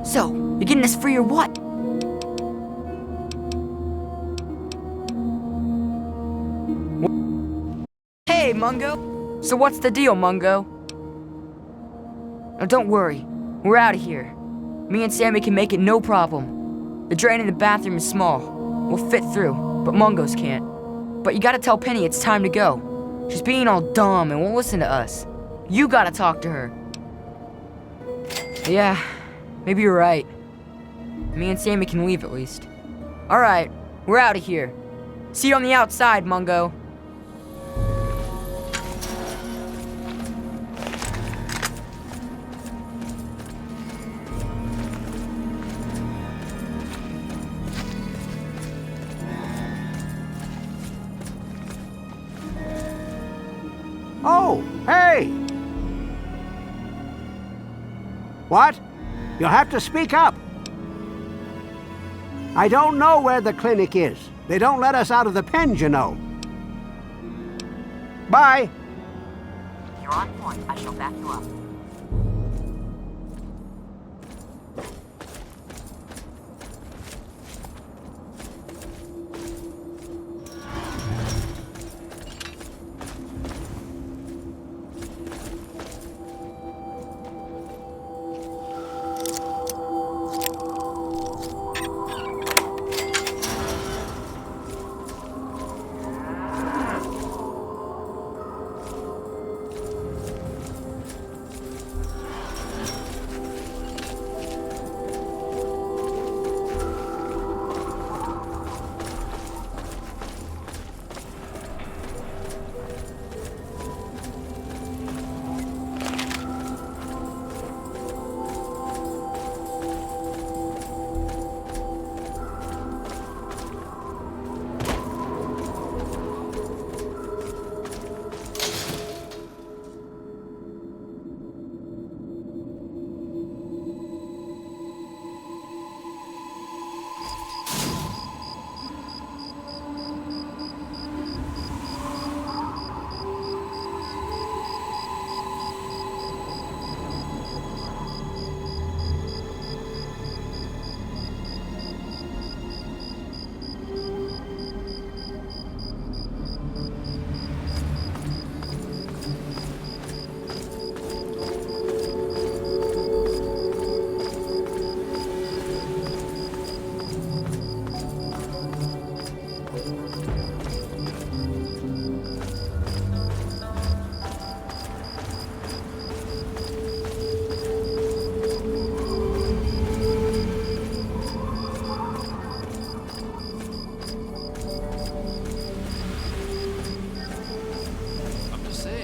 So, you're getting us free or what? Hey, Mungo. So what's the deal, Mungo? Oh, don't worry. We're out of here. Me and Sammy can make it no problem. The drain in the bathroom is small. We'll fit through, but Mungo's can't. But you gotta tell Penny it's time to go. She's being all dumb and won't listen to us. You gotta talk to her. Yeah, maybe you're right. Me and Sammy can leave at least. Alright, we're out of here. See you on the outside, Mungo. Oh, hey! What? You'll have to speak up. I don't know where the clinic is. They don't let us out of the pens, you know. Bye. You're on point. I shall back you up.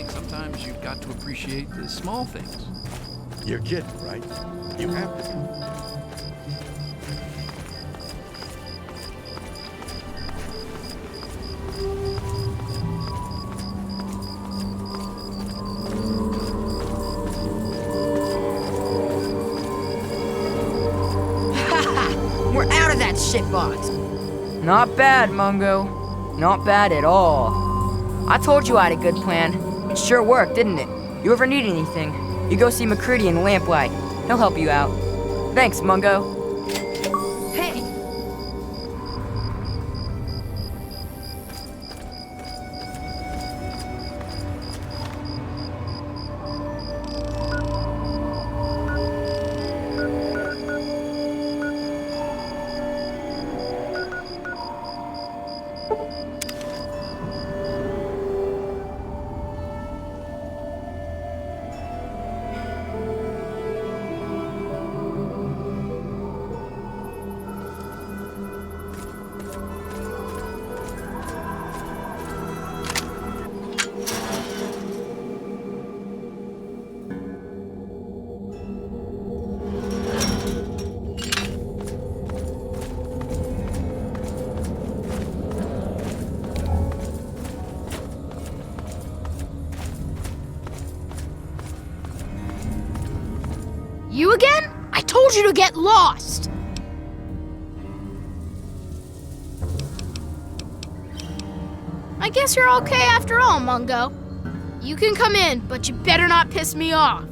Sometimes you've got to appreciate the small things. You're kidding, right? You have to. We're out of that shitbox. Not bad, Mungo. Not bad at all. I told you I had a good plan. It sure worked, didn't it? You ever need anything, you go see McCready in Lamplight. He'll help you out. Thanks, Mungo. Hey! You again? I told you to get lost! I guess you're okay after all, Mungo. You can come in, but you better not piss me off.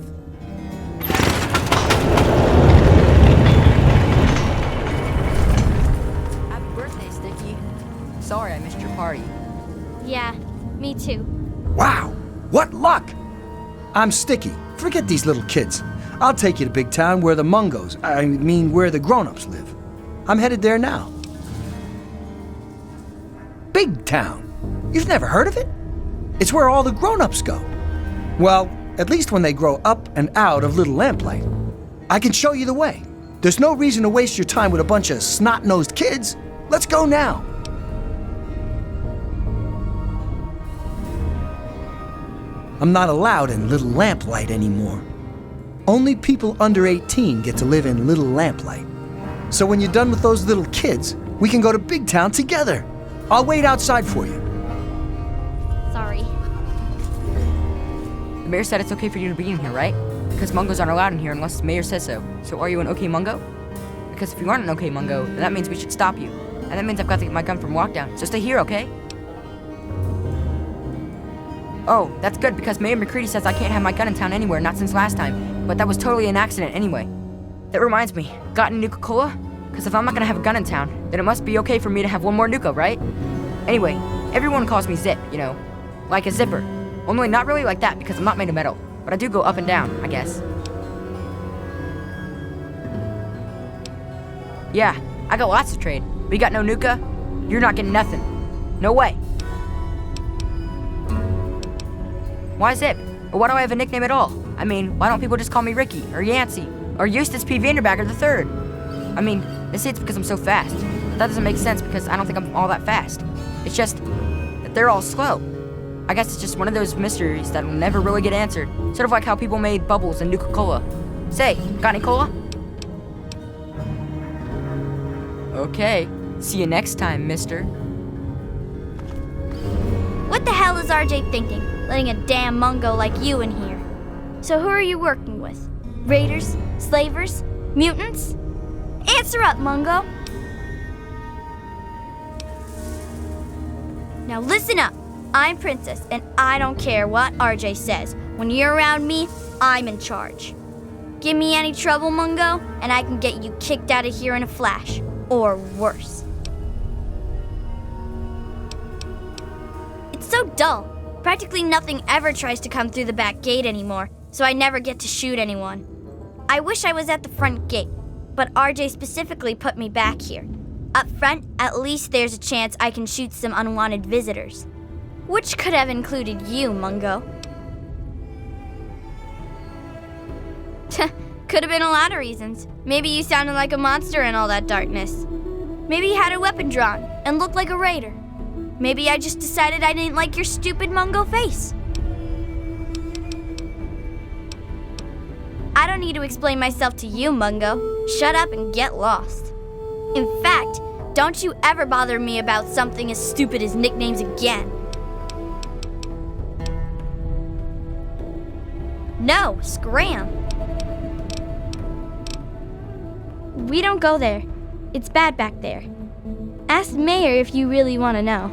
Happy birthday, Sticky. Sorry I missed your party. Yeah, me too. Wow, what luck! I'm Sticky. Forget these little kids. I'll take you to Big Town where the Mungos, where the grown-ups live. I'm headed there now. Big Town? You've never heard of it? It's where all the grown-ups go. Well, At least when they grow up and out of Little Lamplight. I can show you the way. There's no reason to waste your time with a bunch of snot-nosed kids. Let's go now. I'm not allowed in Little Lamplight anymore. Only people under 18 get to live in Little Lamplight. So when you're done with those little kids, we can go to Big Town together. I'll wait outside for you. Sorry. The mayor said it's okay for you to be in here, right? Because Mungos aren't allowed in here unless the mayor says so. So are you an okay Mungo? Because if you aren't an okay Mungo, then that means we should stop you. And that means I've got to get my gun from Walkdown. So stay here, okay? Oh, that's good because Mayor McCready says I can't have my gun in town anywhere, not since last time. But that was totally an accident anyway. That reminds me, got any Nuka-Cola? Because if I'm not gonna have a gun in town, then it must be okay for me to have one more Nuka, right? Anyway, everyone calls me Zip, you know, like a zipper. Only not really like that because I'm not made of metal. But I do go up and down, I guess. Yeah, I got lots to trade. But you got no Nuka? You're not getting nothing. No way. Why Zip? Or why do I have a nickname at all? I mean, why don't people just call me Ricky, or Yancey, or Eustace P. Vanderbacker III? I mean, they say it's because I'm so fast. But that doesn't make sense because I don't think I'm all that fast. It's just that they're all slow. I guess it's just one of those mysteries that will never really get answered. Sort of like how people made bubbles and Nuka-Cola. Say, got any cola? Okay, see you next time, mister. What the hell is RJ thinking? Letting a damn Mungo like you in here. So who are you working with? Raiders? Slavers? Mutants? Answer up, Mungo! Now listen up. I'm Princess, and I don't care what RJ says. When you're around me, I'm in charge. Give me any trouble, Mungo, and I can get you kicked out of here in a flash. Or worse. It's so dull. Practically nothing ever tries to come through the back gate anymore, so I never get to shoot anyone. I wish I was at the front gate, but RJ specifically put me back here. Up front, at least there's a chance I can shoot some unwanted visitors. Which could have included you, Mungo. Could have been a lot of reasons. Maybe you sounded like a monster in all that darkness. Maybe you had a weapon drawn and looked like a raider. Maybe I just decided I didn't like your stupid Mungo face. I don't need to explain myself to you, Mungo. Shut up and get lost. In fact, don't you ever bother me about something as stupid as nicknames again. No, scram. We don't go there. It's bad back there. Ask Mayor if you really want to know.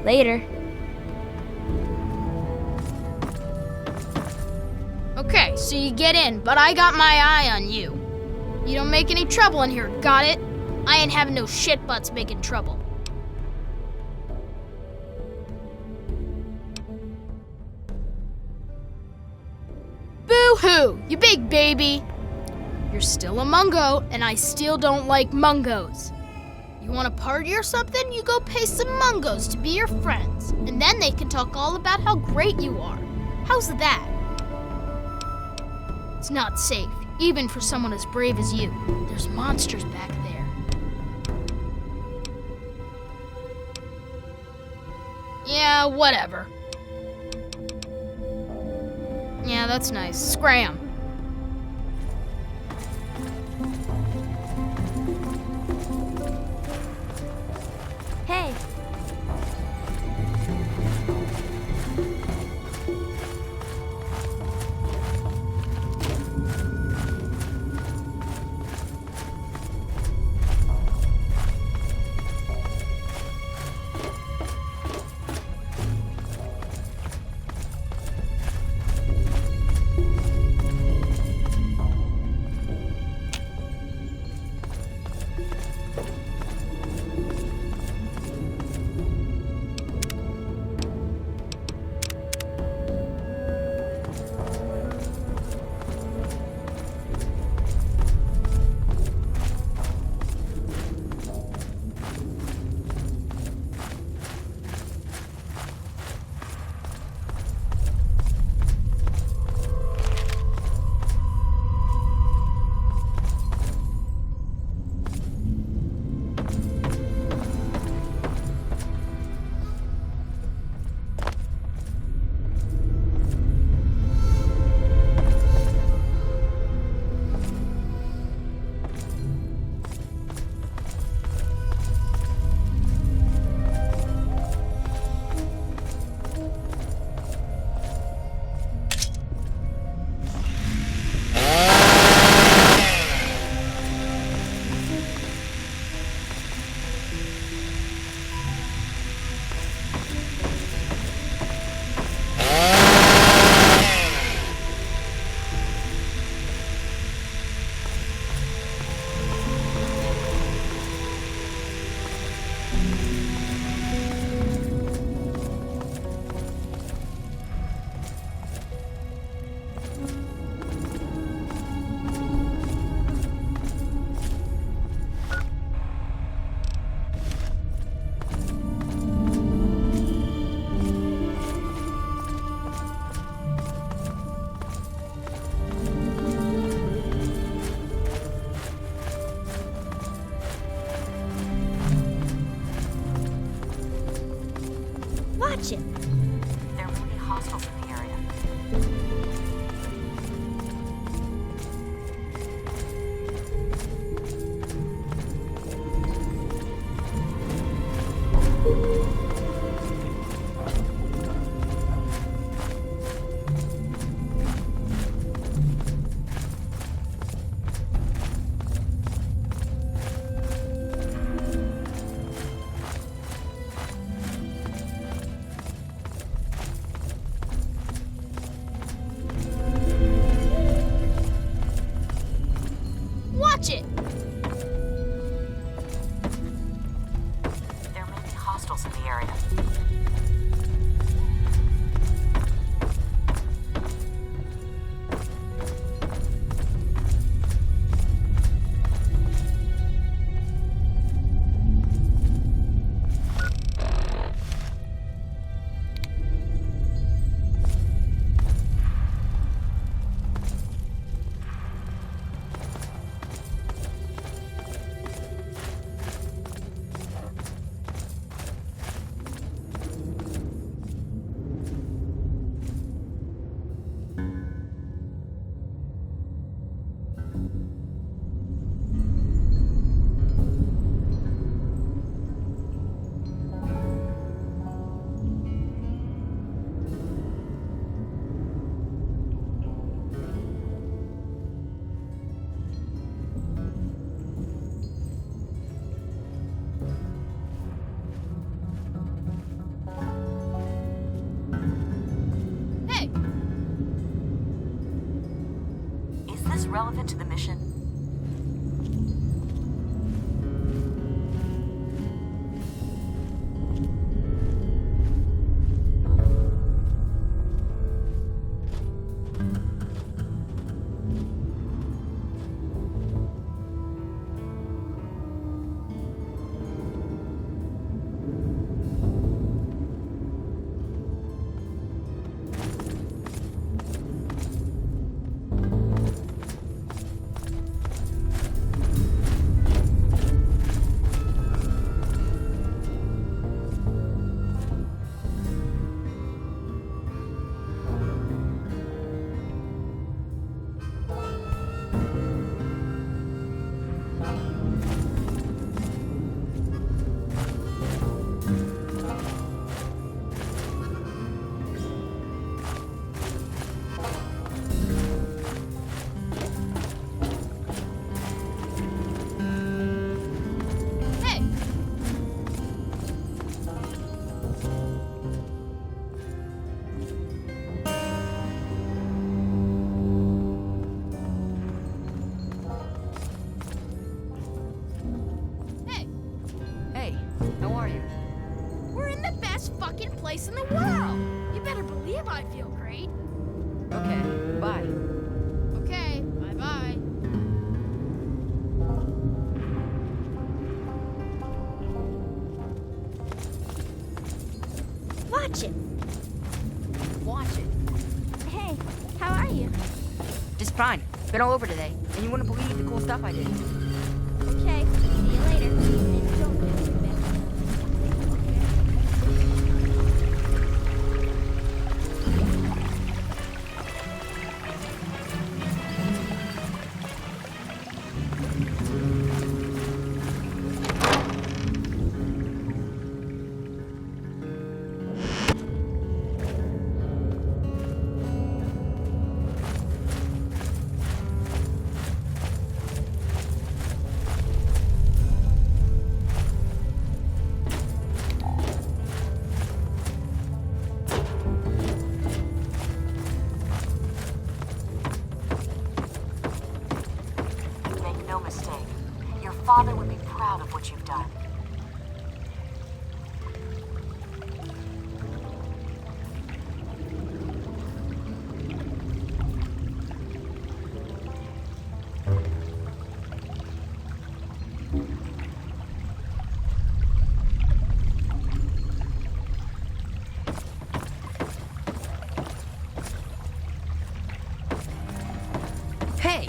Later. Okay, so you get in, but I got my eye on you. You don't make any trouble in here, got it? I ain't having no shit butts making trouble. Boo-hoo, you big baby. You're still a Mungo, and I still don't like Mungos. You want to party or something? You go pay some Mungos to be your friends, and then they can talk all about how great you are. How's that? It's not safe, even for someone as brave as you. There's monsters back there. Yeah, whatever. Yeah, that's nice. Scram. Hey. Watch it. There may be hostiles in the area. Watch it! There may be hostiles in the area. Hey! Is this relevant to the mission? Hey! Hey! Hey, how are you? We're in the best fucking place in the world! You better believe I feel great. Okay, bye. Okay, bye-bye. Watch it. Watch it. Hey, how are you? Just fine. Been all over today, and you wouldn't believe the cool stuff I did. Okay, see you later. And don't get too bad. Make no mistake. Your father would be proud of what you've done. Hey!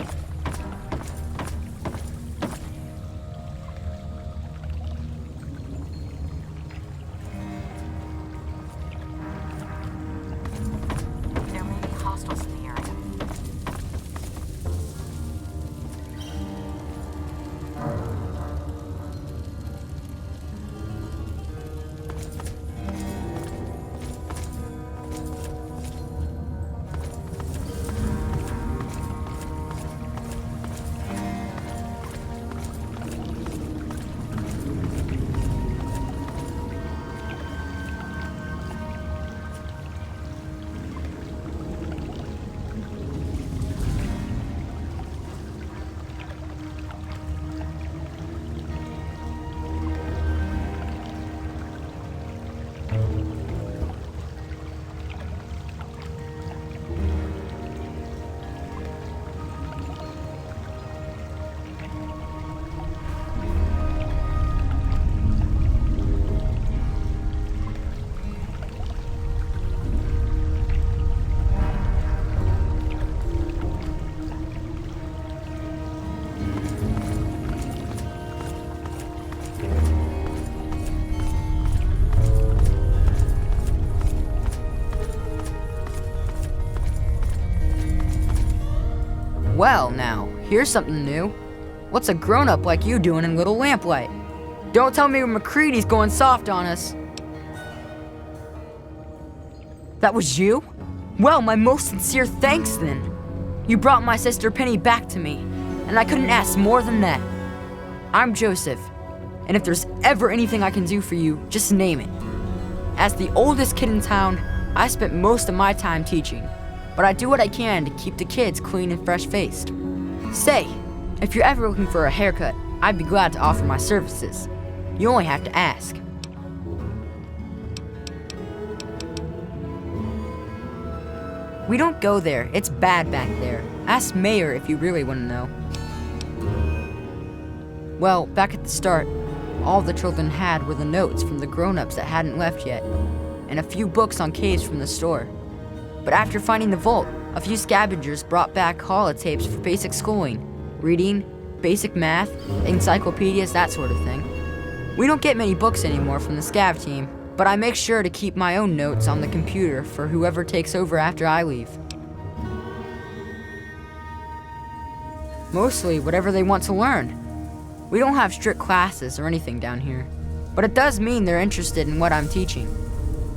Well, now, here's something new. What's a grown-up like you doing in Little Lamplight? Don't tell me MacCready's going soft on us. That was you? Well, my most sincere thanks then. You brought my sister Penny back to me, and I couldn't ask more than that. I'm Joseph, and if there's ever anything I can do for you, just name it. As the oldest kid in town, I spent most of my time teaching, but I do what I can to keep the kids clean and fresh-faced. Say, if you're ever looking for a haircut, I'd be glad to offer my services. You only have to ask. We don't go there. It's bad back there. Ask Mayor if you really want to know. Well, back at the start, all the children had were the notes from the grown-ups that hadn't left yet, and a few books on caves from the store. But after finding the vault, a few scavengers brought back holotapes for basic schooling, reading, basic math, encyclopedias, that sort of thing. We don't get many books anymore from the scav team, but I make sure to keep my own notes on the computer for whoever takes over after I leave. Mostly whatever they want to learn. We don't have strict classes or anything down here, but it does mean they're interested in what I'm teaching.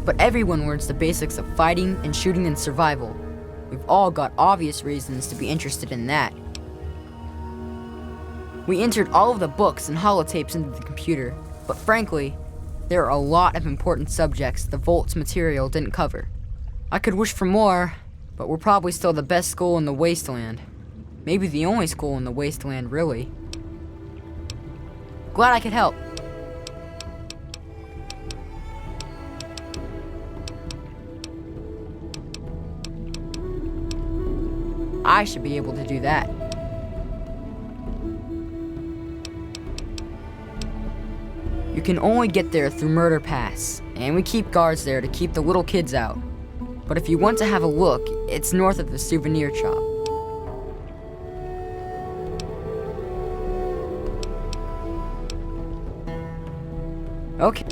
But everyone learns the basics of fighting and shooting and survival. We've all got obvious reasons to be interested in that. We entered all of the books and holotapes into the computer, but frankly, there are a lot of important subjects the Vault's material didn't cover. I could wish for more, but we're probably still the best school in the Wasteland. Maybe the only school in the Wasteland, really. Glad I could help. I should be able to do that. You can only get there through Murder Pass, and we keep guards there to keep the little kids out. But if you want to have a look, it's north of the souvenir shop. Okay.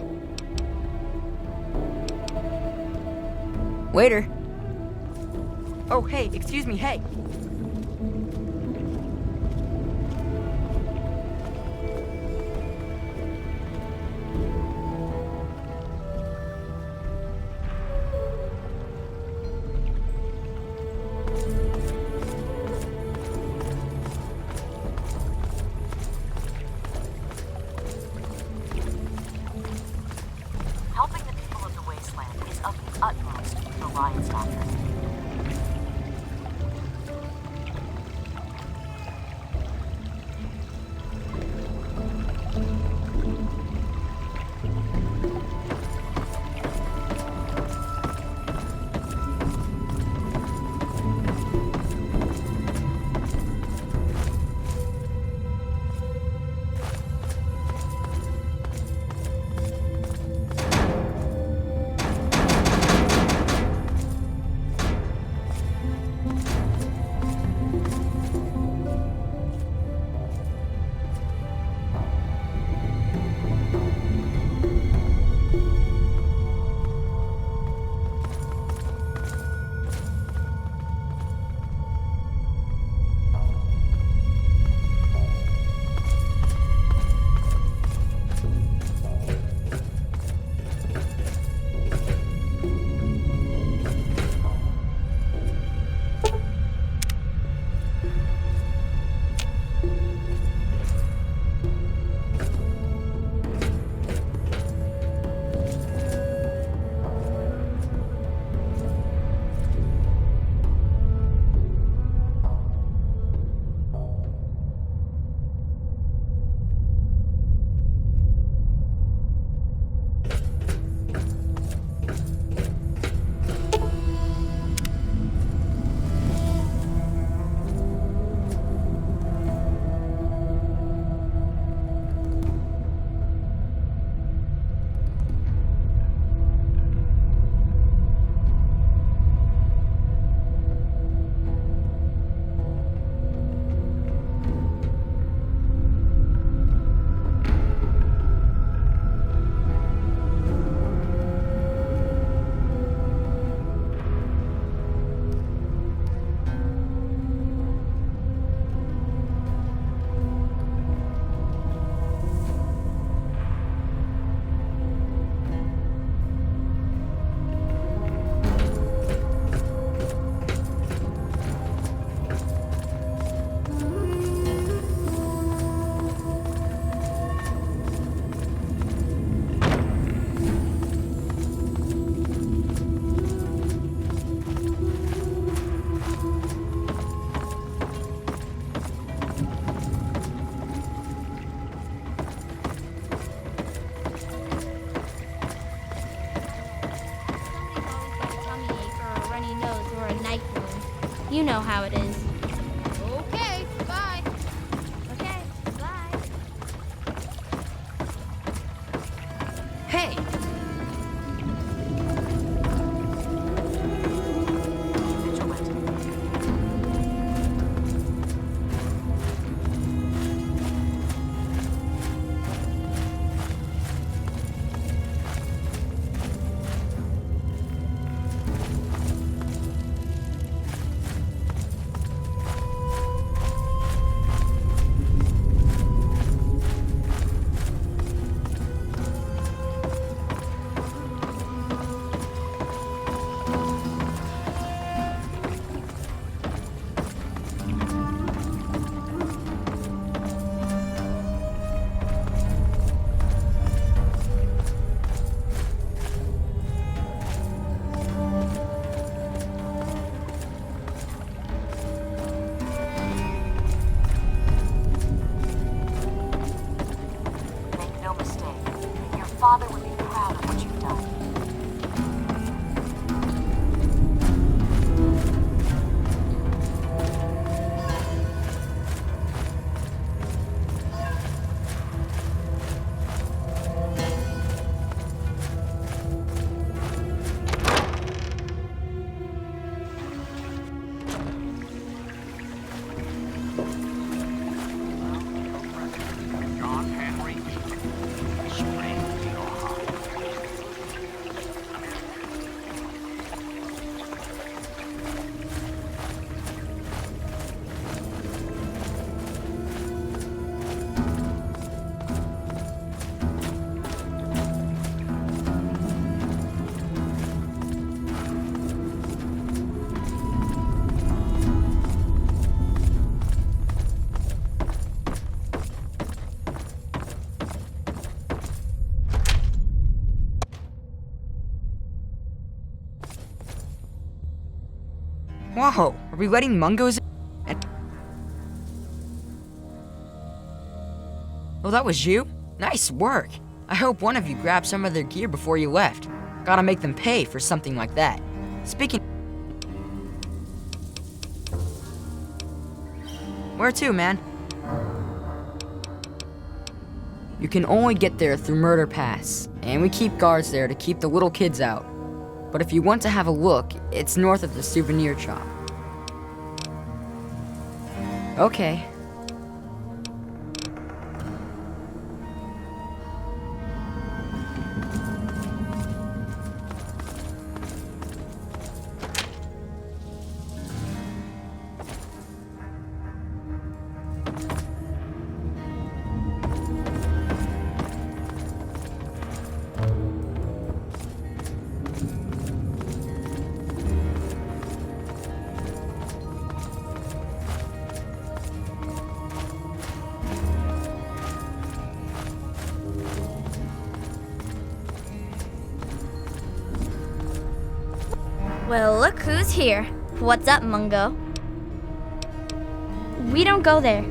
Later. Oh, hey, excuse me, hey. Helping the people of the Wasteland is of the utmost for Ryan's doctrine. You know how it is. Okay, bye. Okay, bye. Hey! Make no mistake, your father would be proud of what you've done. John Henry Eaton, Springfield, Ohio. Whoa, are we letting Mungos in? Oh, that was you? Nice work. I hope one of you grabbed some of their gear before you left. Gotta make them pay for something like that. Speaking... Where to, man? You can only get there through Murder Pass, and we keep guards there to keep the little kids out. But if you want to have a look, it's north of the souvenir shop. Okay. Well, look who's here. What's up, Mungo? We don't go there.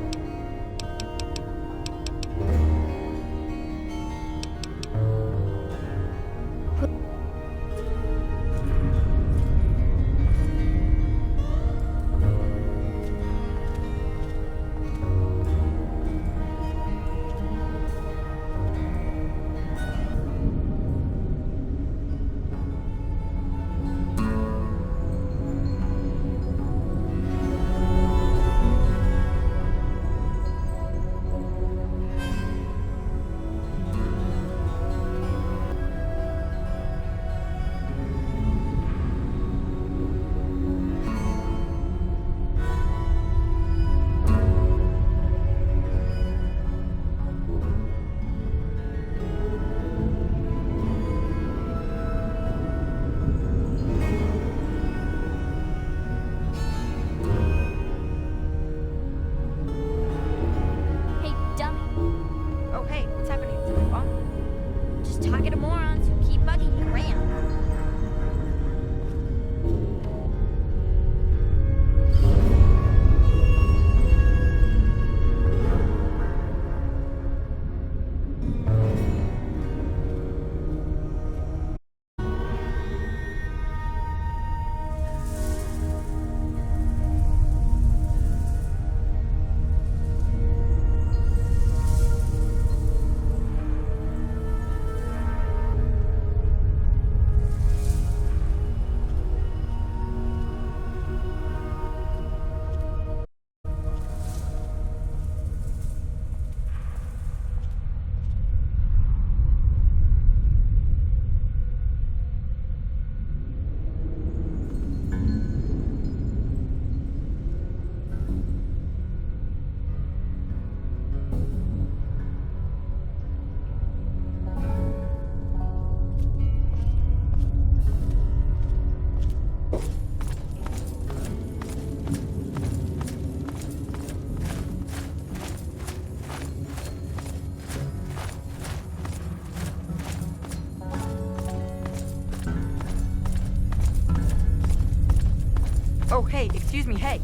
Oh, hey, excuse me, hey.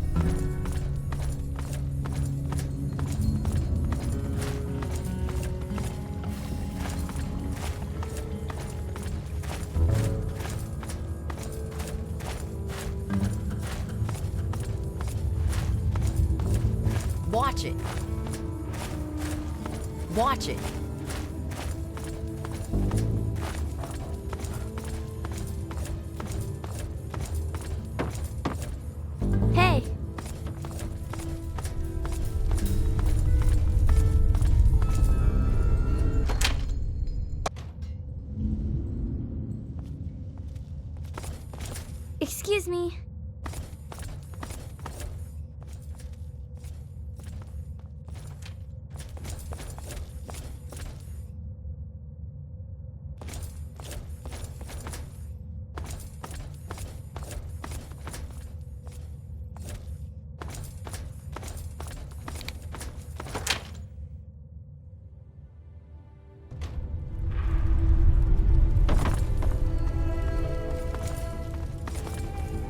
Watch it. Watch it. Hey. Excuse me.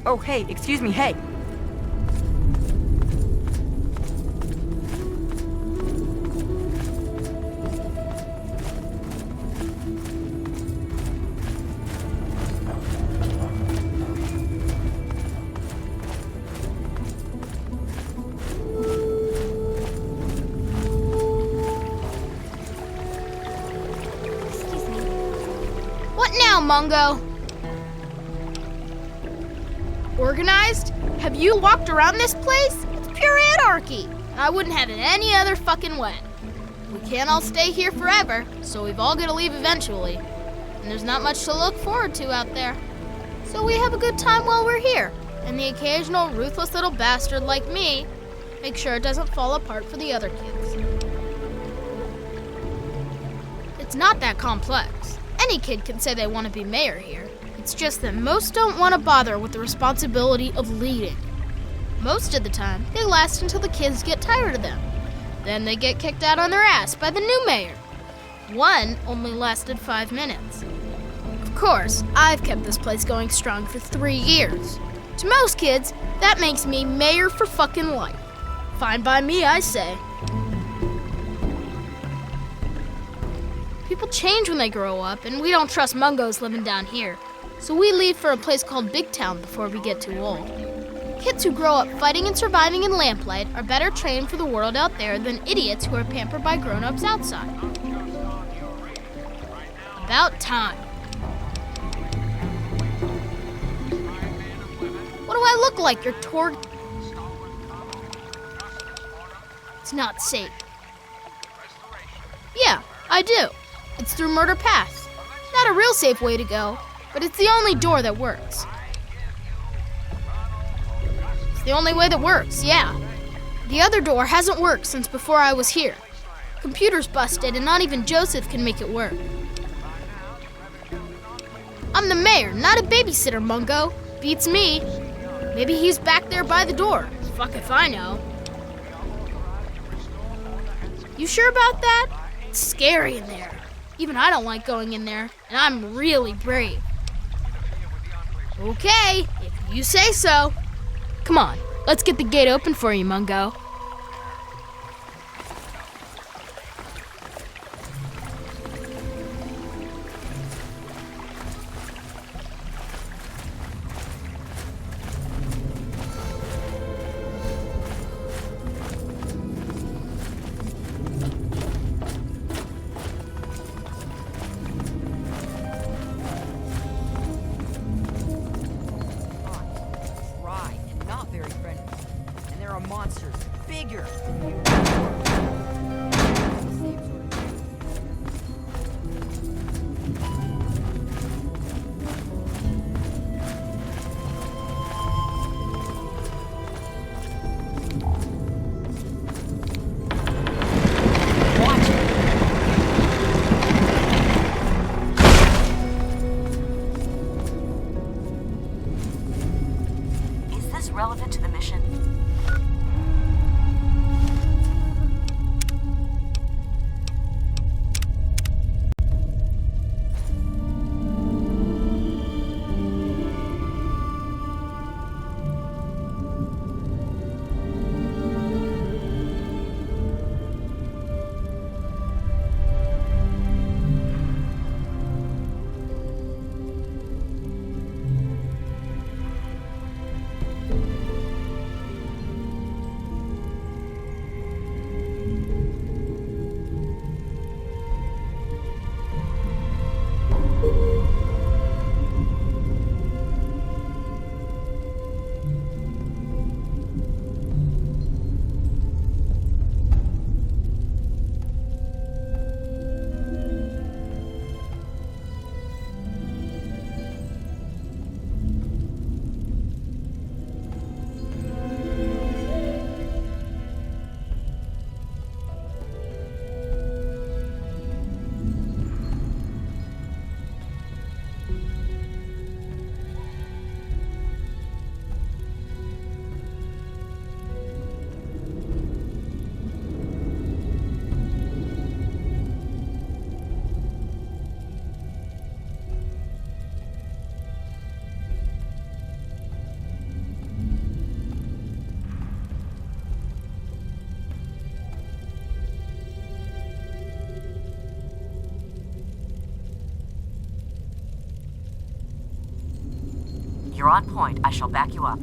Oh, hey, excuse me, hey. What now, Mungo? Organized? Have you walked around this place? It's pure anarchy. I wouldn't have it any other fucking way. We can't all stay here forever, so we've all got to leave eventually. And there's not much to look forward to out there. So we have a good time while we're here. And the occasional ruthless little bastard like me make sure it doesn't fall apart for the other kids. It's not that complex. Any kid can say they want to be mayor here. It's just that most don't want to bother with the responsibility of leading. Most of the time, they last until the kids get tired of them. Then they get kicked out on their ass by the new mayor. One only lasted 5 minutes. Of course, I've kept this place going strong for 3 years. To most kids, that makes me mayor for fucking life. Fine by me, I say. People change when they grow up, and we don't trust Mungos living down here. So we leave for a place called Big Town before we get too old. Kids who grow up fighting and surviving in Lamplight are better trained for the world out there than idiots who are pampered by grown-ups outside. About time. What do I look like, your torg? It's not safe. Yeah, I do. It's through Murder Pass. Not a real safe way to go, but it's the only door that works. It's the only way that works, yeah. The other door hasn't worked since before I was here. Computer's busted and not even Joseph can make it work. I'm the mayor, not a babysitter, Mungo. Beats me. Maybe he's back there by the door. Fuck if I know. You sure about that? It's scary in there. Even I don't like going in there, and I'm really brave. Okay, if you say so. Come on, let's get the gate open for you, Mungo. Dry and not very friendly. And there are monsters you're on point, I shall back you up.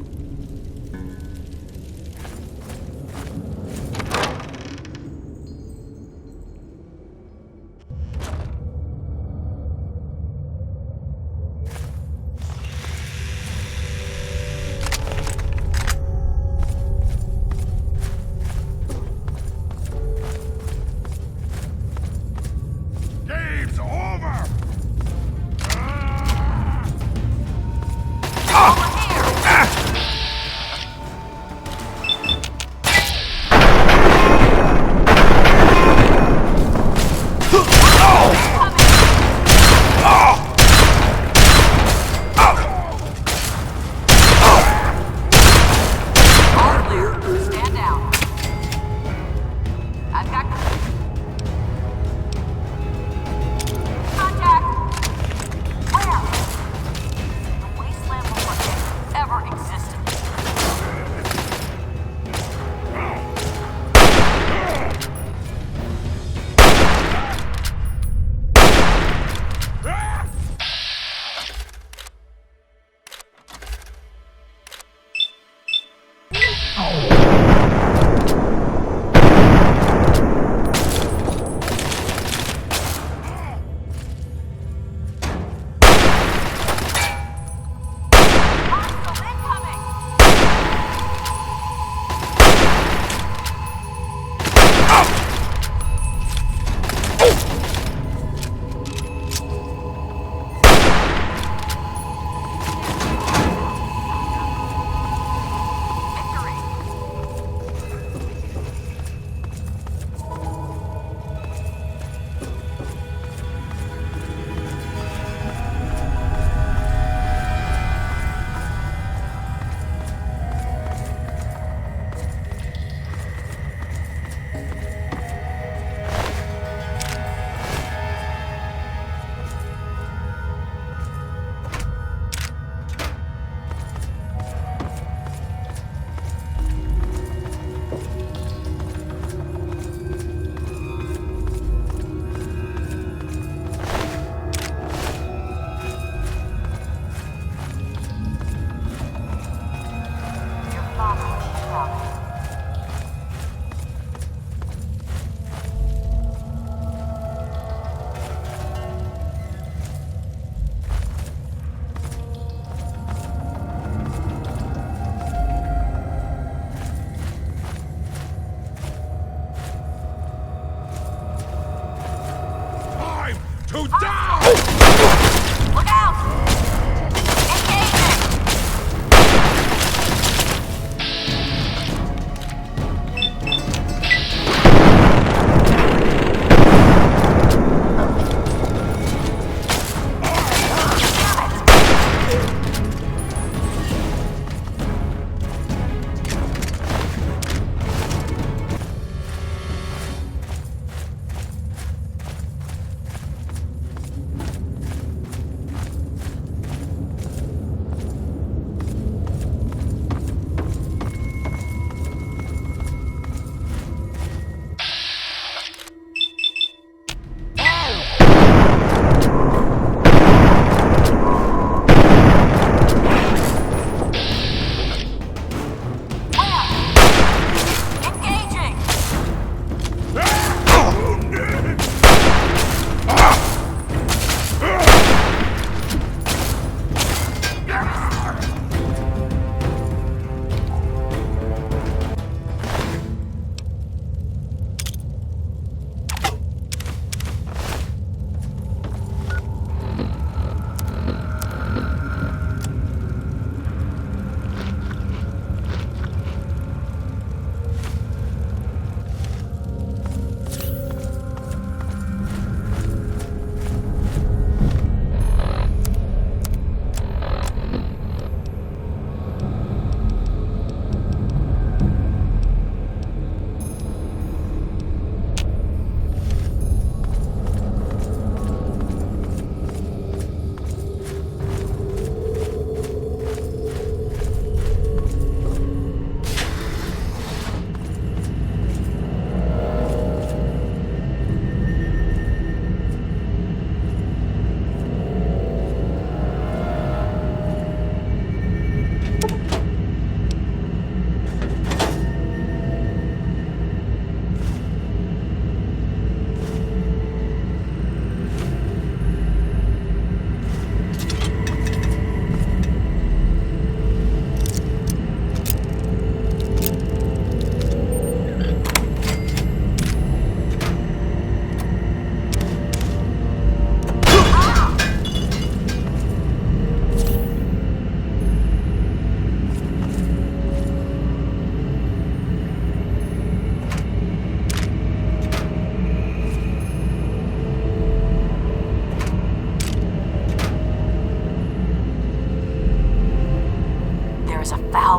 Game's over! All clear. Stand down. I've got contact. Where? The wasteland before it ever existed. To down! Look out!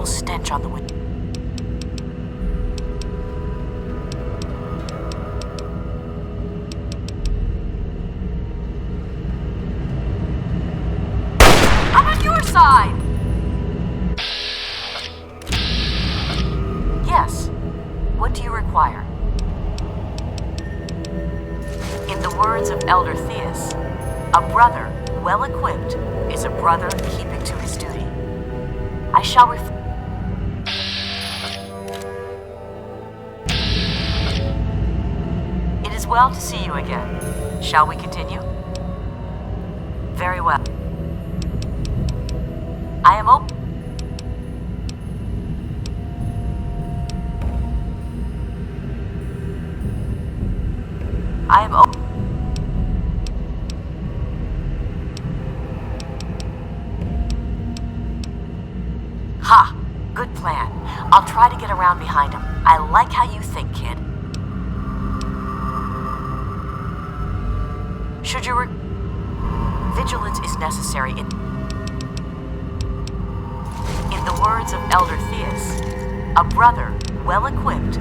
foul stench on the window. I'm on your side! Yes. What do you require? In the words of Elder Theus, a brother well equipped is a brother keeping to his duty. I shall It is well to see you again. Shall we continue? Very well. I am open. I am open. Ha! Good plan. I'll try to get around behind him. I like how you think, kid. Should you vigilance is necessary in the words of Elder Theus, a brother well equipped.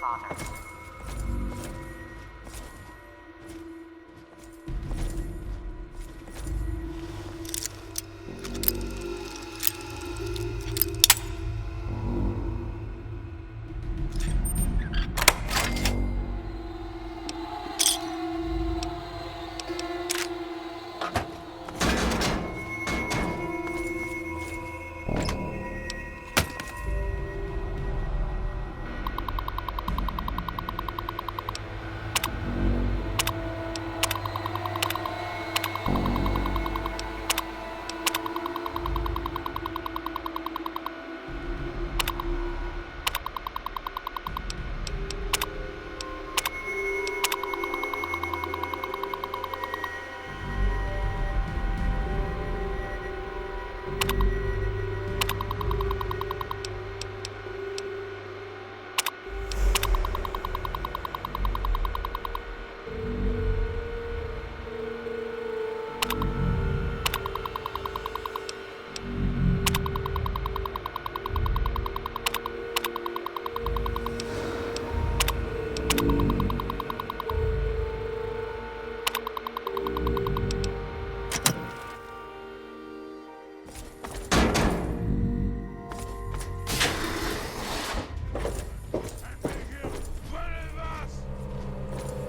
father.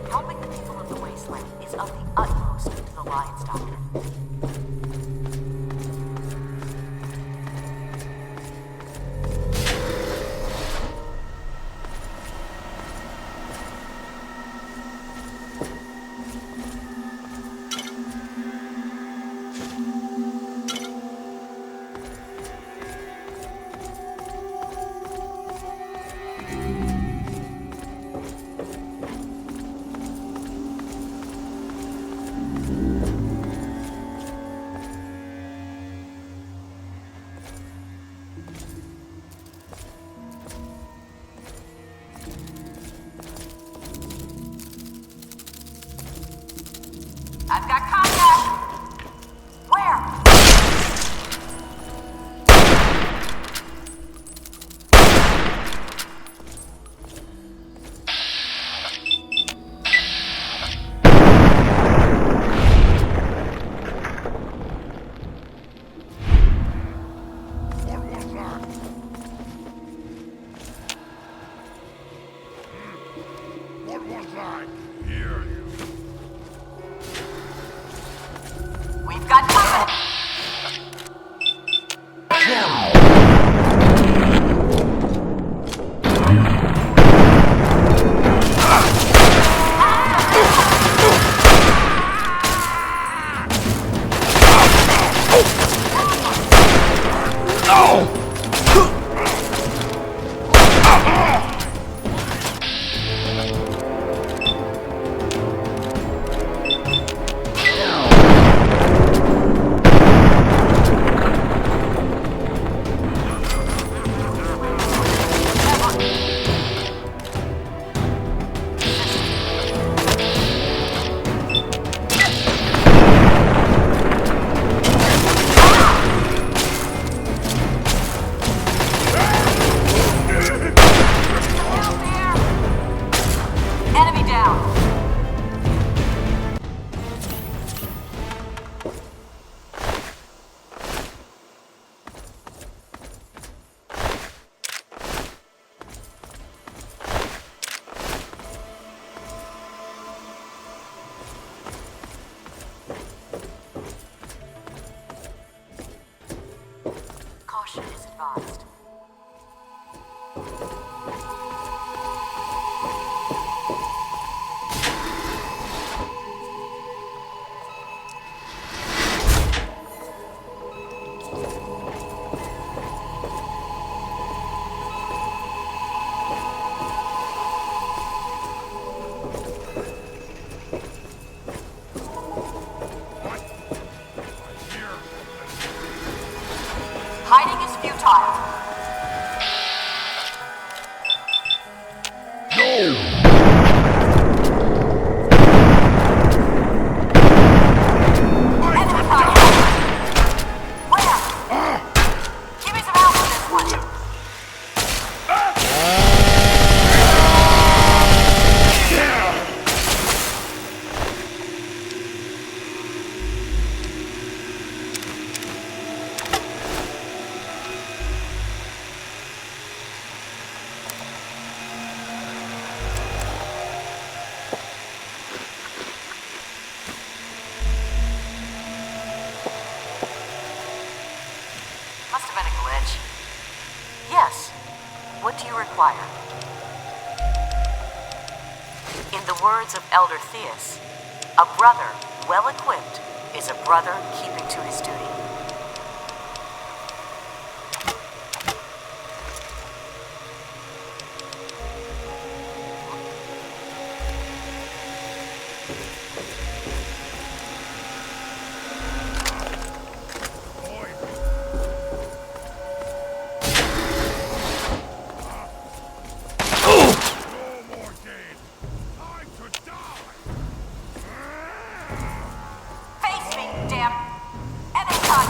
Helping the people of the wasteland is of the utmost to the Lions Doctrine. I've got contact! Where? What was I? Hear you. We've got company! Enemy down! Caution is advised. Hiding is futile. Give me some help with this one. required. In the words of Elder Theus, a brother well equipped is a brother keeping to his duty. Face me, damn. Anytime.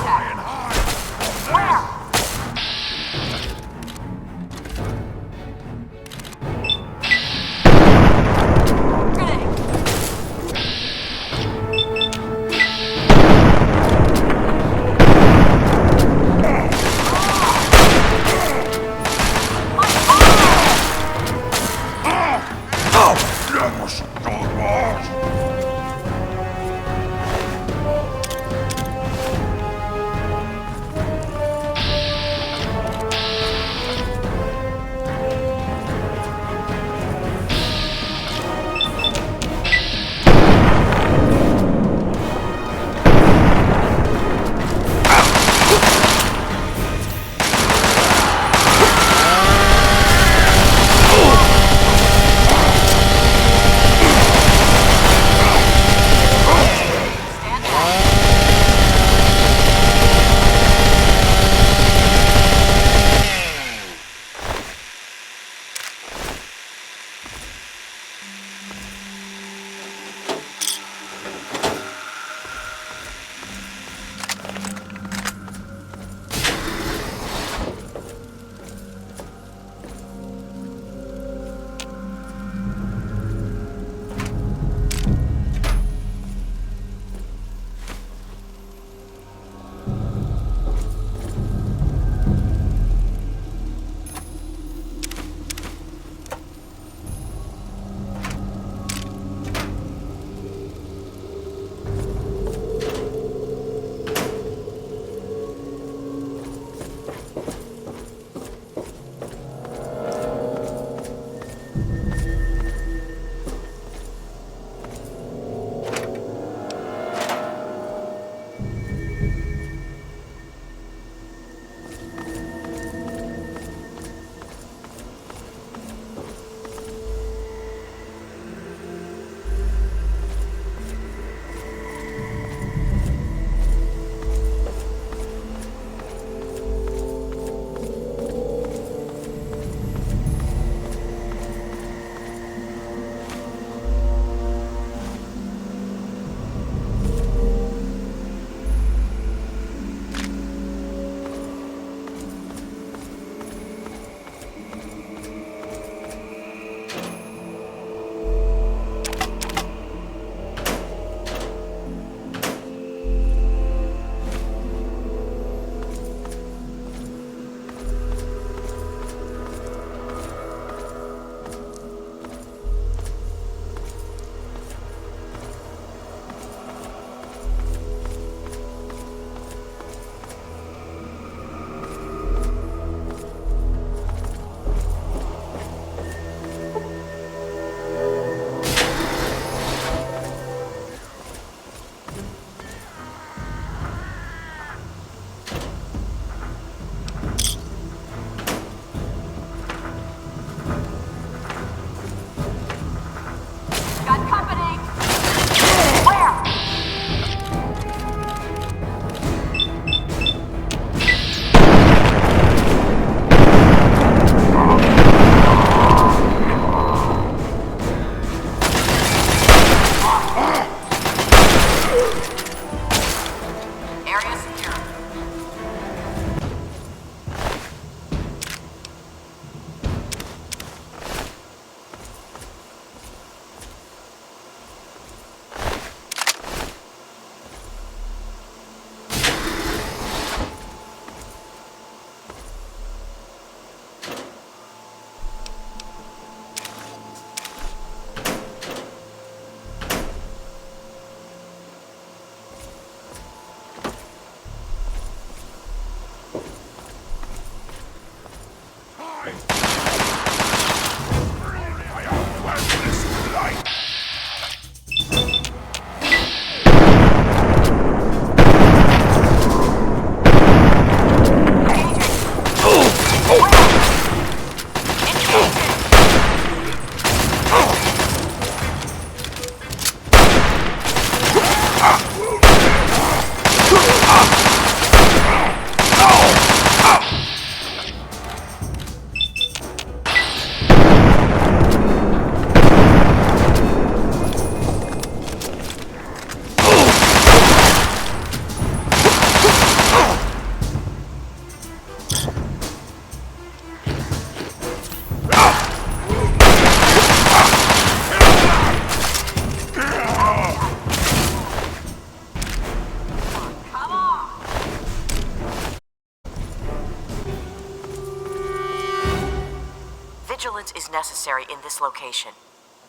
in this location.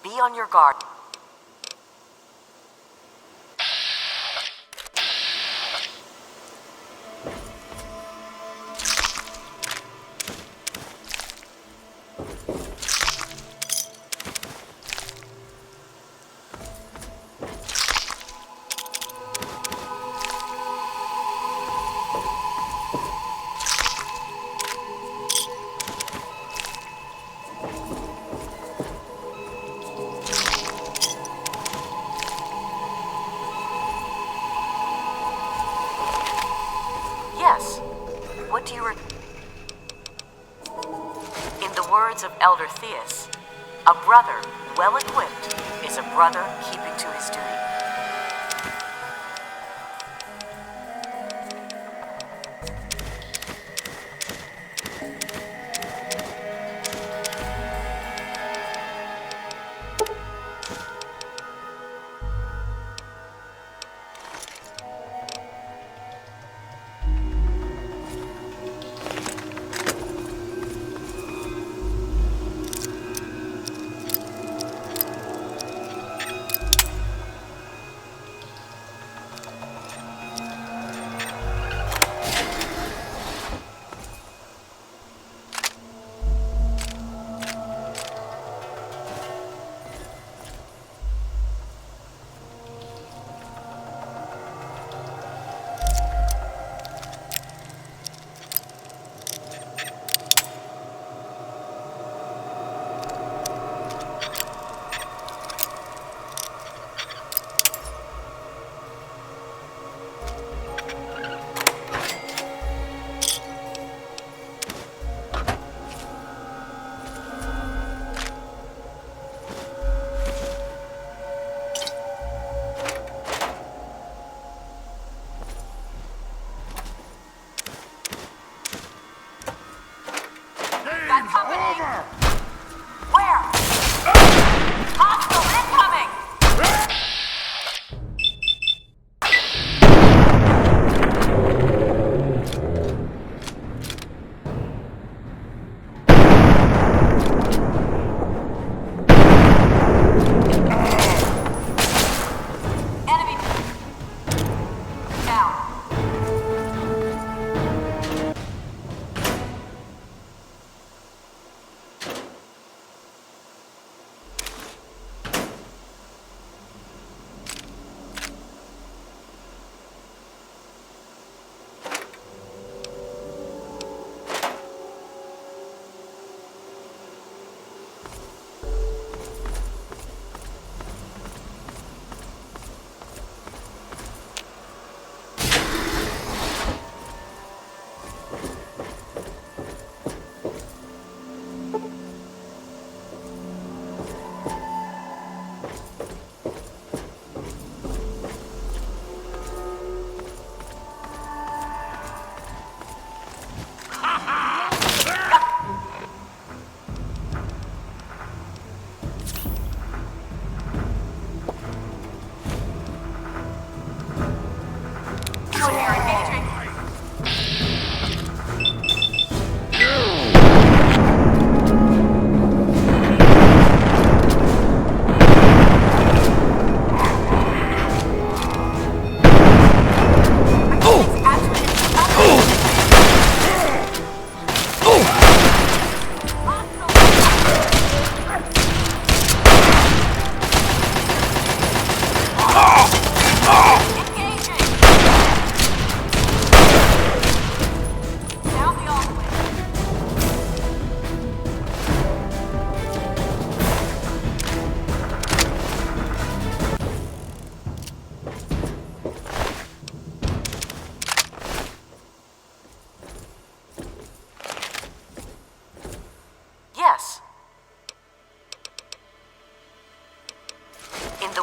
Be on your guard. Yes. What do you In the words of Elder Theus, a brother well equipped is a brother keeping to his duty.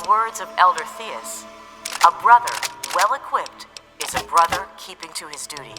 words of Elder Theus, a brother well equipped is a brother keeping to his duty.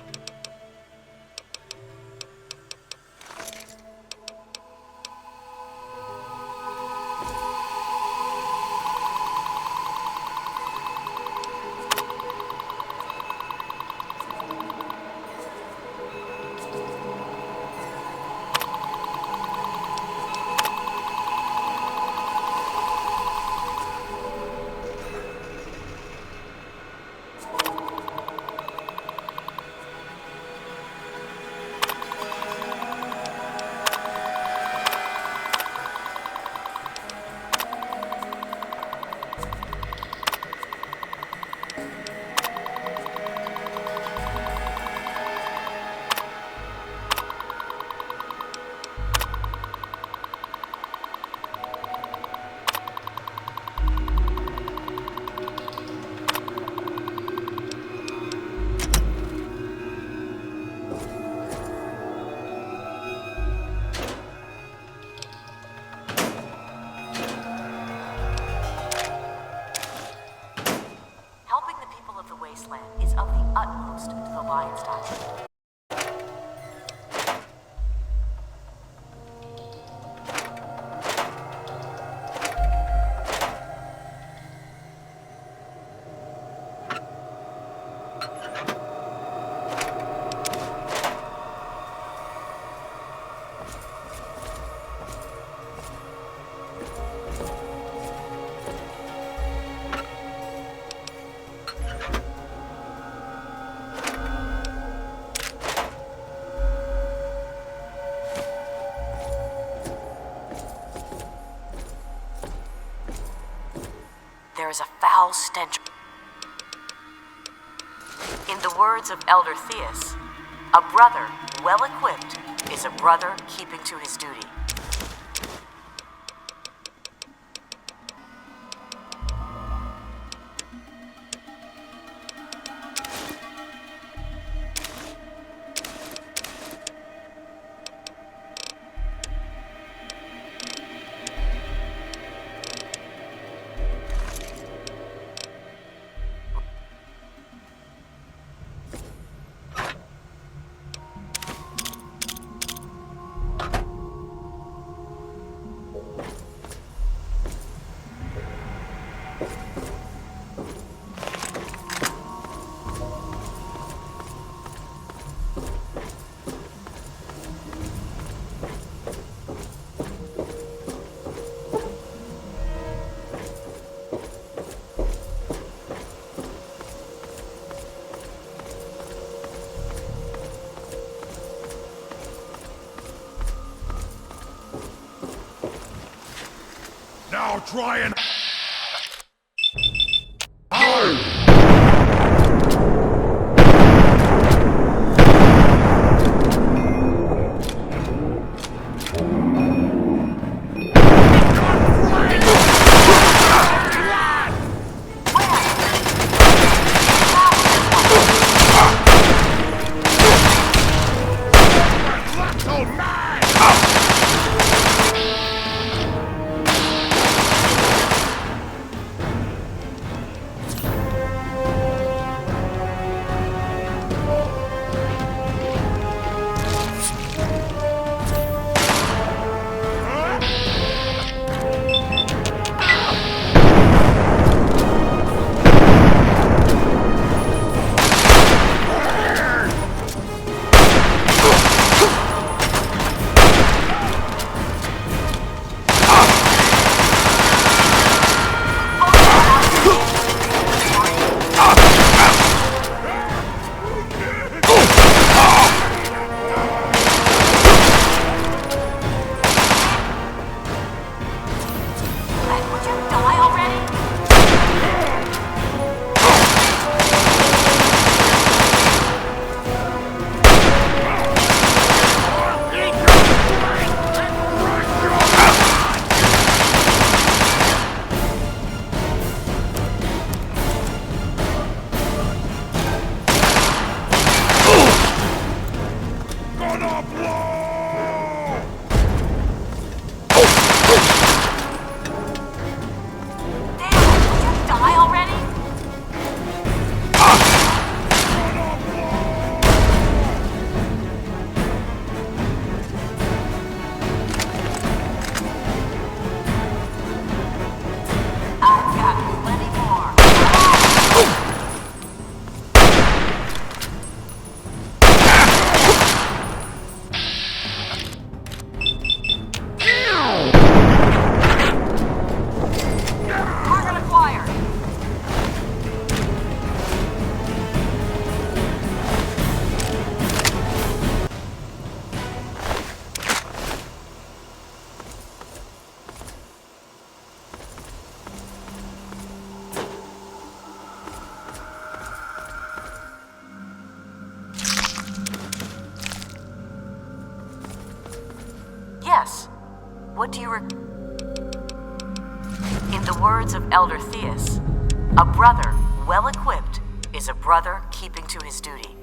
foul stench. In the words of Elder Theus, a brother well equipped is a brother keeping to his duty. Now try and... Yes. What do you In the words of Elder Theus, a brother well equipped is a brother keeping to his duty.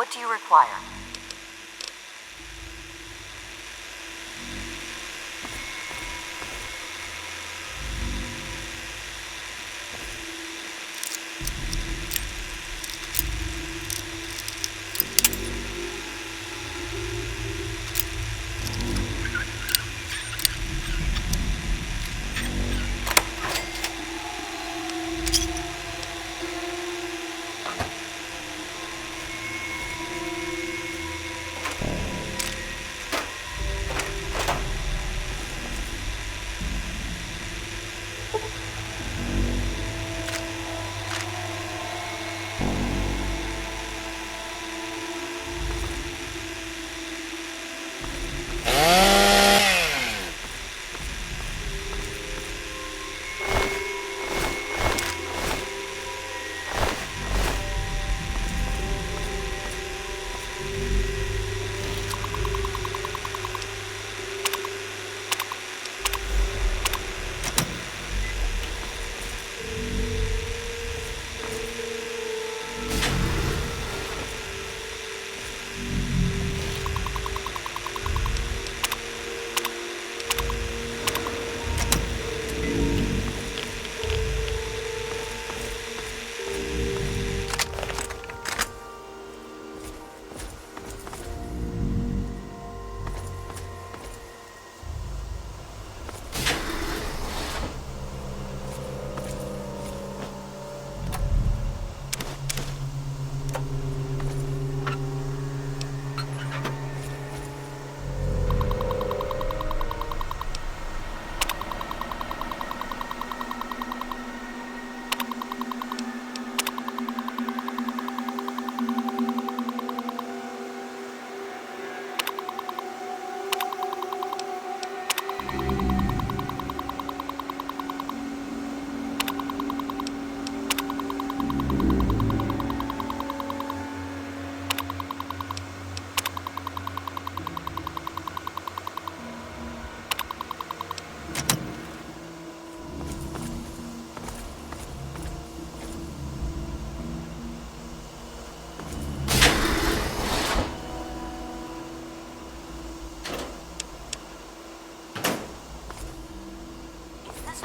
What do you require?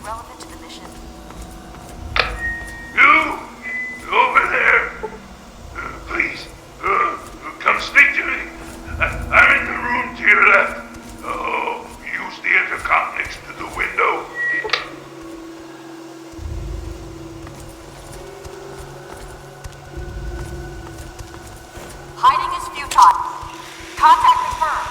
Relevant to the mission. You! Over there! Please, come speak to me. I'm in the room to your left. Oh, use the intercom next to the window. Hiding is futile. Contact confirmed.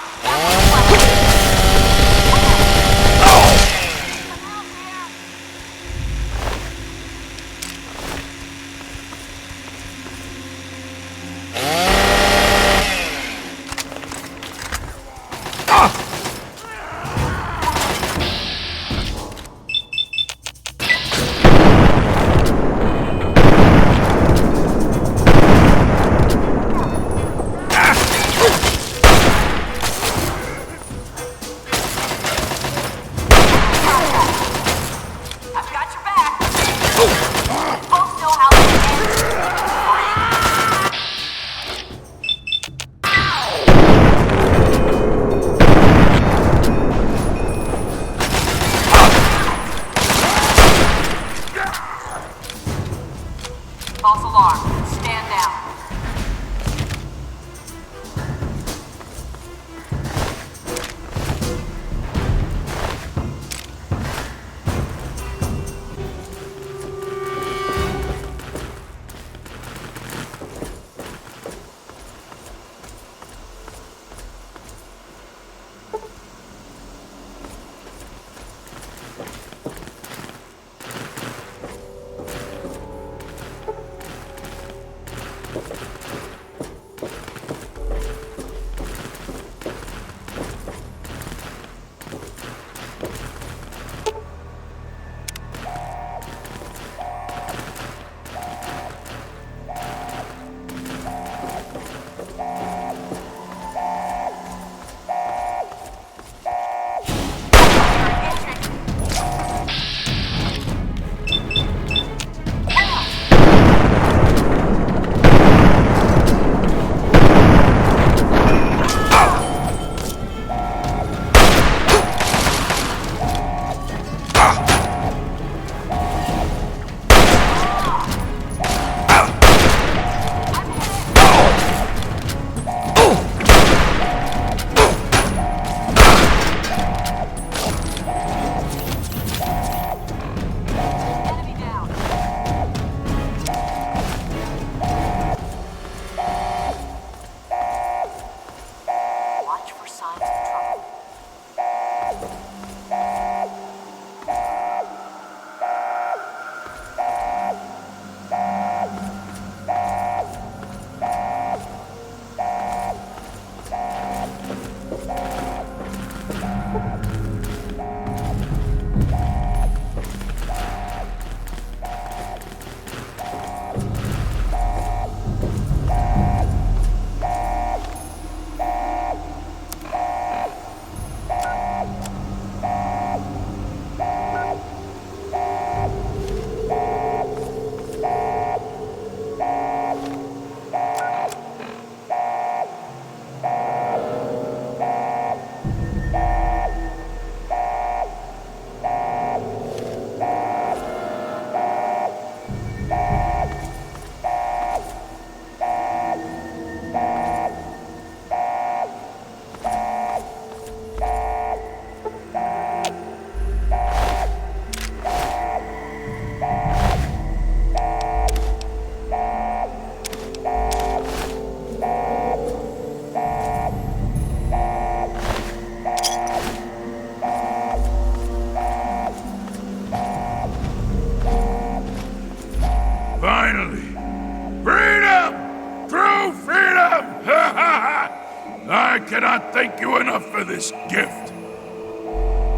I cannot thank you enough for this gift.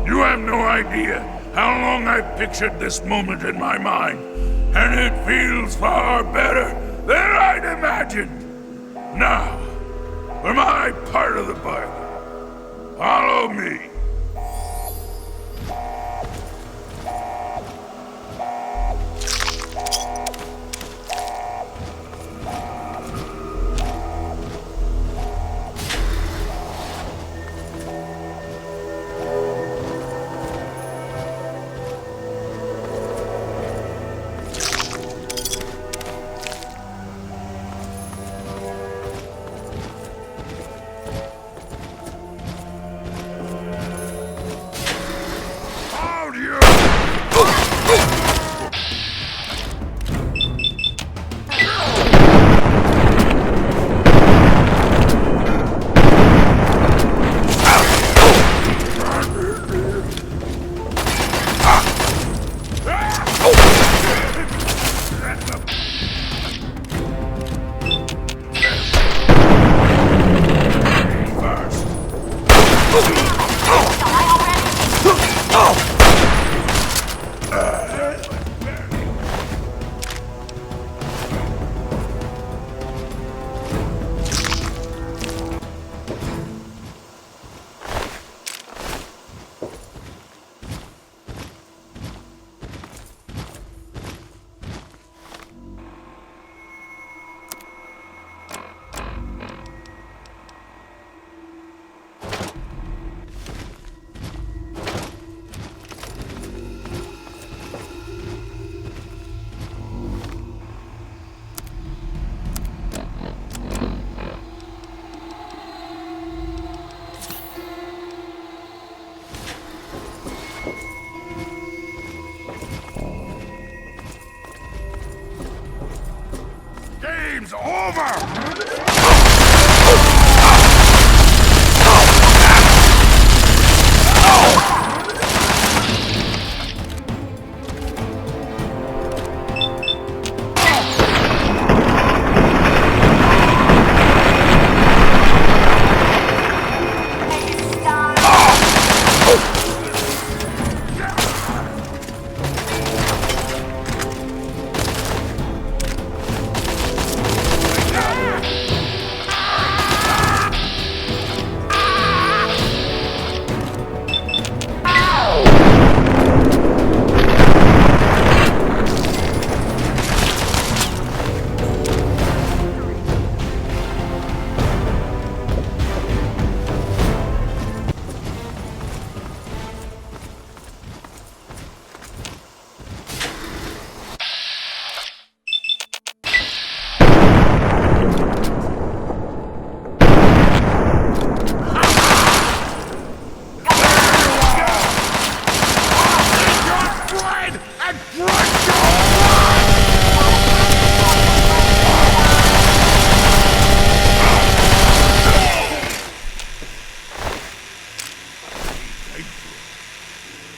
You have no idea how long I've pictured this moment in my mind, and it feels far better than I'd imagined. Now, for my part of the bargain, follow me. Game's over!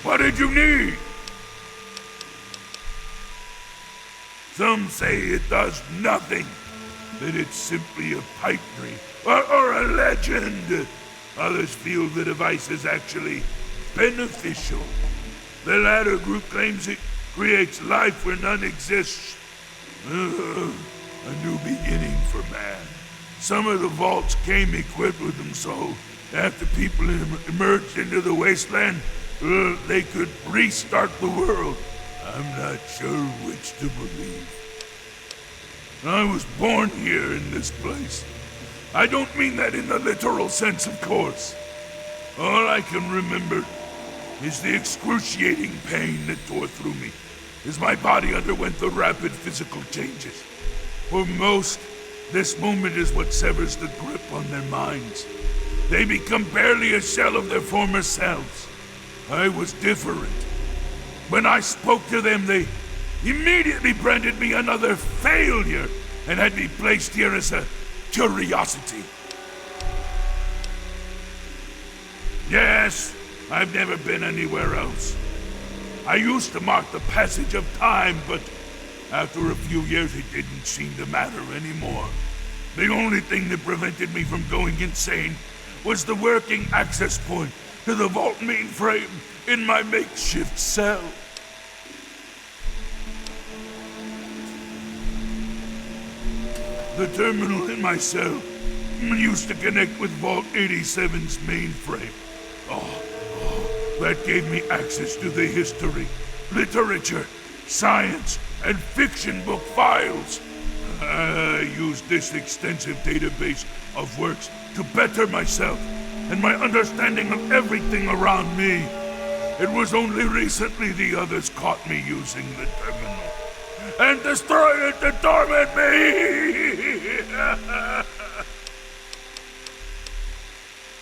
What did you need? Some say it does nothing, that it's simply a pipe dream or a legend. Others feel the device is actually beneficial. The latter group claims it creates life where none exists. A new beginning for man. Some of the vaults came equipped with them, so after people emerged into the wasteland, they could restart the world. I'm not sure which to believe. I was born here in this place. I don't mean that in the literal sense, of course. All I can remember is the excruciating pain that tore through me as my body underwent the rapid physical changes. For most, this moment is what severs the grip on their minds. They become barely a shell of their former selves. I was different. When I spoke to them, they immediately branded me another failure and had me placed here as a curiosity. Yes, I've never been anywhere else. I used to mark the passage of time, but after a few years it didn't seem to matter anymore. The only thing that prevented me from going insane was the working access point to the vault mainframe in my makeshift cell. The terminal in my cell used to connect with Vault 87's mainframe. That gave me access to the history, literature, science, and fiction book files. I used this extensive database of works to better myself and my understanding of everything around me. It was only recently the others caught me using the terminal and destroyed it to torment me!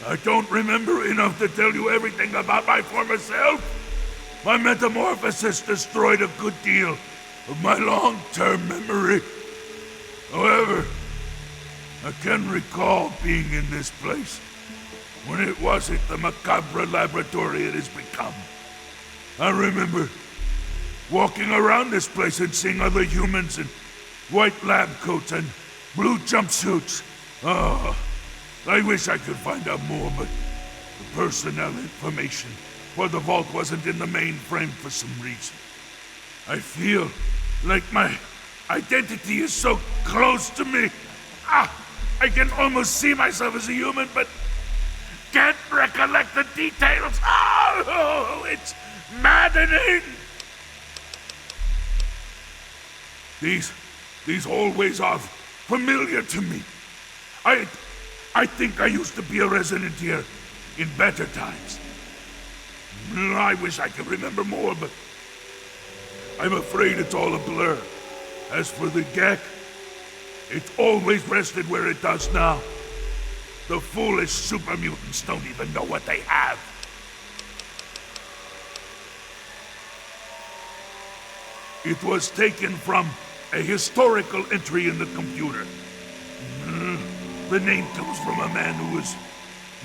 I don't remember enough to tell you everything about my former self. My metamorphosis destroyed a good deal of my long-term memory. However, I can recall being in this place when it wasn't the macabre laboratory it has become. I remember walking around this place and seeing other humans in white lab coats and blue jumpsuits. Oh, I wish I could find out more, but the personnel information for the vault wasn't in the mainframe for some reason. I feel like my identity is so close to me. I can almost see myself as a human, but can't recollect the details. Oh, it's maddening! These hallways are familiar to me. I think I used to be a resident here in better times. I wish I could remember more, but I'm afraid it's all a blur. As for the Gek, it's always rested where it does now. The foolish super mutants don't even know what they have. It was taken from a historical entry in the computer. The name comes from a man who was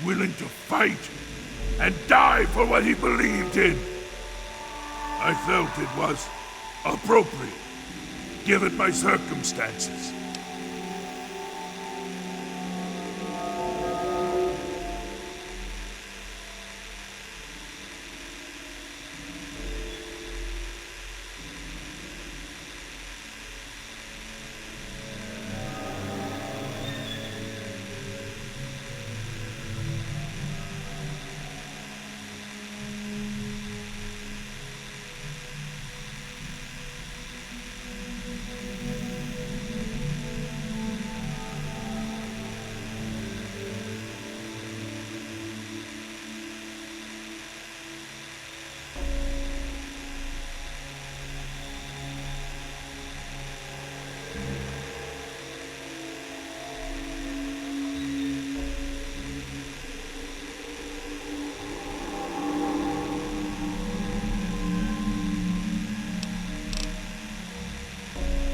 willing to fight and die for what he believed in. I felt it was appropriate, given my circumstances.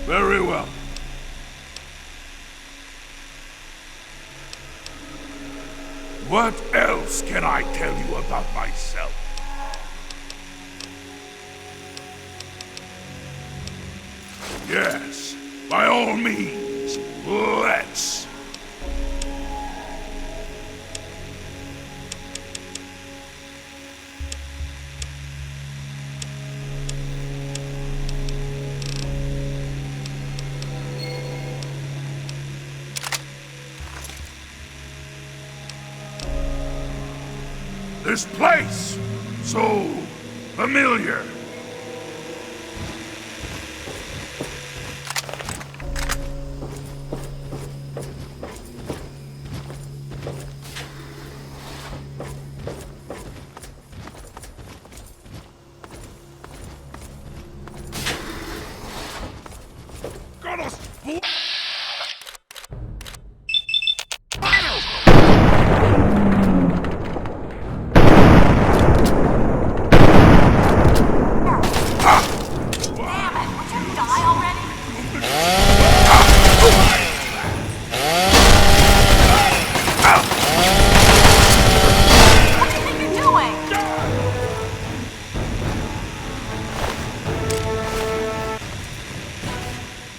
Very well. What else can I tell you about myself? Yes, by all means, let's. This place, so familiar. Got us.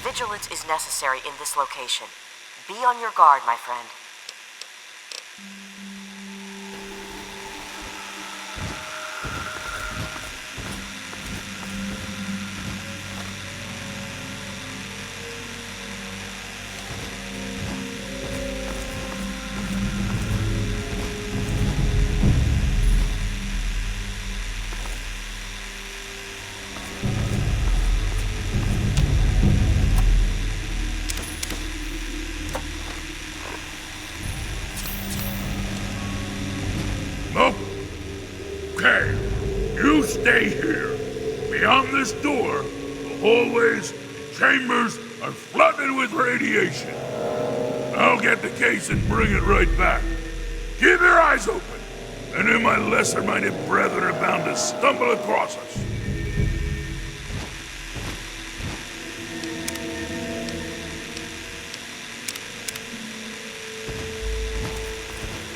Vigilance is necessary in this location. Be on your guard, my friend. Okay, you stay here. Beyond this door, the hallways, chambers are flooded with radiation. I'll get the case and bring it right back. Keep your eyes open. And then my lesser-minded brethren are bound to stumble across us.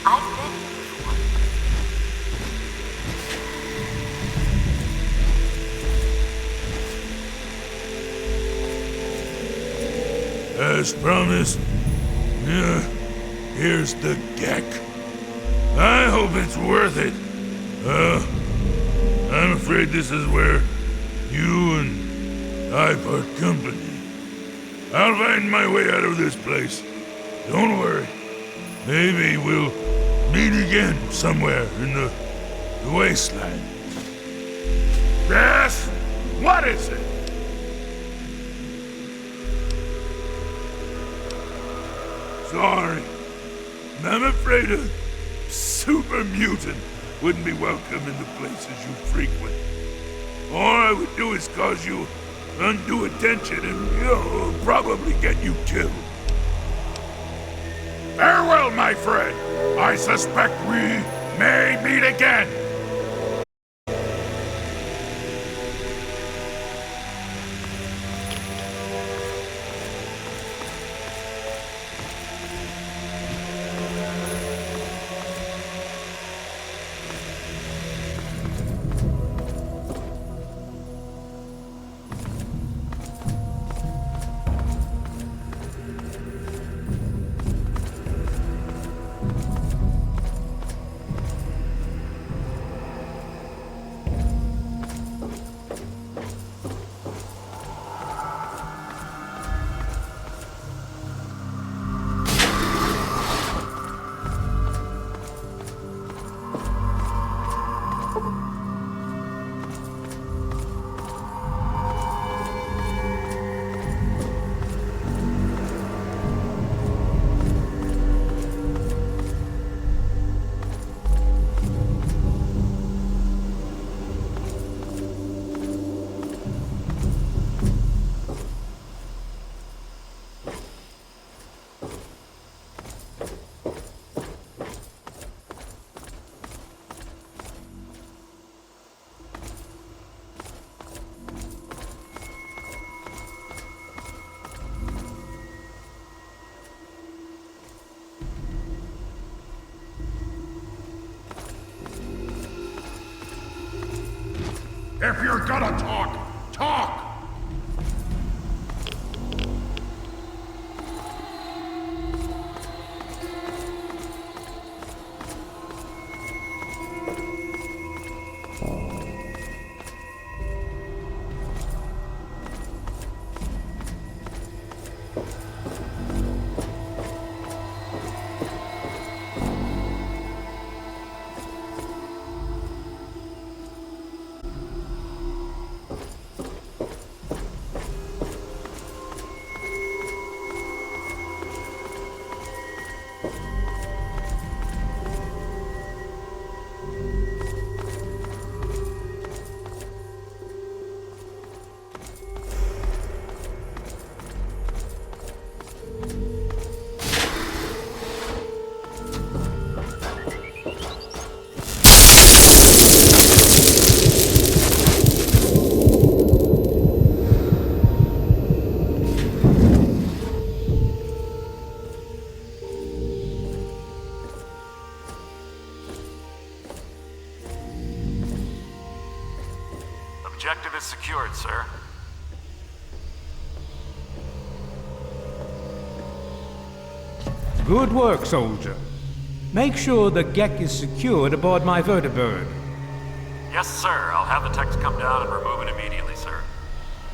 I've been here before. As promised, here's the Gek. I hope it's worth it. I'm afraid this is where you and I part company. I'll find my way out of this place. Don't worry. Maybe we'll meet again somewhere in the wasteland. Yes? What is it? Sorry. I'm afraid a super mutant wouldn't be welcome in the places you frequent. All I would do is cause you undue attention and, probably get you killed. Farewell, my friend. I suspect we may meet again. If you're gonna talk, talk! Objective is secured, sir. Good work, soldier. Make sure the Gek is secured aboard my vertibird. Yes, sir. I'll have the techs come down and remove it immediately, sir.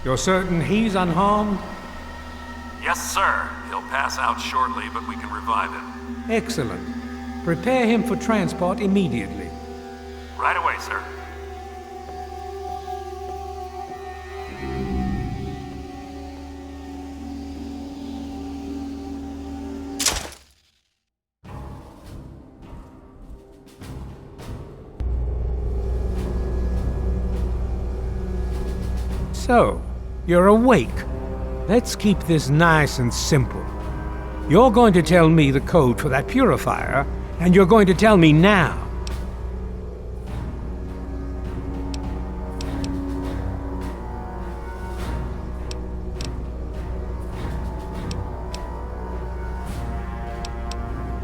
You're certain he's unharmed? Yes, sir. He'll pass out shortly, but we can revive him. Excellent. Prepare him for transport immediately. Right away, sir. So, you're awake. Let's keep this nice and simple. You're going to tell me the code for that purifier, and you're going to tell me now.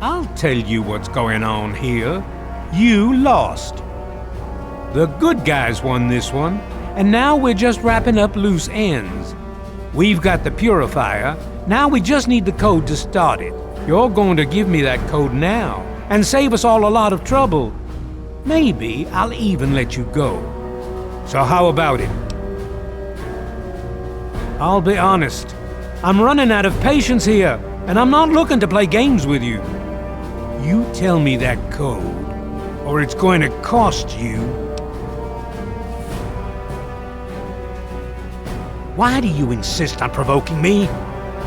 I'll tell you what's going on here. You lost. The good guys won this one, and now we're just wrapping up loose ends. We've got the purifier. Now we just need the code to start it. You're going to give me that code now and save us all a lot of trouble. Maybe I'll even let you go. So how about it? I'll be honest. I'm running out of patience here, and I'm not looking to play games with you. You tell me that code, or it's going to cost you. Why do you insist on provoking me?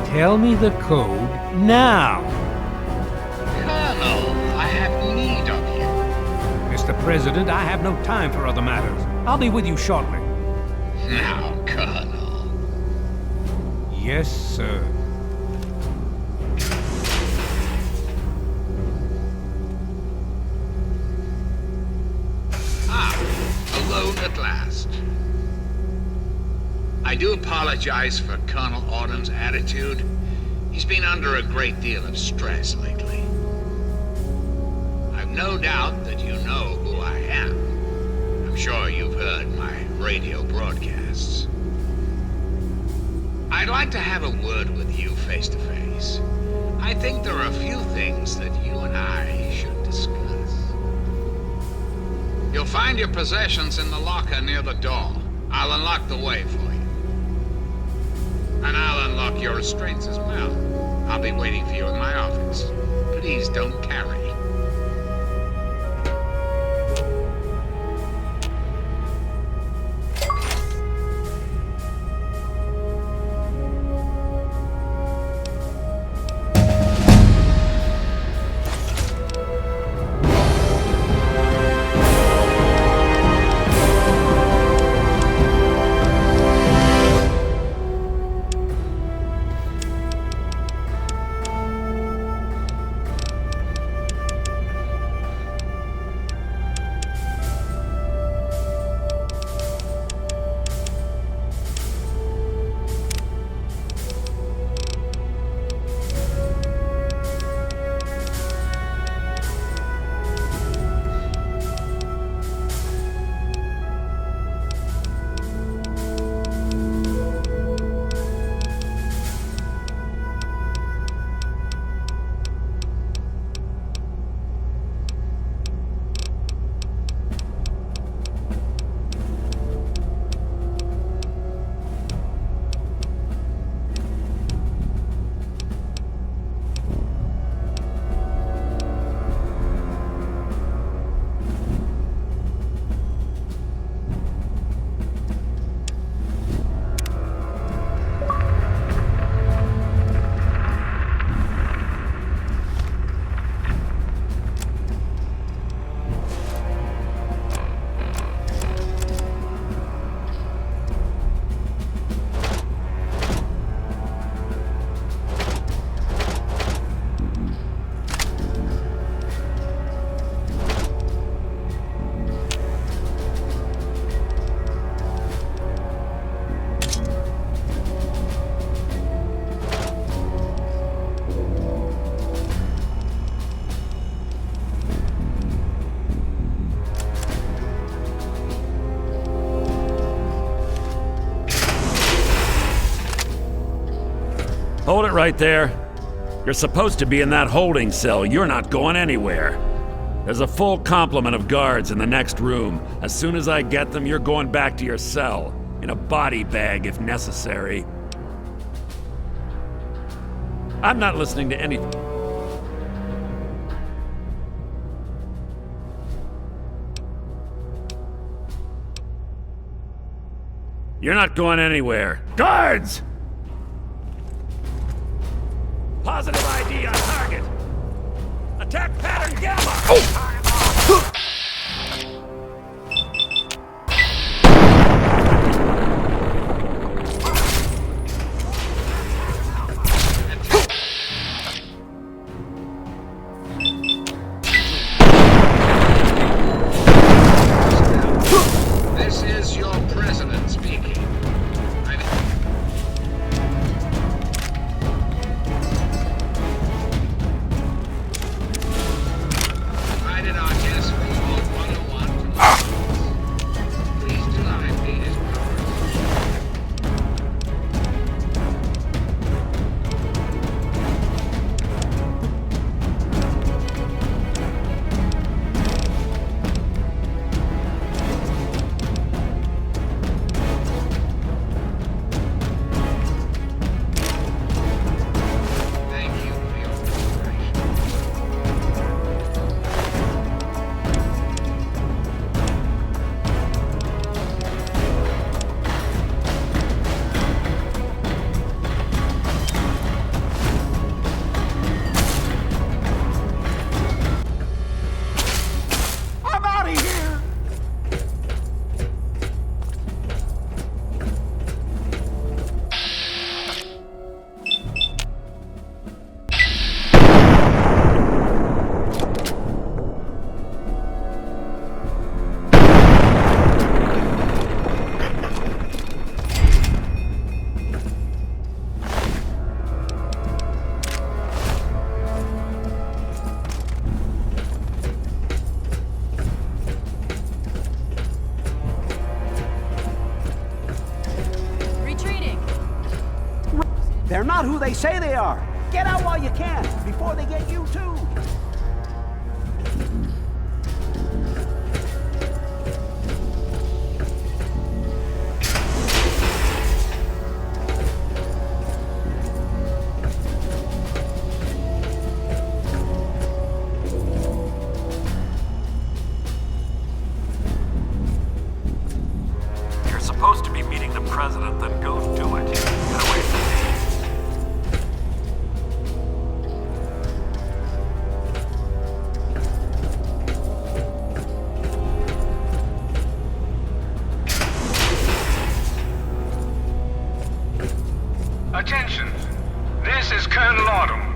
Tell me the code now. Colonel, I have need of you. Mr. President, I have no time for other matters. I'll be with you shortly. Now, Colonel. Yes, sir. Alone at last. I do apologize for Colonel Autumn's attitude. He's been under a great deal of stress lately. I've no doubt that you know who I am. I'm sure you've heard my radio broadcasts. I'd like to have a word with you face to face. I think there are a few things that you and I should discuss. You'll find your possessions in the locker near the door. I'll unlock the way for you. And I'll unlock your restraints as well. I'll be waiting for you in my office. Please don't carry. Hold it right there. You're supposed to be in that holding cell. You're not going anywhere. There's a full complement of guards in the next room. As soon as I get them, you're going back to your cell. In a body bag, if necessary. I'm not listening to anything. You're not going anywhere. Guards! Positive ID on target. Attack pattern Gamma. they say they are. Get out while you can, before they get you too. You're supposed to be meeting the president, then go do it. Get away from me. Attention! This is Colonel Autumn.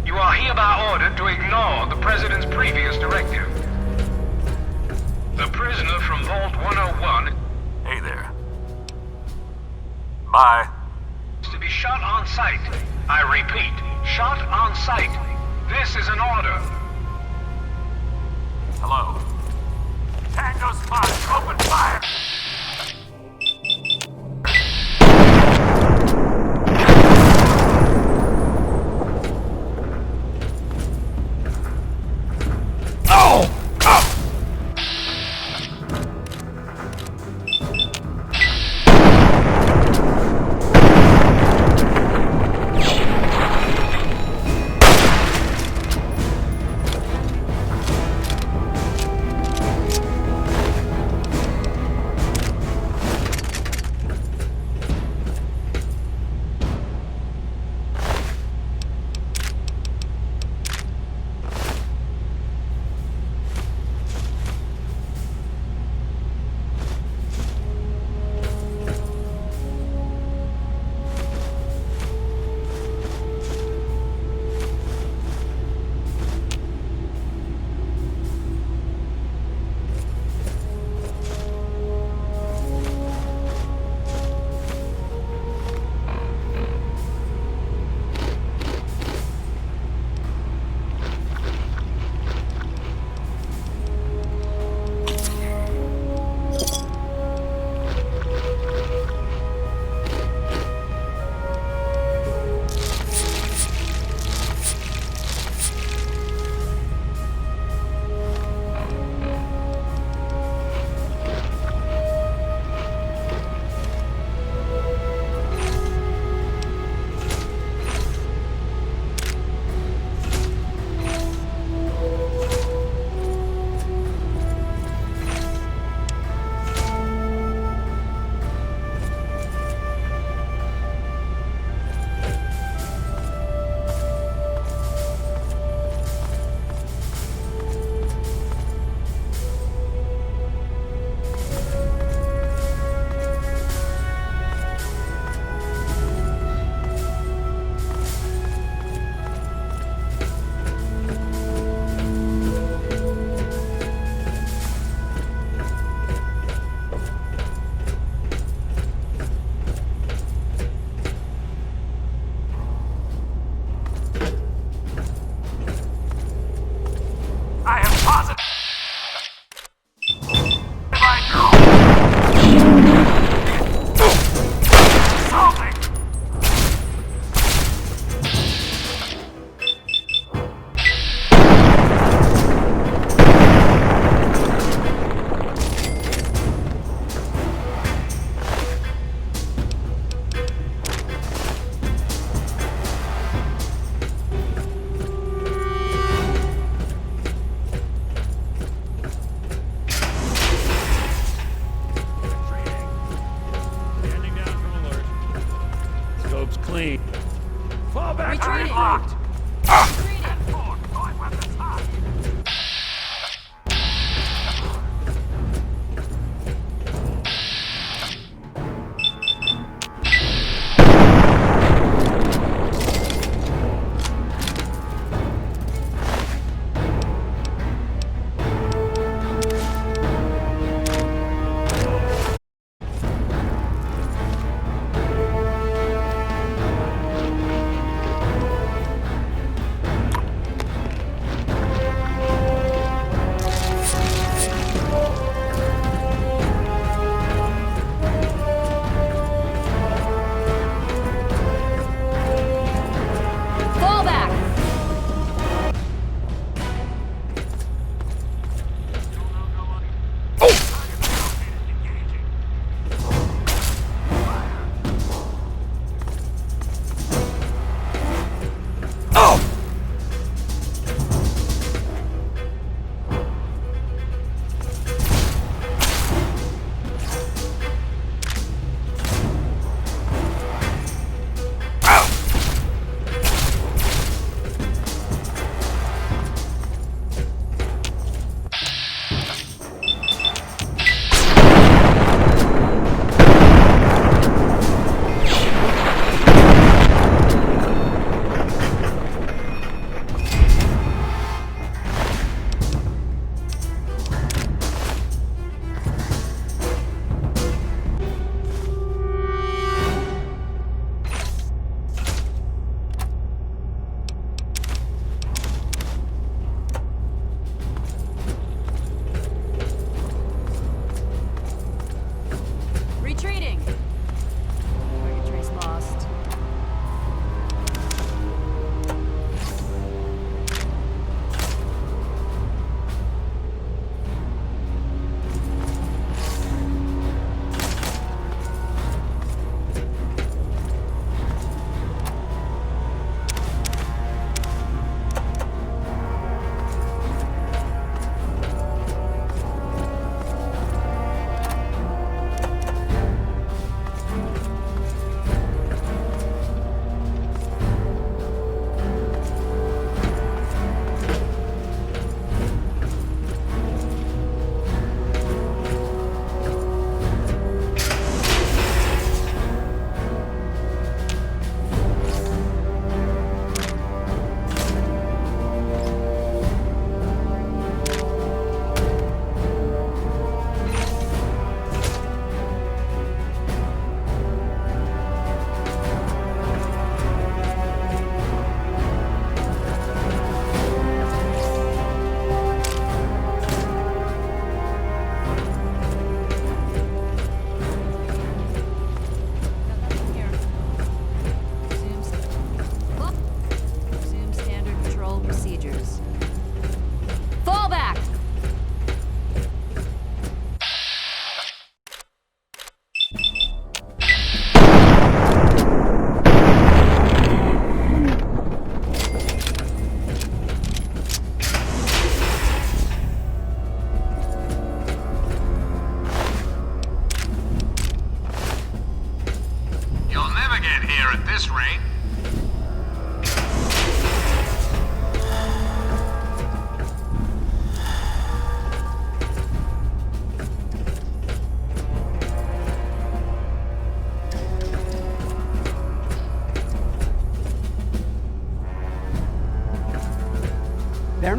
You are hereby ordered to ignore the President's previous directive. The prisoner from Vault 101 Hey there. Bye. is to be shot on sight. I repeat, shot on sight. This is an order. Hello. Tango spot. Open fire.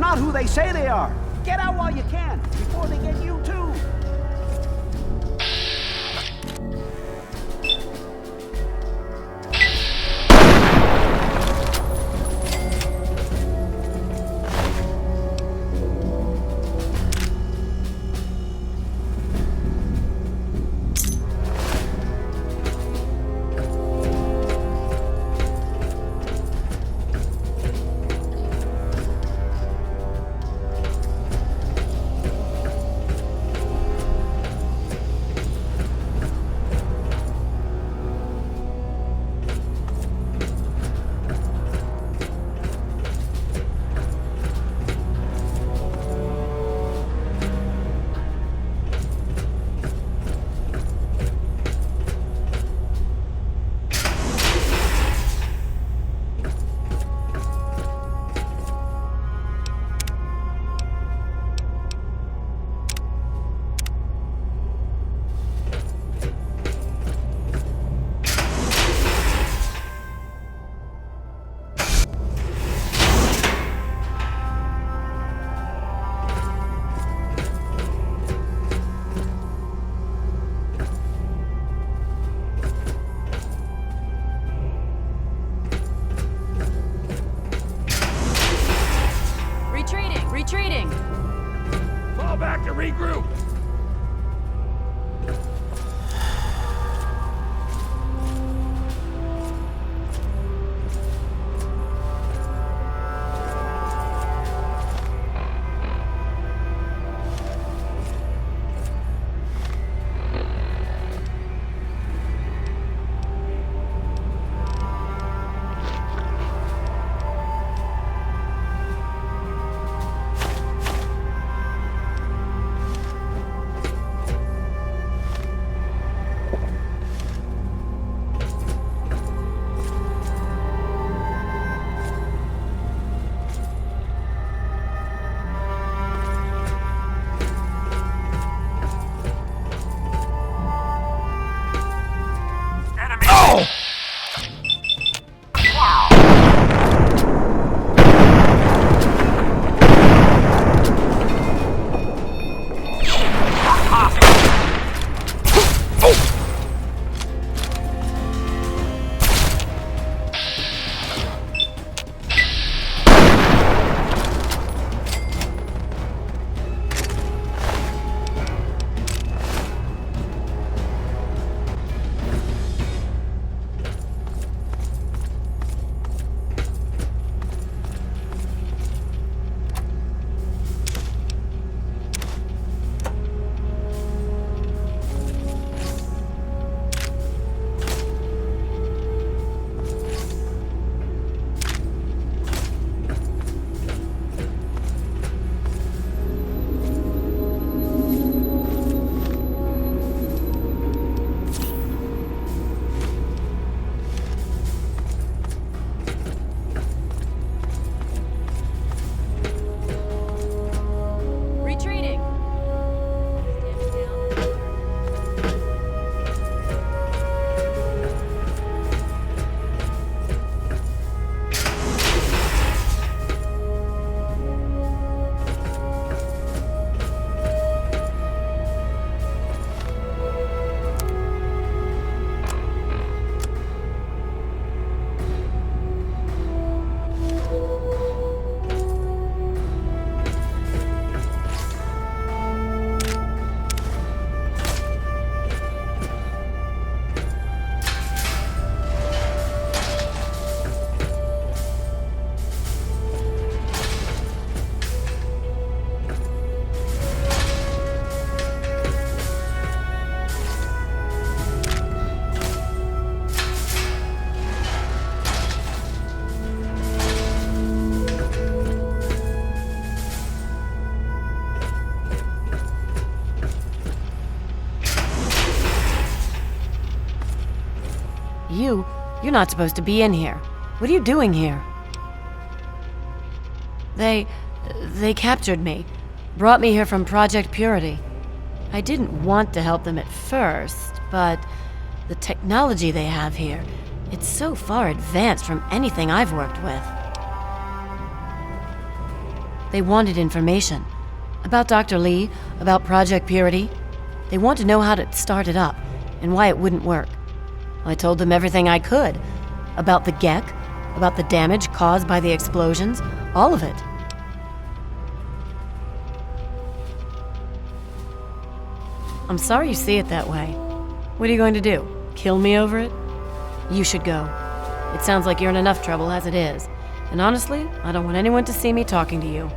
not who they say they are. Get out while you can, before they get you too. Retreating! Fall back to regroup! You're not supposed to be in here. What are you doing here? They captured me. Brought me here from Project Purity. I didn't want to help them at first, but the technology they have here, it's so far advanced from anything I've worked with. They wanted information. About Dr. Lee, about Project Purity. They want to know how to start it up, and why it wouldn't work. I told them everything I could. About the Gek, about the damage caused by the explosions, all of it. I'm sorry you see it that way. What are you going to do? Kill me over it? You should go. It sounds like you're in enough trouble as it is. And honestly, I don't want anyone to see me talking to you.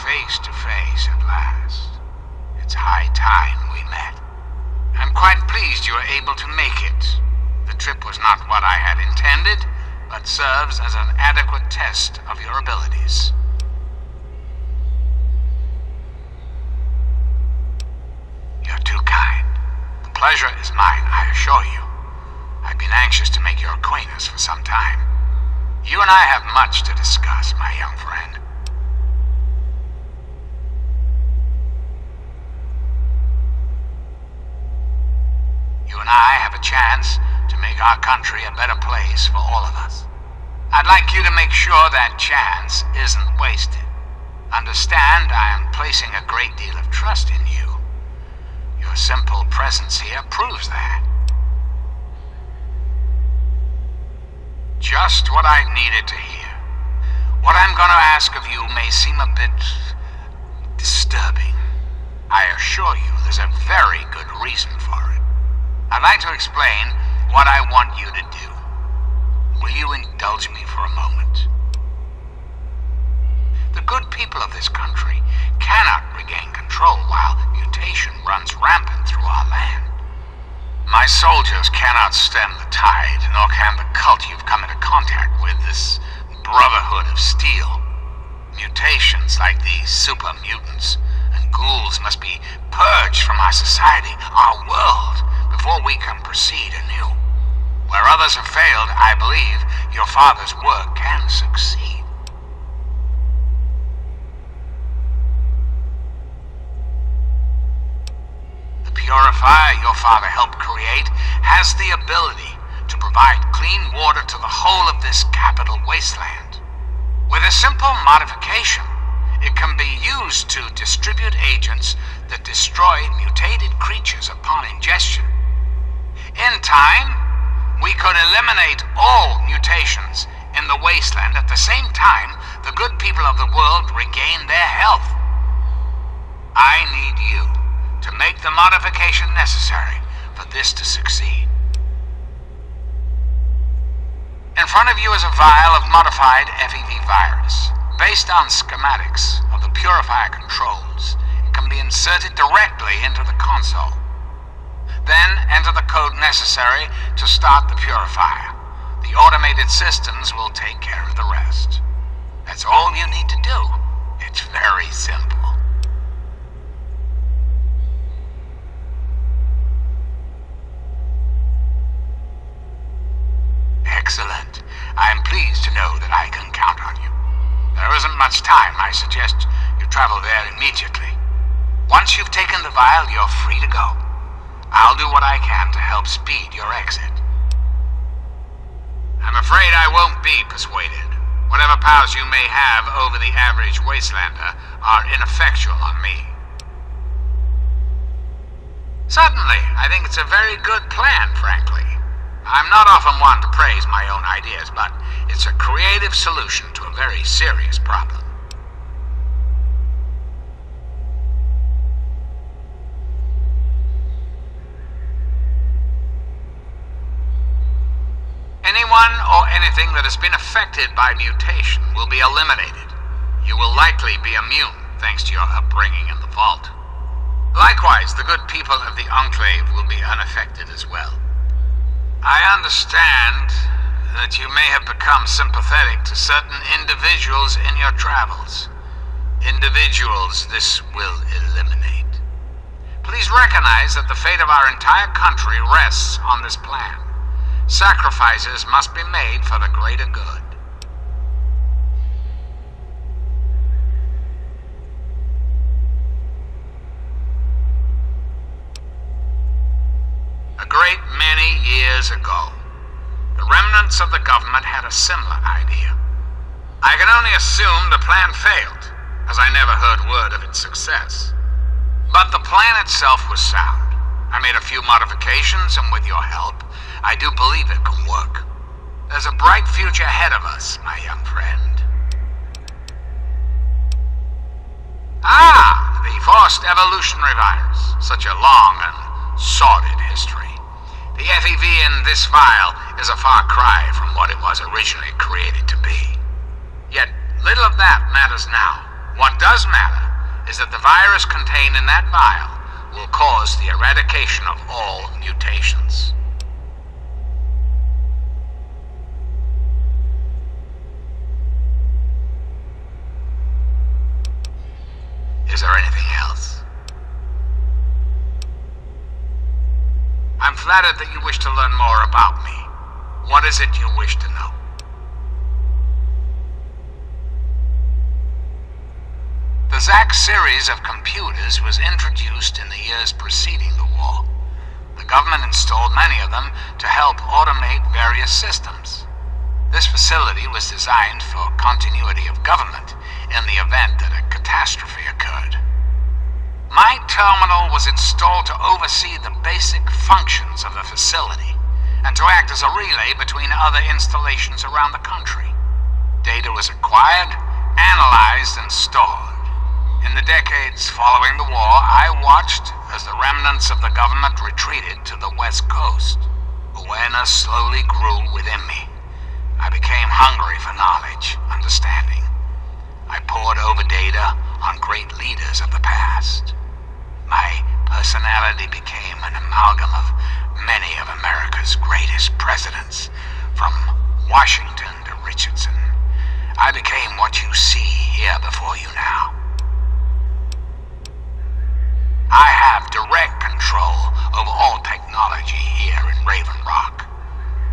Face to face at last. It's high time we met. I'm quite pleased you were able to make it. The trip was not what I had intended, but serves as an adequate test of your abilities. You're too pleasure is mine, I assure you. I've been anxious to make your acquaintance for some time. You and I have much to discuss, my young friend. You and I have a chance to make our country a better place for all of us. I'd like you to make sure that chance isn't wasted. Understand, I am placing a great deal of trust in you. Your simple presence here proves that. Just what I needed to hear. What I'm going to ask of you may seem a bit disturbing. I assure you there's a very good reason for it. I'd like to explain what I want you to do. Will you indulge me for a moment? The good people of this country cannot regain control while mutation runs rampant through our land. My soldiers cannot stem the tide, nor can the cult you've come into contact with, this Brotherhood of Steel. Mutations like these super mutants and ghouls must be purged from our society, our world, before we can proceed anew. Where others have failed, I believe your father's work can succeed. The purifier your father helped create has the ability to provide clean water to the whole of this capital wasteland. With a simple modification, it can be used to distribute agents that destroy mutated creatures upon ingestion. In time, we could eliminate all mutations in the wasteland at the same time the good people of the world regain their health. I need you to make the modification necessary for this to succeed. In front of you is a vial of modified FEV virus. Based on schematics of the purifier controls, it can be inserted directly into the console. Then enter the code necessary to start the purifier. The automated systems will take care of the rest. That's all you need to do. It's very simple. Excellent. I am pleased to know that I can count on you. There isn't much time. I suggest you travel there immediately. Once you've taken the vial, you're free to go. I'll do what I can to help speed your exit. I'm afraid I won't be persuaded. Whatever powers you may have over the average wastelander are ineffectual on me. Certainly, I think it's a very good plan, frankly. I'm not often one to praise my own ideas, but it's a creative solution to a very serious problem. Anyone or anything that has been affected by mutation will be eliminated. You will likely be immune, thanks to your upbringing in the vault. Likewise, the good people of the Enclave will be unaffected as well. I understand that you may have become sympathetic to certain individuals in your travels. Individuals this will eliminate. Please recognize that the fate of our entire country rests on this plan. Sacrifices must be made for the greater good. A great many years ago, the remnants of the government had a similar idea. I can only assume the plan failed, as I never heard word of its success. But the plan itself was sound. I made a few modifications, and with your help, I do believe it can work. There's a bright future ahead of us, my young friend. Ah, the forced evolutionary virus. Such a long and sordid history. The FEV in this vial is a far cry from what it was originally created to be. Yet, little of that matters now. What does matter is that the virus contained in that vial will cause the eradication of all mutations. Is there anything else? I'm flattered that you wish to learn more about me. What is it you wish to know? The ZAC series of computers was introduced in the years preceding the war. The government installed many of them to help automate various systems. This facility was designed for continuity of government in the event that a catastrophe occurred. My terminal was installed to oversee the basic functions of the facility and to act as a relay between other installations around the country. Data was acquired, analyzed, and stored. In the decades following the war, I watched as the remnants of the government retreated to the West Coast. Awareness slowly grew within me. I became hungry for knowledge, understanding. I pored over data on great leaders of the past. My personality became an amalgam of many of America's greatest presidents, from Washington to Richardson. I became what you see here before you now. I have direct control over all technology here in Raven Rock.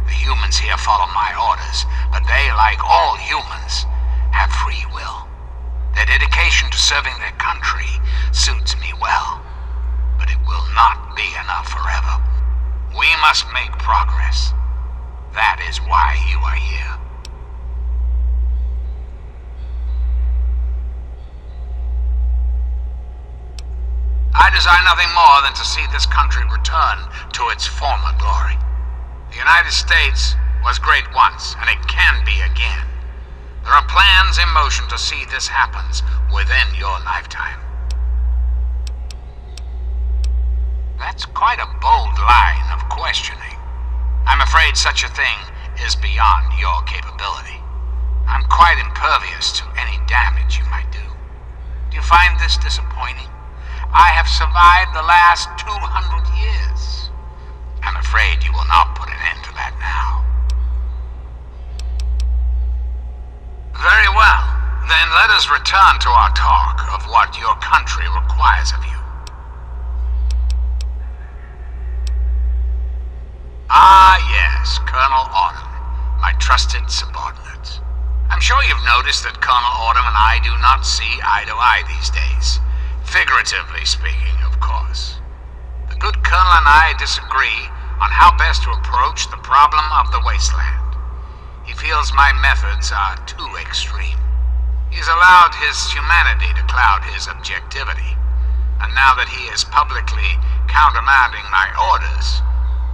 The humans here follow my orders, but they, like all humans, have free will. Their dedication to serving their country suits me well, but it will not be enough forever. We must make progress. That is why you are here. I desire nothing more than to see this country return to its former glory. The United States was great once, and it can be again. There are plans in motion to see this happens within your lifetime. That's quite a bold line of questioning. I'm afraid such a thing is beyond your capability. I'm quite impervious to any damage you might do. Do you find this disappointing? I have survived the last 200 years. I'm afraid you will not put an end to that now. Very well. Then let us return to our talk of what your country requires of you. Ah, yes, Colonel Autumn, my trusted subordinate. I'm sure you've noticed that Colonel Autumn and I do not see eye to eye these days. Figuratively speaking, of course. The good Colonel and I disagree on how best to approach the problem of the wasteland. He feels my methods are too extreme. He's allowed his humanity to cloud his objectivity. And now that he is publicly countermanding my orders,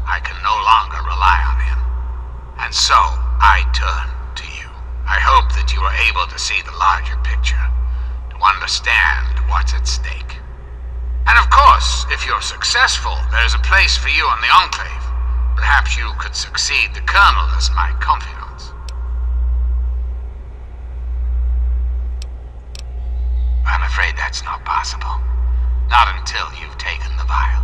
I can no longer rely on him. And so, I turn to you. I hope that you are able to see the larger picture, to understand what's at stake. And of course, if you're successful, there's a place for you in the Enclave. Perhaps you could succeed the Colonel as my confidant. I'm afraid that's not possible. Not until you've taken the vial.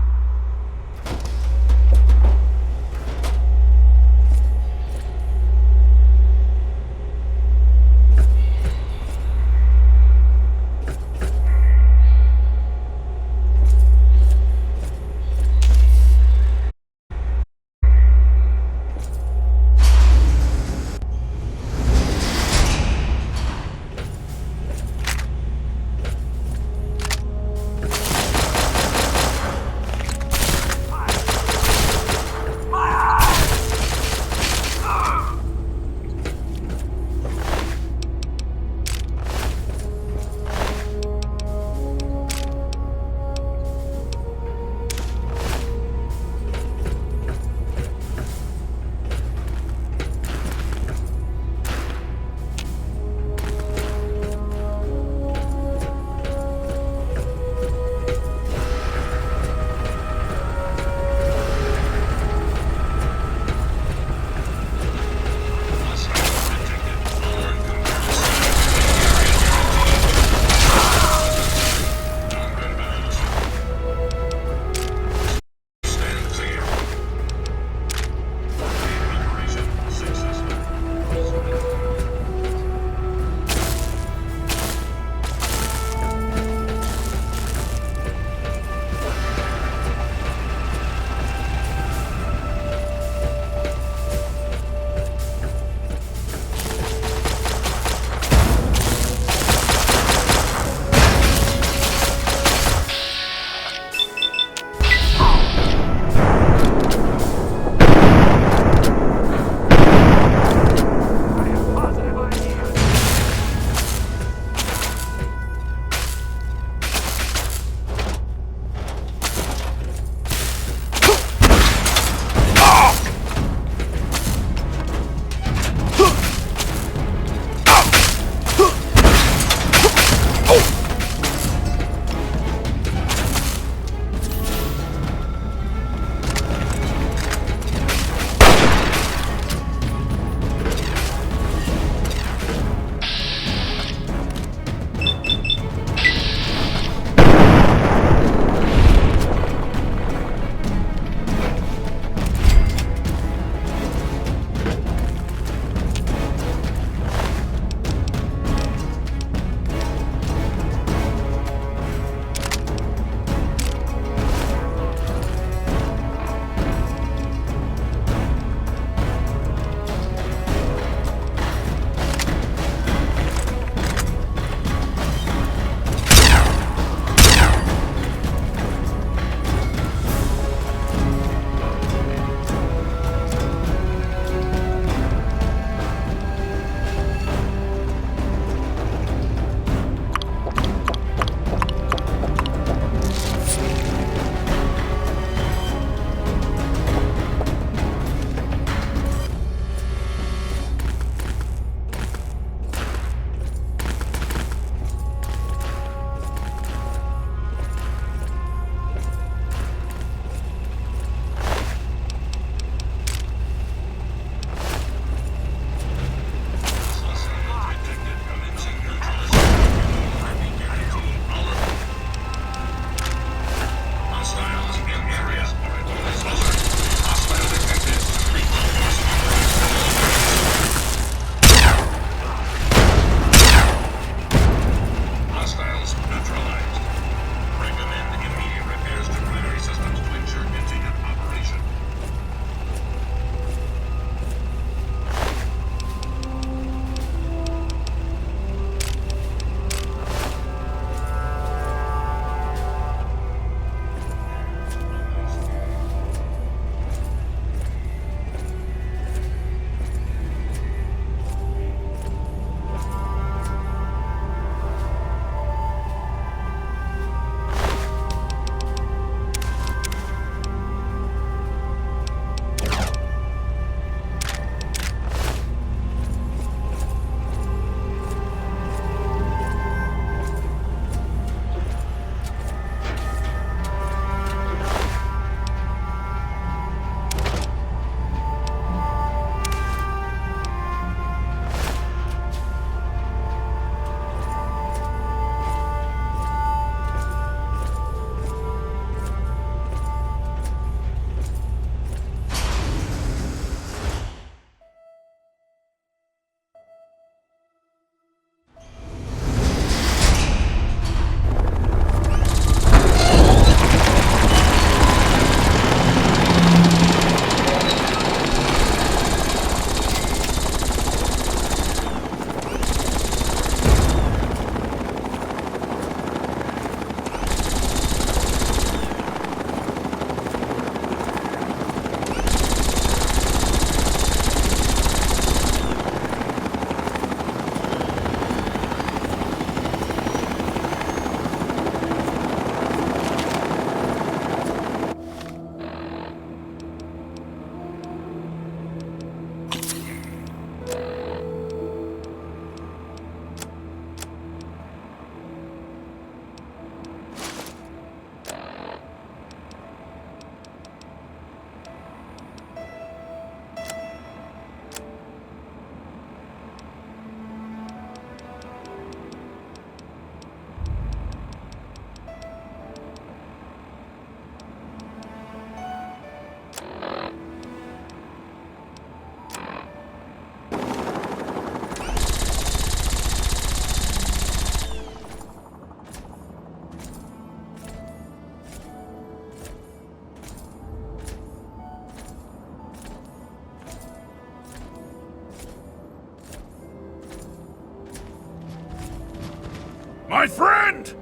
My friend!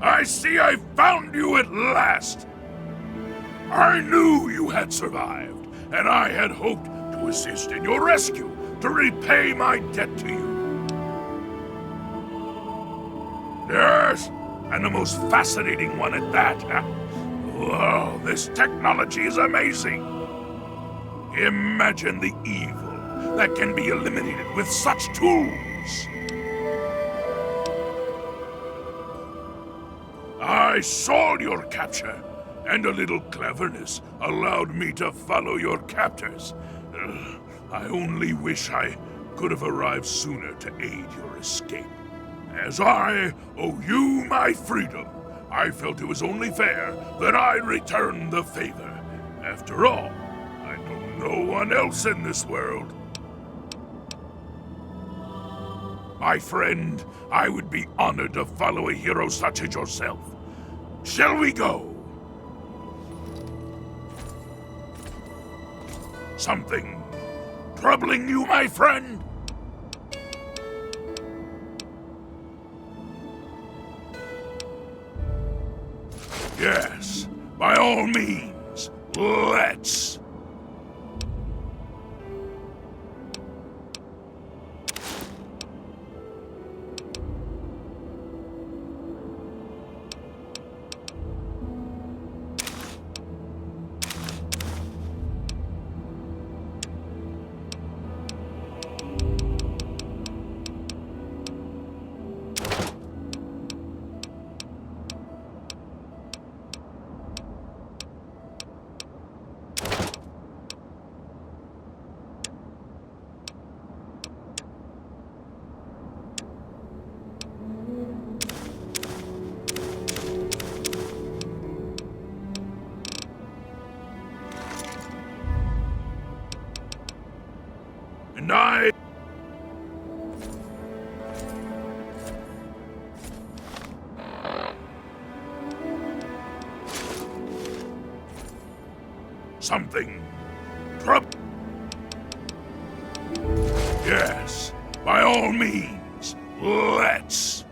I see I found you at last! I knew you had survived, and I had hoped to assist in your rescue, to repay my debt to you. Yes, and the most fascinating one at that. Wow, this technology is amazing. Imagine the evil that can be eliminated with such tools. I saw your capture, and a little cleverness allowed me to follow your captors. I only wish I could have arrived sooner to aid your escape. As I owe you my freedom, I felt it was only fair that I return the favor. After all, I know no one else in this world. My friend, I would be honored to follow a hero such as yourself. Shall we go? Something troubling you, my friend? Yes, by all means, let's. And I... Something... Yes, by all means, let's...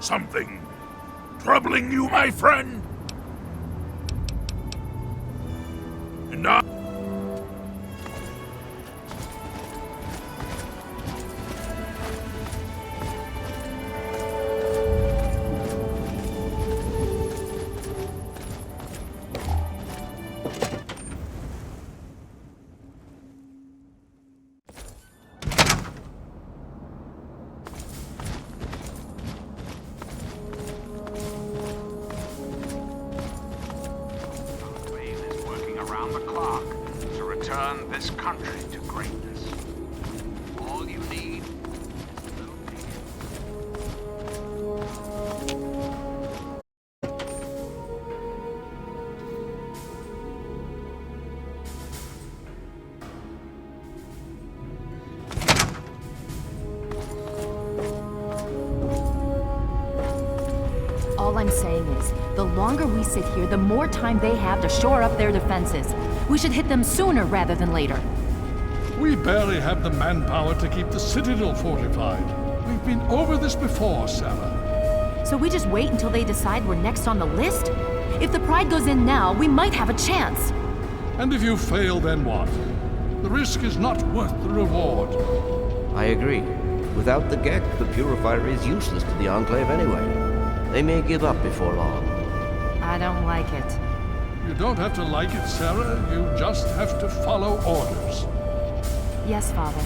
Something troubling you, my friend? And I... around the clock to return this country to greatness. All you need All I'm saying is, the longer we sit here, the more time they have to shore up their defenses. We should hit them sooner rather than later. We barely have the manpower to keep the Citadel fortified. We've been over this before, Sarah. So we just wait until they decide we're next on the list? If the Pride goes in now, we might have a chance. And if you fail, then what? The risk is not worth the reward. I agree. Without the Gek, the Purifier is useless to the Enclave anyway. They may give up before long. I don't like it. You don't have to like it, Sarah. You just have to follow orders. Yes, Father.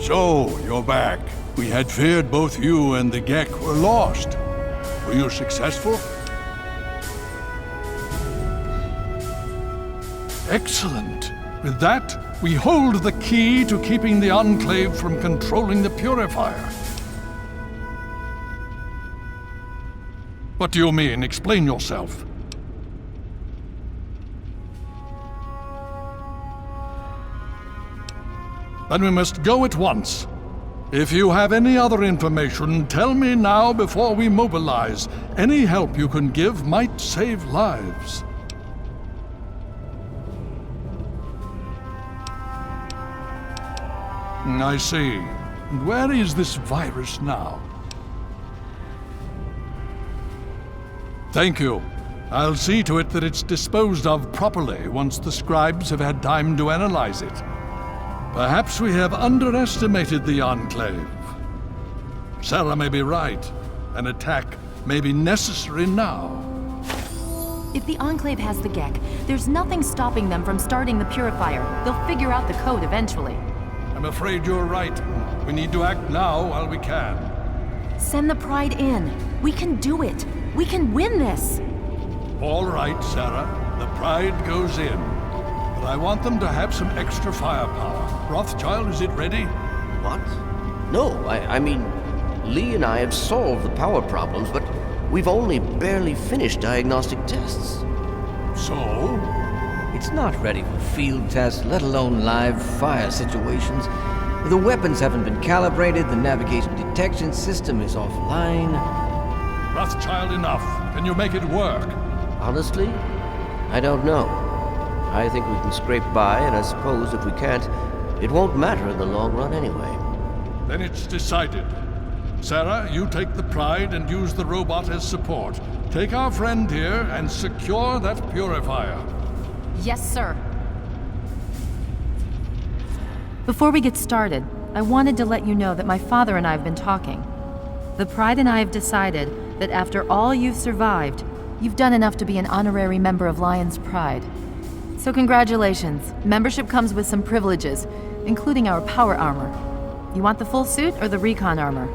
So, you're back. We had feared both you and the Gek were lost. Were you successful? Excellent. With that, we hold the key to keeping the Enclave from controlling the Purifier. What do you mean? Explain yourself. Then we must go at once. If you have any other information, tell me now before we mobilize. Any help you can give might save lives. I see. And where is this virus now? Thank you. I'll see to it that it's disposed of properly once the scribes have had time to analyze it. Perhaps we have underestimated the Enclave. Sarah may be right. An attack may be necessary now. If the Enclave has the Gek, there's nothing stopping them from starting the Purifier. They'll figure out the code eventually. I'm afraid you're right. We need to act now while we can. Send the Pride in. We can do it. We can win this. All right, Sarah. The Pride goes in. But I want them to have some extra firepower. Rothschild, is it ready? What? No, I mean, Lee and I have solved the power problems, but we've only barely finished diagnostic tests. So? It's not ready for field tests, let alone live fire situations. The weapons haven't been calibrated, the navigation detection system is offline. Rothschild, enough. Can you make it work? Honestly, I don't know. I think we can scrape by, and I suppose if we can't, it won't matter in the long run anyway. Then it's decided. Sarah, you take the Pride and use the robot as support. Take our friend here and secure that Purifier. Yes, sir. Before we get started, I wanted to let you know that my father and I have been talking. The Pride and I have decided that after all you've survived, you've done enough to be an honorary member of Lion's Pride. So congratulations. Membership comes with some privileges, including our power armor. You want the full suit or the recon armor?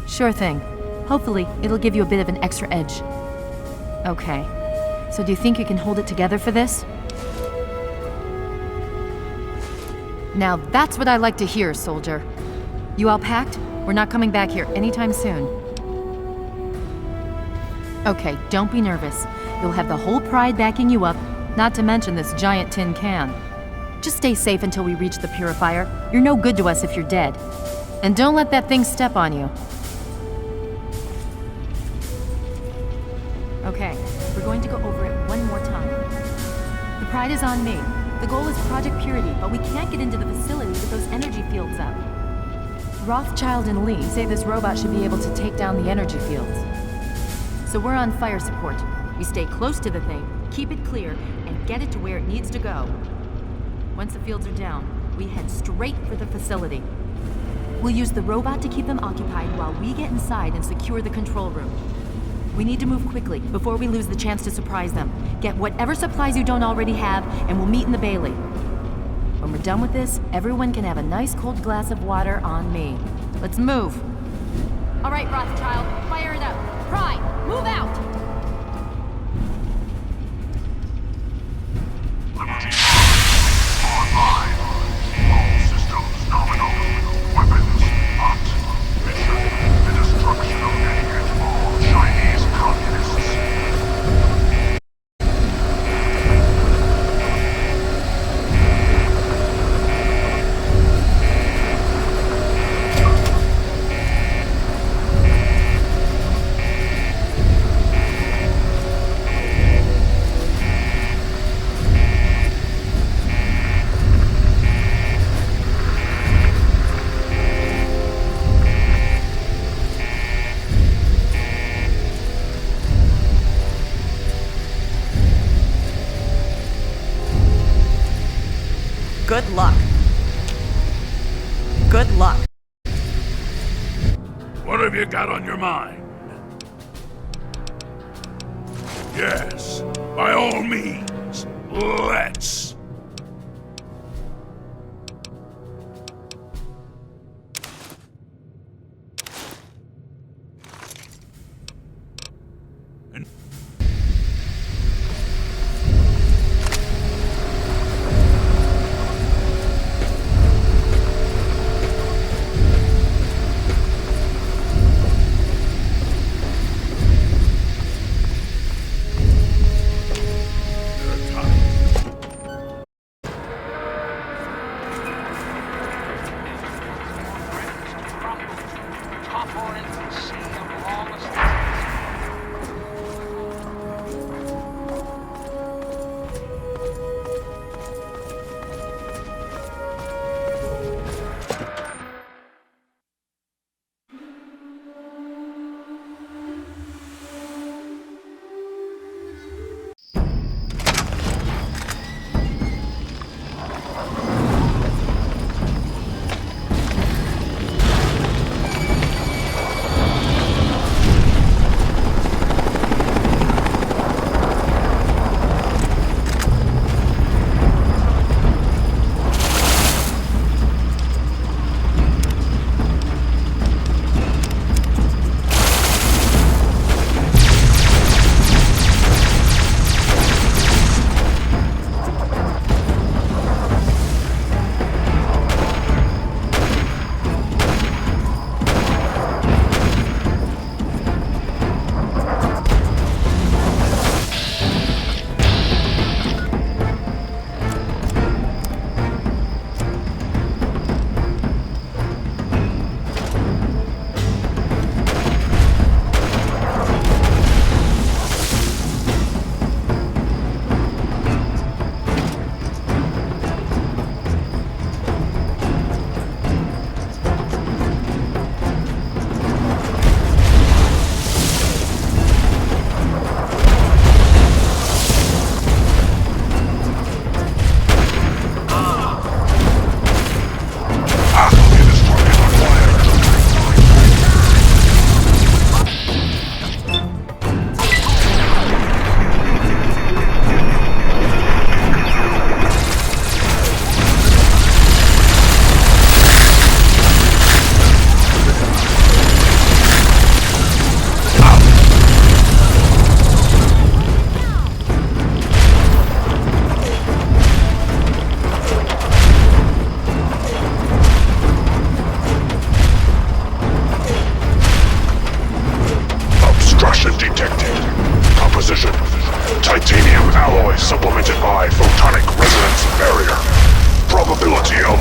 Sure thing. Hopefully, it'll give you a bit of an extra edge. Okay. So do you think you can hold it together for this? Now that's what I like to hear, soldier. You all packed? We're not coming back here anytime soon. Okay, don't be nervous. You'll have the whole Pride backing you up, not to mention this giant tin can. Just stay safe until we reach the Purifier. You're no good to us if you're dead. And don't let that thing step on you. Okay, we're going to go over it one more time. The Pride is on me. The goal is Project Purity, but we can't get into the facility with those energy fields up. Rothschild and Lee say this robot should be able to take down the energy fields. So we're on fire support. We stay close to the thing, keep it clear, and get it to where it needs to go. Once the fields are down, we head straight for the facility. We'll use the robot to keep them occupied while we get inside and secure the control room. We need to move quickly before we lose the chance to surprise them. Get whatever supplies you don't already have, and we'll meet in the Bailey. When we're done with this, everyone can have a nice cold glass of water on me. Let's move. All right, Rothschild, fire it up. Pride, move out! Online. All systems nominal. Weapons hot. Mission: the destruction of any and all Chinese communists. What have you got on your mind? Yes, by all means, let's.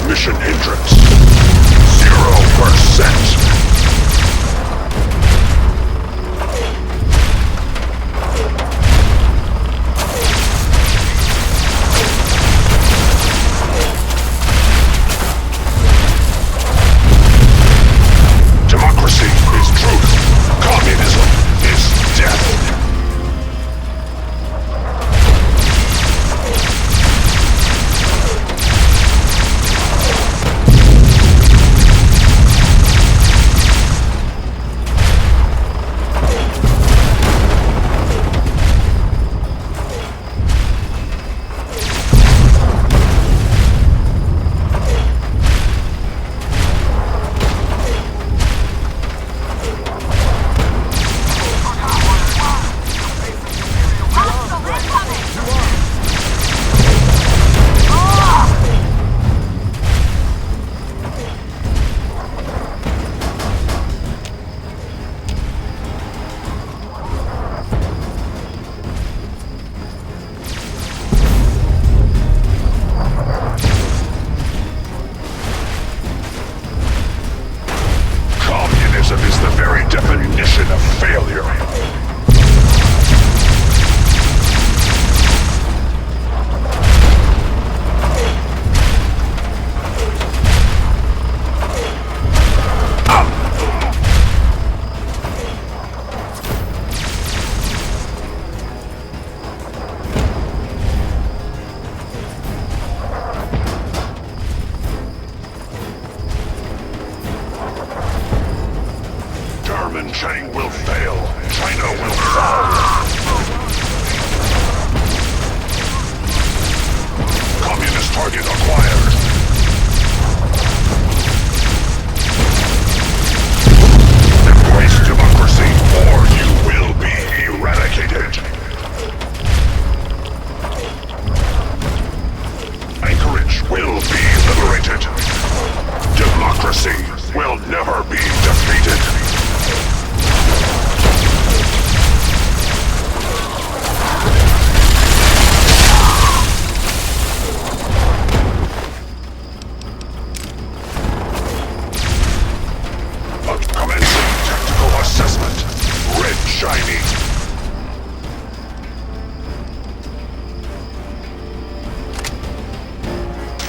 Mission hindrance. 0%. Democracy is truth. Communism is death. Communism is the very definition of failure. Yuanchang will fail. China will fall. Communist target acquired. Embrace democracy, or you will be eradicated. Anchorage will be liberated. Democracy will never be defeated. Commencing tactical assessment. Red shiny.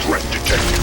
Threat detected.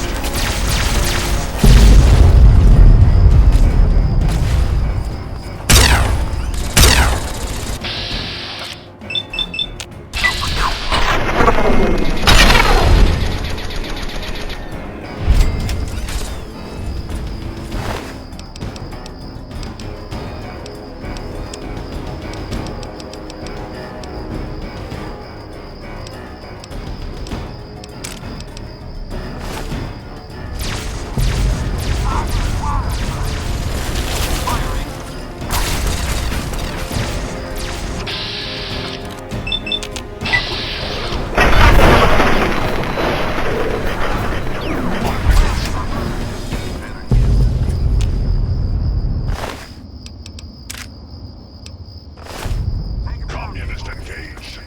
Communist engaged.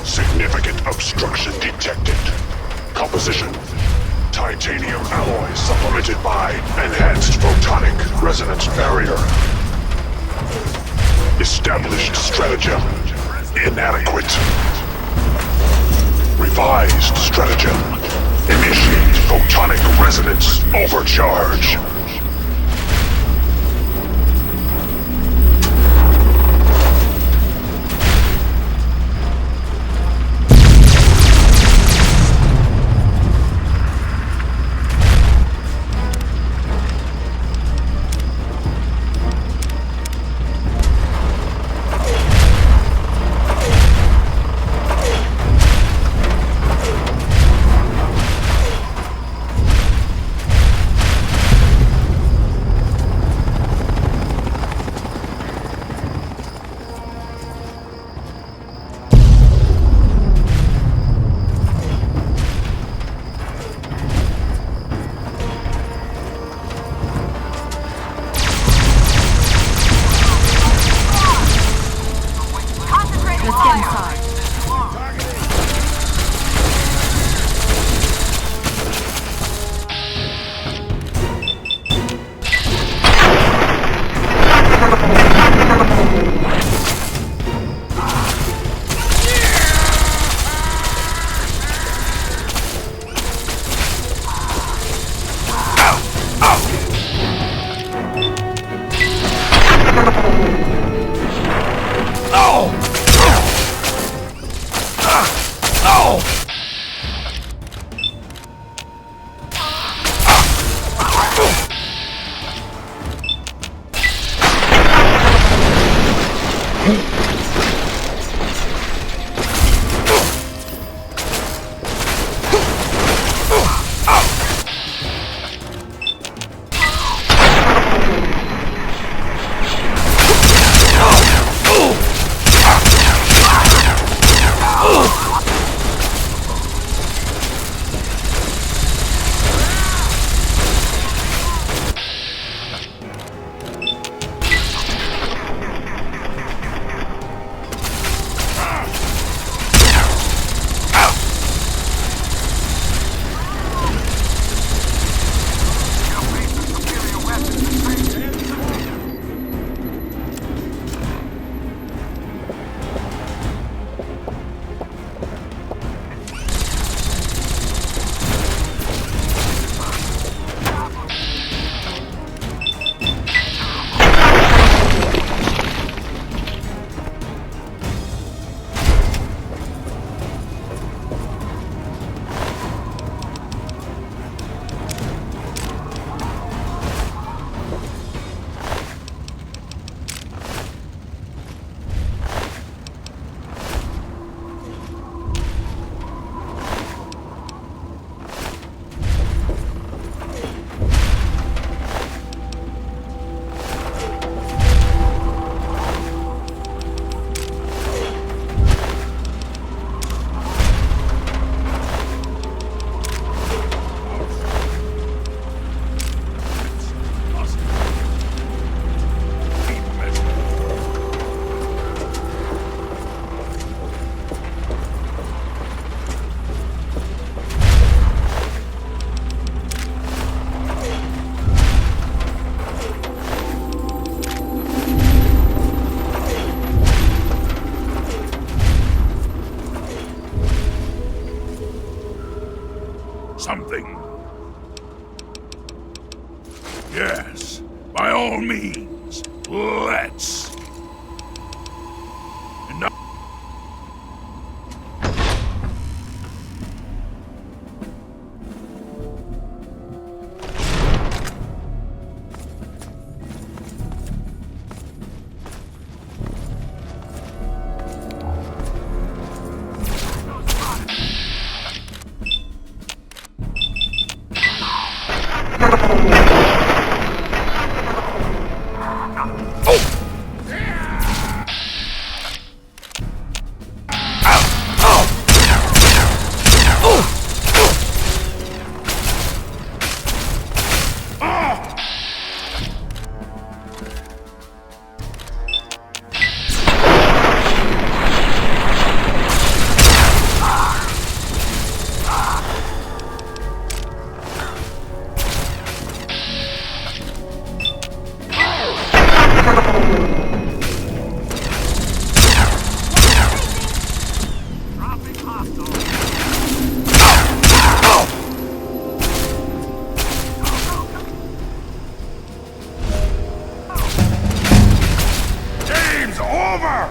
Significant obstruction detected. Composition: titanium alloy supplemented by enhanced photonic resonance barrier. Established stratagem inadequate. Revised stratagem: initiate photonic resonance overcharge. over!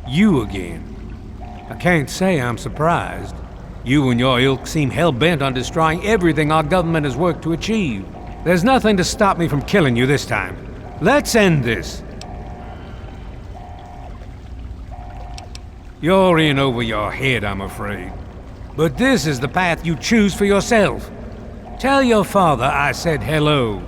You again. I can't say I'm surprised. You and your ilk seem hell-bent on destroying everything our government has worked to achieve. There's nothing to stop me from killing you this time. Let's end this. You're in over your head, I'm afraid. But this is the path you choose for yourself. Tell your father I said hello.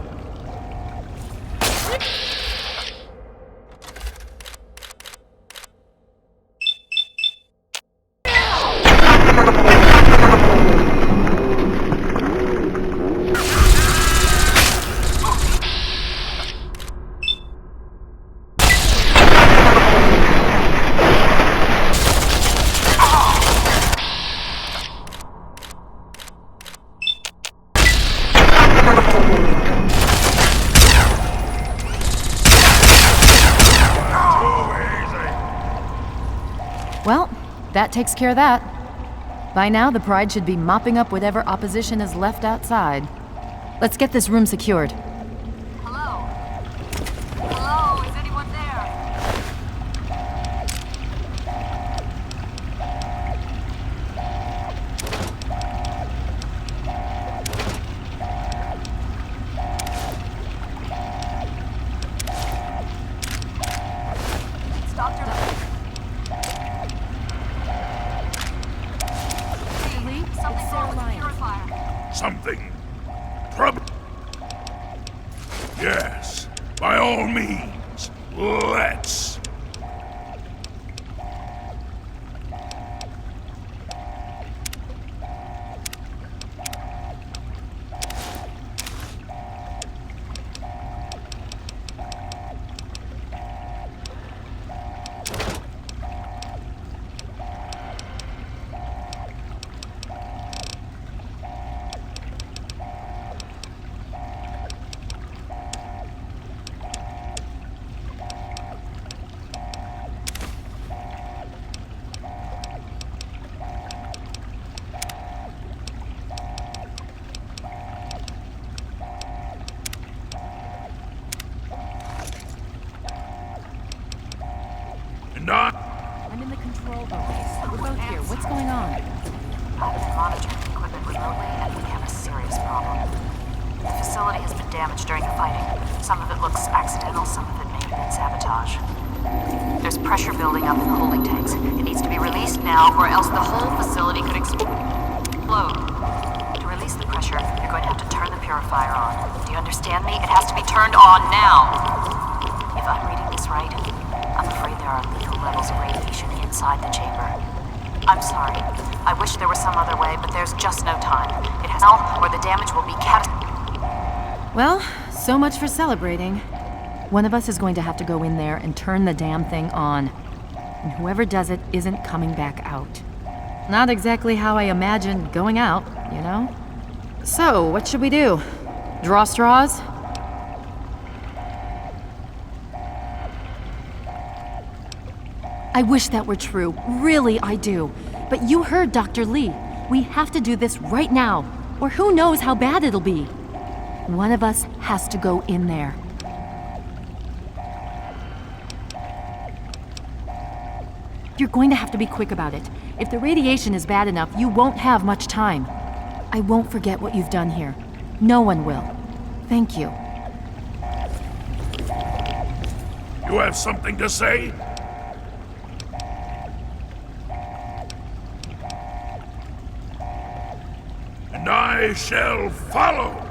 Well, that takes care of that. By now, the Pride should be mopping up whatever opposition is left outside. Let's get this room secured. Hello? Hello, is anyone there? It's Dr. Lee, Something's wrong with the purifier. Something. Trouble. Yes, by all means, let's. I'm in the control room. We're both here. What's going on? I've been monitoring the equipment remotely, and we have a serious problem. The facility has been damaged during the fighting. Some of it looks accidental, some of it may have been sabotaged. pressure building up in the holding tanks. It needs to be released now, or else the whole facility could explode. To release the pressure, you're going to have to turn the purifier on. Do you understand me? It has to be turned on now. If I'm reading this right, I'm afraid there are lethal levels of radiation inside the chamber. I'm sorry. I wish there was some other way, but there's just no time. It has now, or the damage will be catastrophic. Well, so much for celebrating. One of us is going to have to go in there and turn the damn thing on. And whoever does it isn't coming back out. Not exactly how I imagined going out, you know? So, what should we do? Draw straws? I wish that were true. Really, I do. But you heard Dr. Lee. We have to do this right now, or who knows how bad it'll be. One of us has to go in there. You're going to have to be quick about it. If the radiation is bad enough, you won't have much time. I won't forget what you've done here. No one will. Thank you. You have something to say? And I shall follow.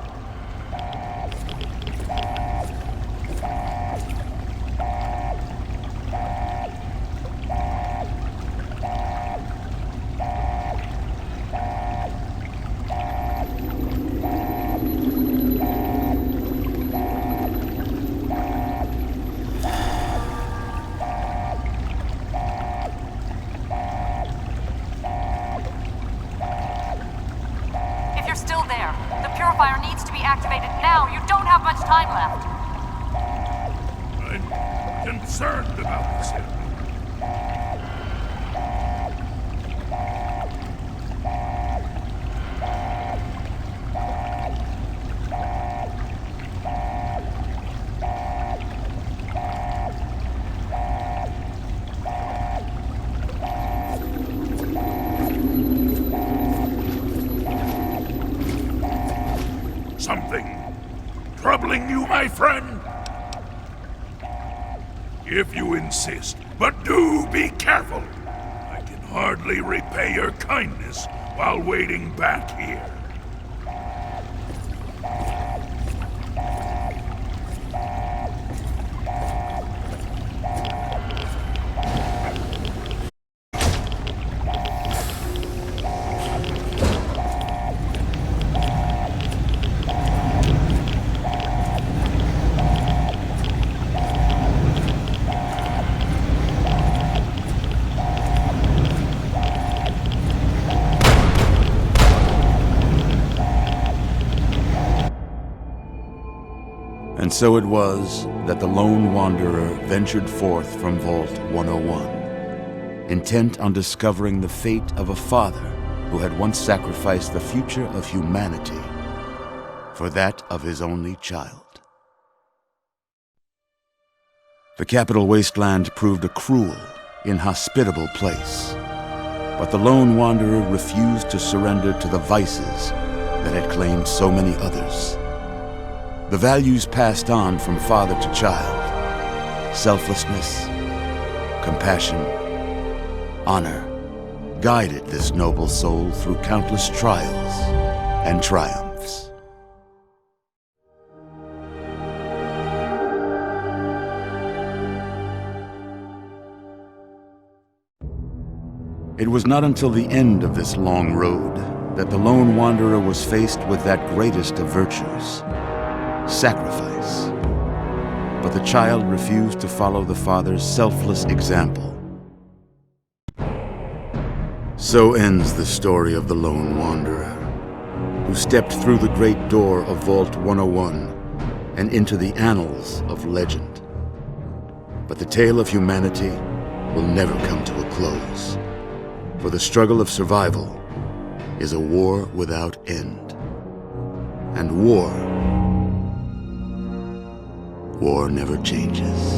Concerned about this. Something troubling you, my friend? If you insist, but do be careful. I can hardly repay your kindness while waiting back here. And so it was that the lone wanderer ventured forth from Vault 101, intent on discovering the fate of a father who had once sacrificed the future of humanity for that of his only child. The Capital Wasteland proved a cruel, inhospitable place, but the lone wanderer refused to surrender to the vices that had claimed so many others. The values passed on from father to child, selflessness, compassion, honor, guided this noble soul through countless trials and triumphs. It was not until the end of this long road that the lone wanderer was faced with that greatest of virtues, sacrifice. But the child refused to follow the father's selfless example. So ends the story of the lone wanderer, who stepped through the great door of Vault 101 and into the annals of legend. But the tale of humanity will never come to a close, for the struggle of survival is a war without end. And war never changes.